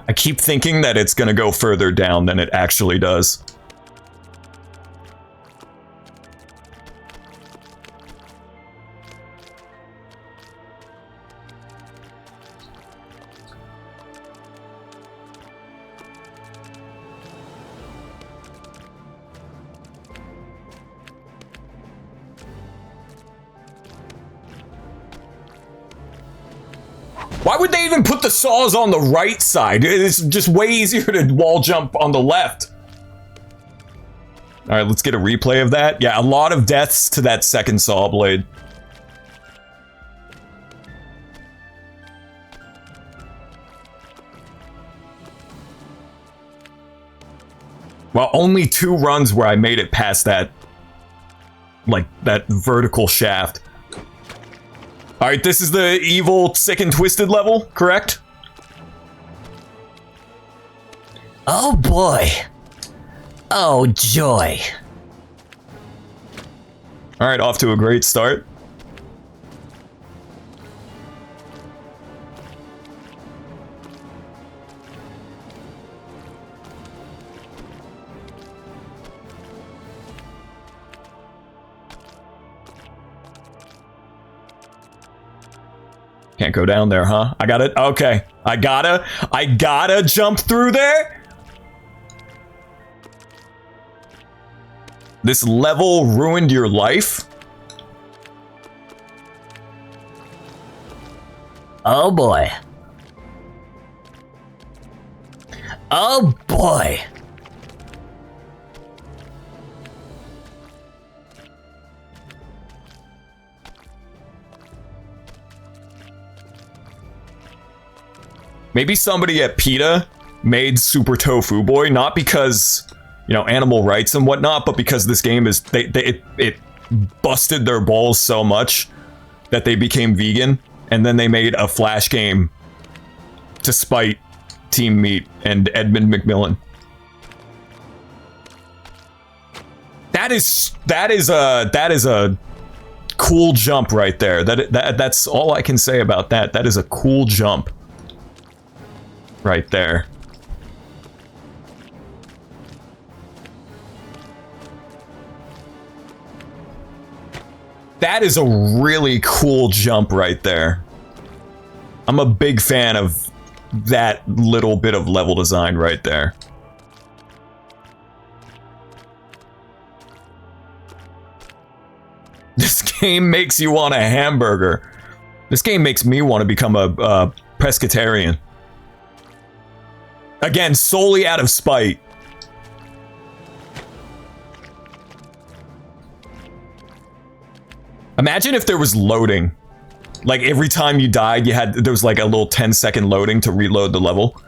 I keep thinking that it's gonna go further down than it actually does. Why would they even put the saws on the right side? It's just way easier to wall jump on the left. Alright, let's get a replay of that. Yeah, a lot of deaths to that second saw blade. Well, only 2 runs where I made it past that, like, that vertical shaft. Alright, this is the evil, sick and twisted level, correct? Oh boy. Oh joy. Alright, off to a great start. Can't go down there, huh? I got it. Okay. I gotta jump through there. This level ruined your life? Oh boy. Oh boy. Maybe somebody at PETA made Super Tofu Boy, not because, you know, animal rights and whatnot, but because this game is, it busted their balls so much that they became vegan, and then they made a Flash game to spite Team Meat and Edmund McMillan. That is a cool jump right there. That's all I can say about that. That is a cool jump right there. That is a really cool jump right there. I'm a big fan of that little bit of level design right there. This game makes you want a hamburger. This game makes me want to become a pescatarian. Again, solely out of spite. Imagine if there was loading. Like every time you died, there was like a little 10-second loading to reload the level.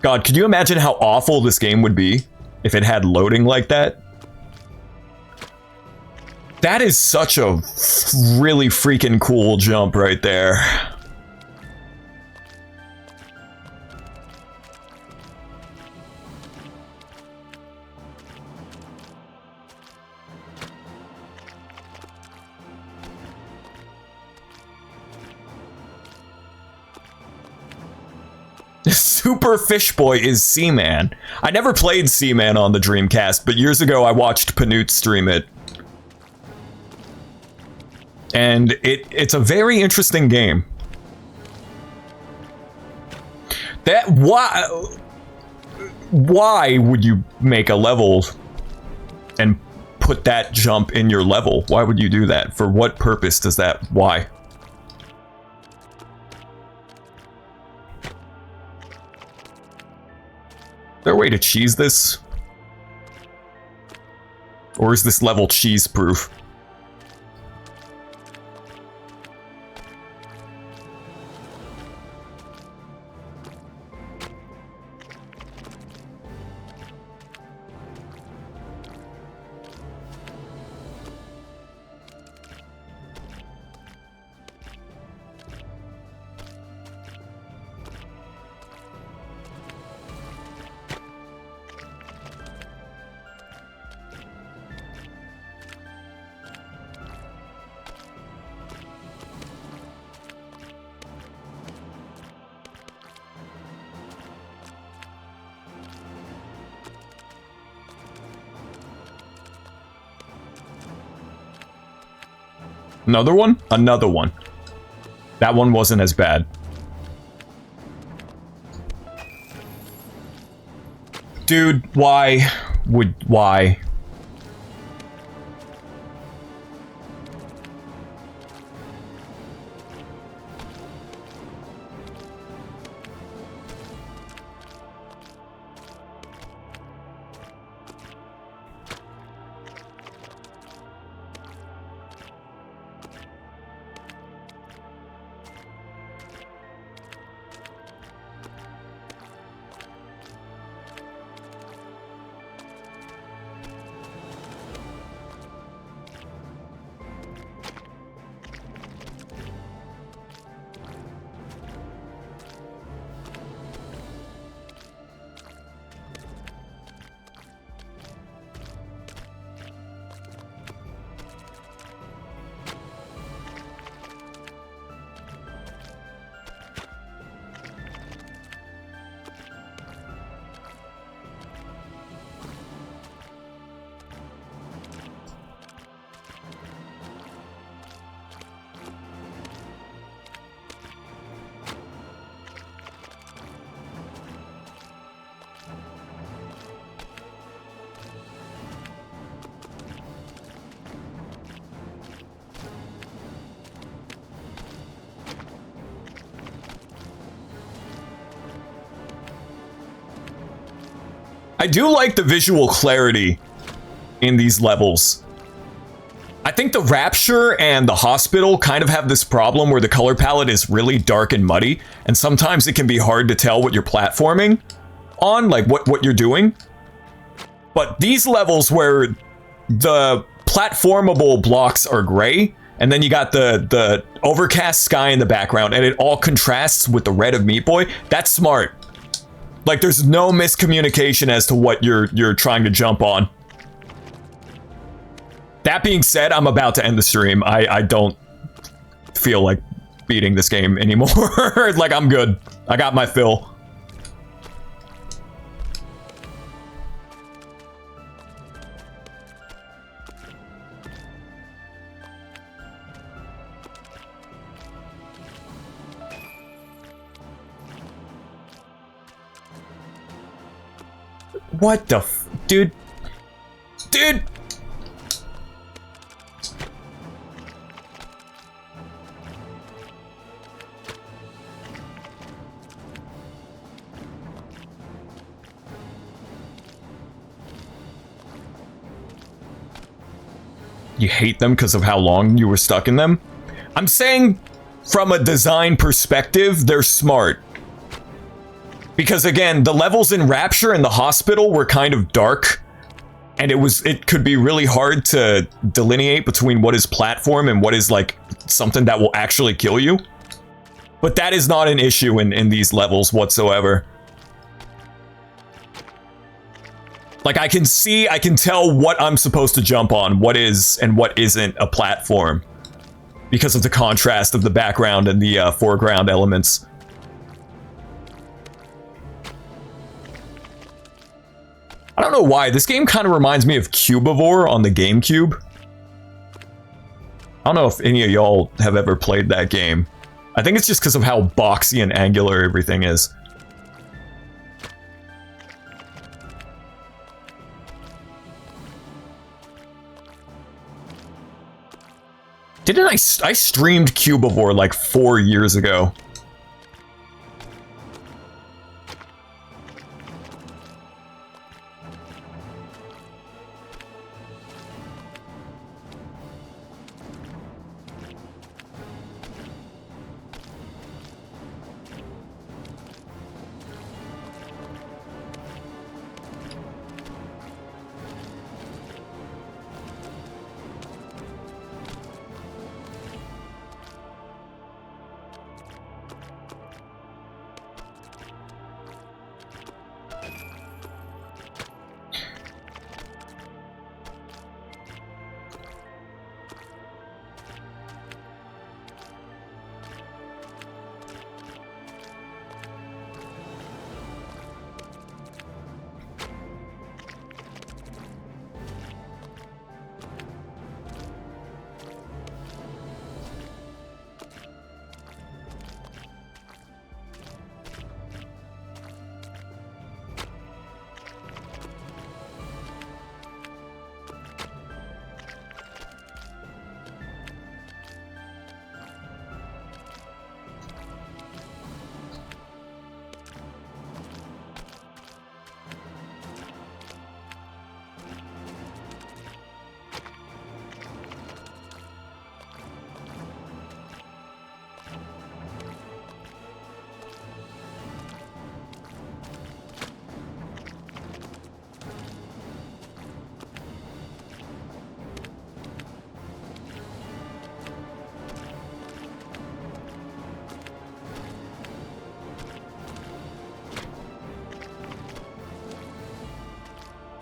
God, could you imagine how awful this game would be if it had loading like that? That is such a really freaking cool jump right there. Super Fish Boy is Seaman. I never played Seaman on the Dreamcast, but years ago I watched Panut stream it. And it's a very interesting game. Why would you make a level and put that jump in your level? Why would you do that? For what purpose does that? Why? Is there a way to cheese this? Or is this level cheese proof? Another one? Another one. That one wasn't as bad. Dude, why? Why? I do like the visual clarity in these levels. I think the Rapture and the Hospital kind of have this problem where the color palette is really dark and muddy, and sometimes it can be hard to tell what you're platforming on, like what you're doing. But these levels where the platformable blocks are gray, and then you got the overcast sky in the background, and it all contrasts with the red of Meat Boy. That's smart. Like, there's no miscommunication as to what you're trying to jump on. That being said, I'm about to end the stream. I don't feel like beating this game anymore. Like, I'm good. I got my fill. What the f- dude? Dude! You hate them because of how long you were stuck in them? I'm saying from a design perspective, they're smart. Because again, the levels in Rapture and the hospital were kind of dark, and it could be really hard to delineate between what is platform and what is like something that will actually kill you. But that is not an issue in these levels whatsoever. Like, I can tell what I'm supposed to jump on, what is and what isn't a platform, because of the contrast of the background and the foreground elements. I don't know why, this game kind of reminds me of Cubivore on the GameCube. I don't know if any of y'all have ever played that game. I think it's just because of how boxy and angular everything is. Didn't I streamed Cubivore like 4 years ago.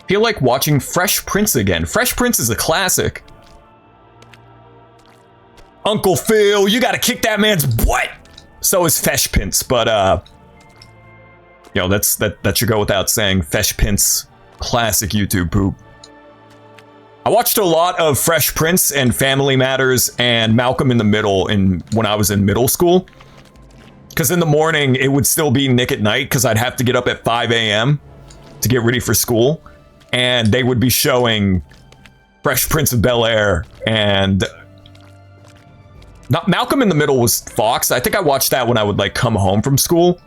Feel like watching Fresh Prince again. Fresh Prince is a classic. Uncle Phil, you gotta kick that man's butt! So is Fesh Prince, but you know, that should go without saying. Fesh Prince, classic YouTube poop. I watched a lot of Fresh Prince and Family Matters and Malcolm in the Middle when I was in middle school. Because in the morning, it would still be Nick at Night, because I'd have to get up at 5 a.m. to get ready for school. And they would be showing Fresh Prince of Bel-Air, and not Malcolm in the Middle was Fox. I think I watched that when I would like come home from school.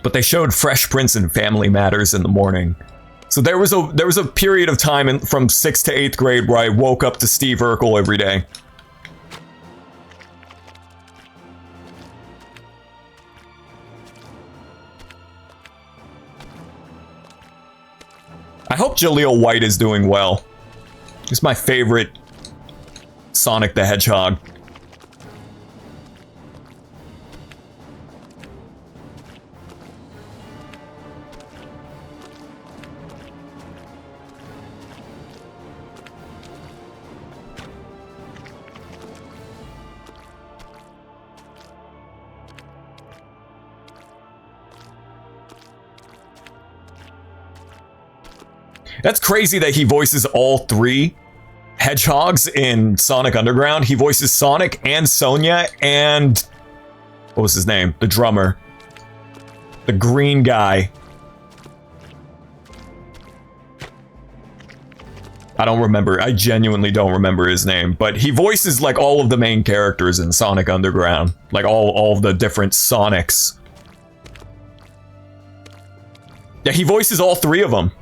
But they showed Fresh Prince and Family Matters in the morning. So there was a period of time from 6th to 8th grade where I woke up to Steve Urkel every day. I hope Jaleel White is doing well. He's my favorite Sonic the Hedgehog. That's crazy that he voices all three hedgehogs in Sonic Underground. He voices Sonic and Sonia and... what was his name? The drummer. The green guy. I don't remember. I genuinely don't remember his name. But he voices like all of the main characters in Sonic Underground. Like all of the different Sonics. Yeah, he voices all three of them.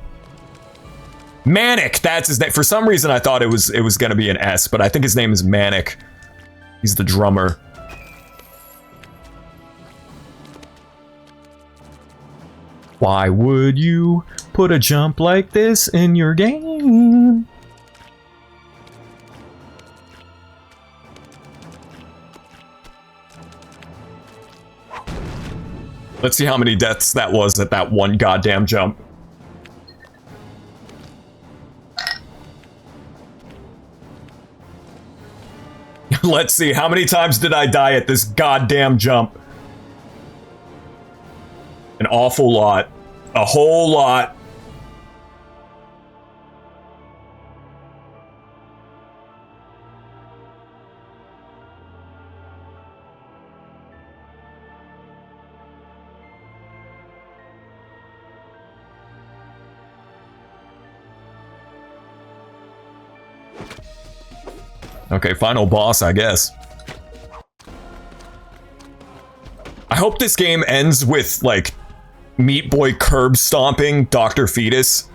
Manic, that's his name. For some reason, I thought it was gonna be an S, but I think his name is Manic. He's the drummer. Why would you put a jump like this in your game? Let's see how many deaths that was at that one goddamn jump. Let's see, how many times did I die at this goddamn jump? An awful lot. A whole lot. Okay, final boss, I guess. I hope this game ends with, like, Meat Boy curb stomping Dr. Fetus.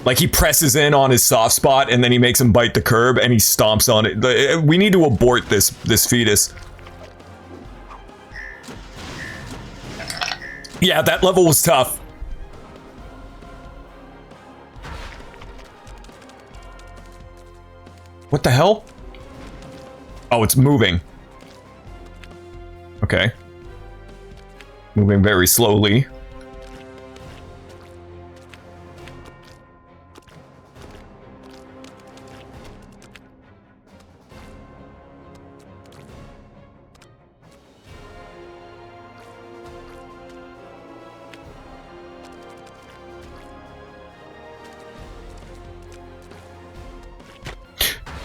Like, he presses in on his soft spot, and then he makes him bite the curb, and he stomps on it. We need to abort this fetus. Yeah, that level was tough. What the hell? Oh, it's moving. Okay. Moving very slowly.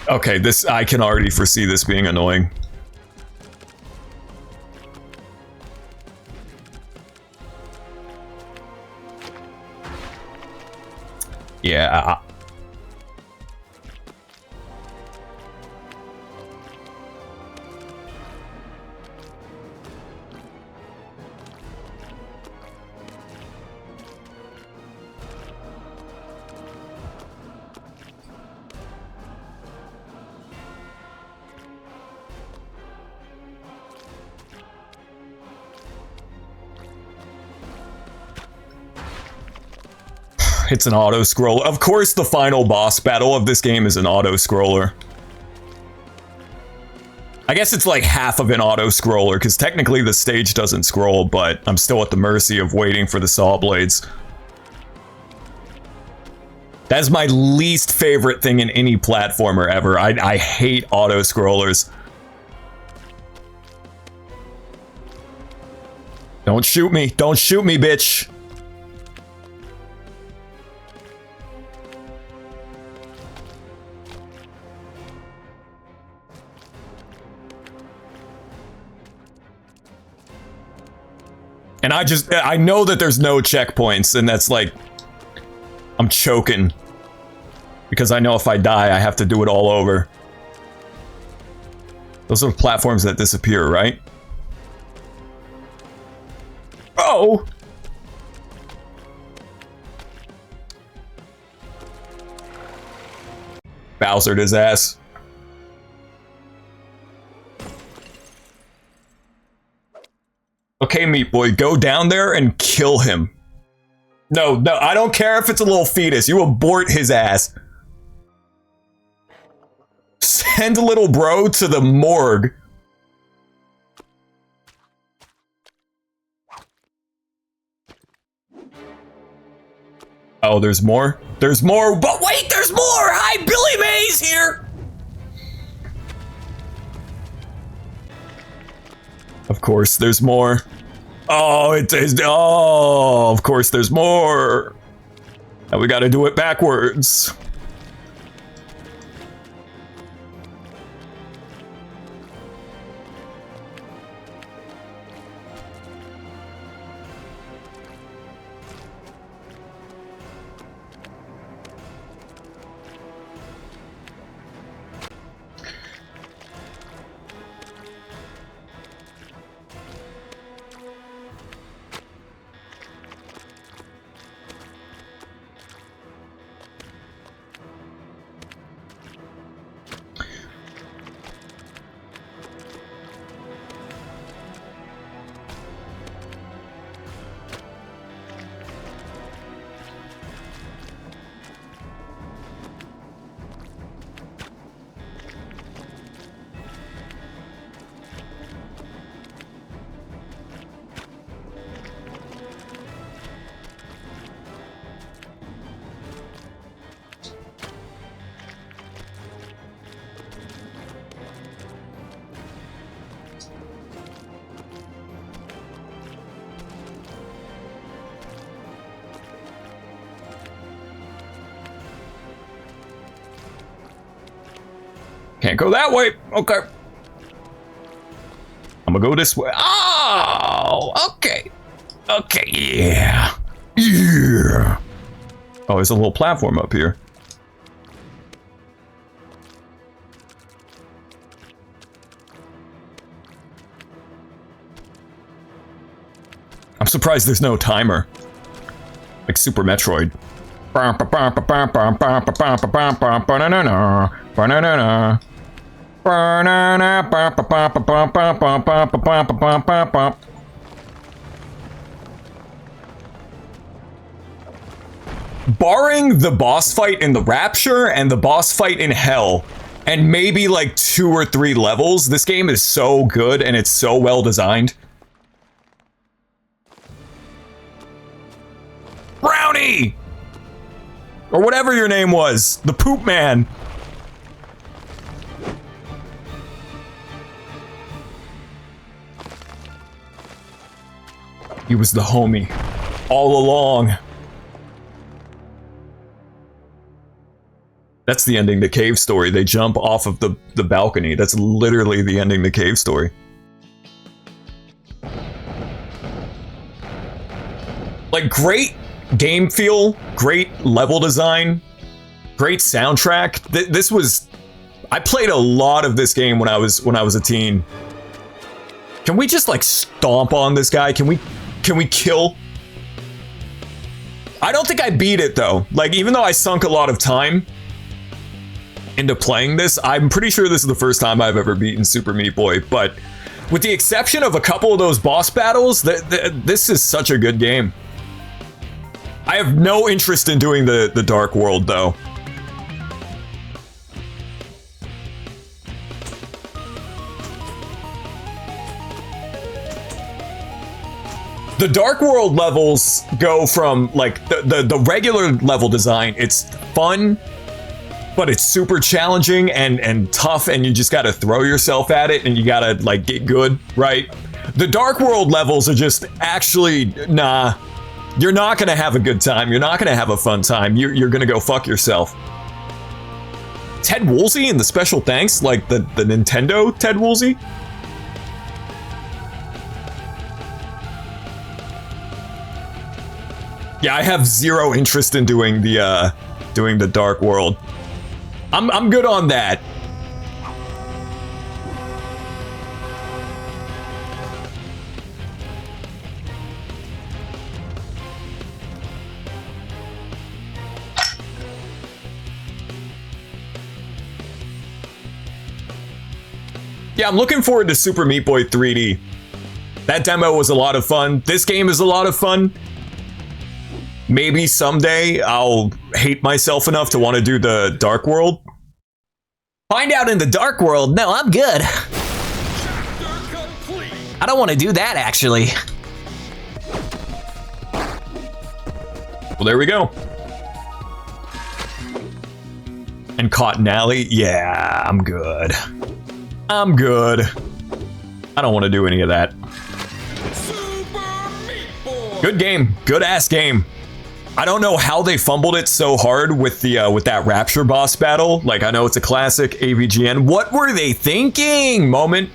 Okay, this, I can already foresee this being annoying. Yeah. It's an auto-scroller. Of course the final boss battle of this game is an auto-scroller. I guess it's like half of an auto-scroller, because technically the stage doesn't scroll, but I'm still at the mercy of waiting for the saw blades. That's my least favorite thing in any platformer ever. I hate auto-scrollers. Don't shoot me. Don't shoot me, bitch. And I know that there's no checkpoints, and that's like, I'm choking. Because I know if I die, I have to do it all over. Those are platforms that disappear, right? Oh! Bowsered his ass. Okay, Meat Boy, go down there and kill him. No, I don't care if it's a little fetus. You abort his ass. Send little bro to the morgue. Oh, there's more? There's more, but wait, there's more! Hi, Billy Mays here! Of course, there's more. Oh, it is. Oh, of course, there's more. And we gotta do it backwards. Can't go that way. Okay. I'm gonna go this way. Oh, okay. Okay, yeah. Yeah. Oh, there's a little platform up here. I'm surprised there's no timer. Like Super Metroid. Barring the boss fight in the Rapture and the boss fight in Hell, and maybe like 2 or 3 levels, this game is so good and it's so well designed. Brownie! Or whatever your name was, the Poop Man. He was the homie all along. That's the ending to Cave Story. They jump off of the balcony. That's literally the ending to Cave Story. Like, great game feel, great level design, great soundtrack. This was... I played a lot of this game when I was a teen. Can we just, like, stomp on this guy? Can we kill? I don't think I beat it, though. Like, even though I sunk a lot of time into playing this, I'm pretty sure this is the first time I've ever beaten Super Meat Boy, but with the exception of a couple of those boss battles, this is such a good game. I have no interest in doing the Dark World, though. The Dark World levels go from, like, the regular level design, it's fun, but it's super challenging and tough, and you just gotta throw yourself at it, and you gotta, like, get good, right? The Dark World levels are just actually, nah. You're not gonna have a good time. You're not gonna have a fun time. You're gonna go fuck yourself. Ted Woolsey in the special thanks? Like the Nintendo Ted Woolsey? Yeah, I have zero interest in doing the Dark World. I'm good on that. Yeah, I'm looking forward to Super Meat Boy 3D. That demo was a lot of fun. This game is a lot of fun. Maybe someday I'll hate myself enough to want to do the Dark World. Find out in the dark world? No, I'm good. Chapter complete. I don't want to do that, actually. Well, there we go. And Cotton Alley? Yeah, I'm good. I'm good. I don't want to do any of that. Super Meat Boy. Good game. Good ass game. I don't know how they fumbled it so hard with the with that Rapture boss battle. Like, I know it's a classic AVGN. What were they thinking? Moment.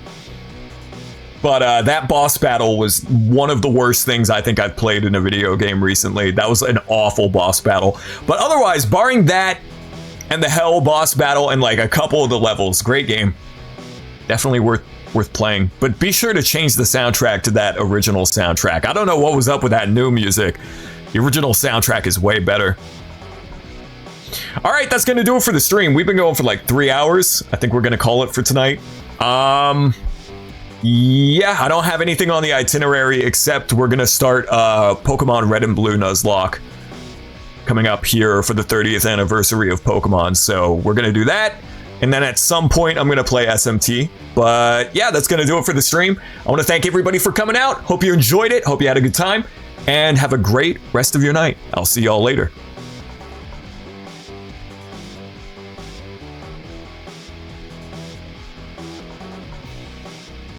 But that boss battle was one of the worst things I think I've played in a video game recently. That was an awful boss battle. But otherwise, barring that and the Hell boss battle and like a couple of the levels, great game. Definitely worth playing. But be sure to change the soundtrack to that original soundtrack. I don't know what was up with that new music. The original soundtrack is way better. All right, that's going to do it for the stream. We've been going for like 3 hours. I think we're going to call it for tonight. Yeah, I don't have anything on the itinerary except we're going to start Pokemon Red and Blue Nuzlocke coming up here for the 30th anniversary of Pokemon. So we're going to do that. And then at some point, I'm going to play SMT. But yeah, that's going to do it for the stream. I want to thank everybody for coming out. Hope you enjoyed it. Hope you had a good time. And have a great rest of your night. I'll see y'all later.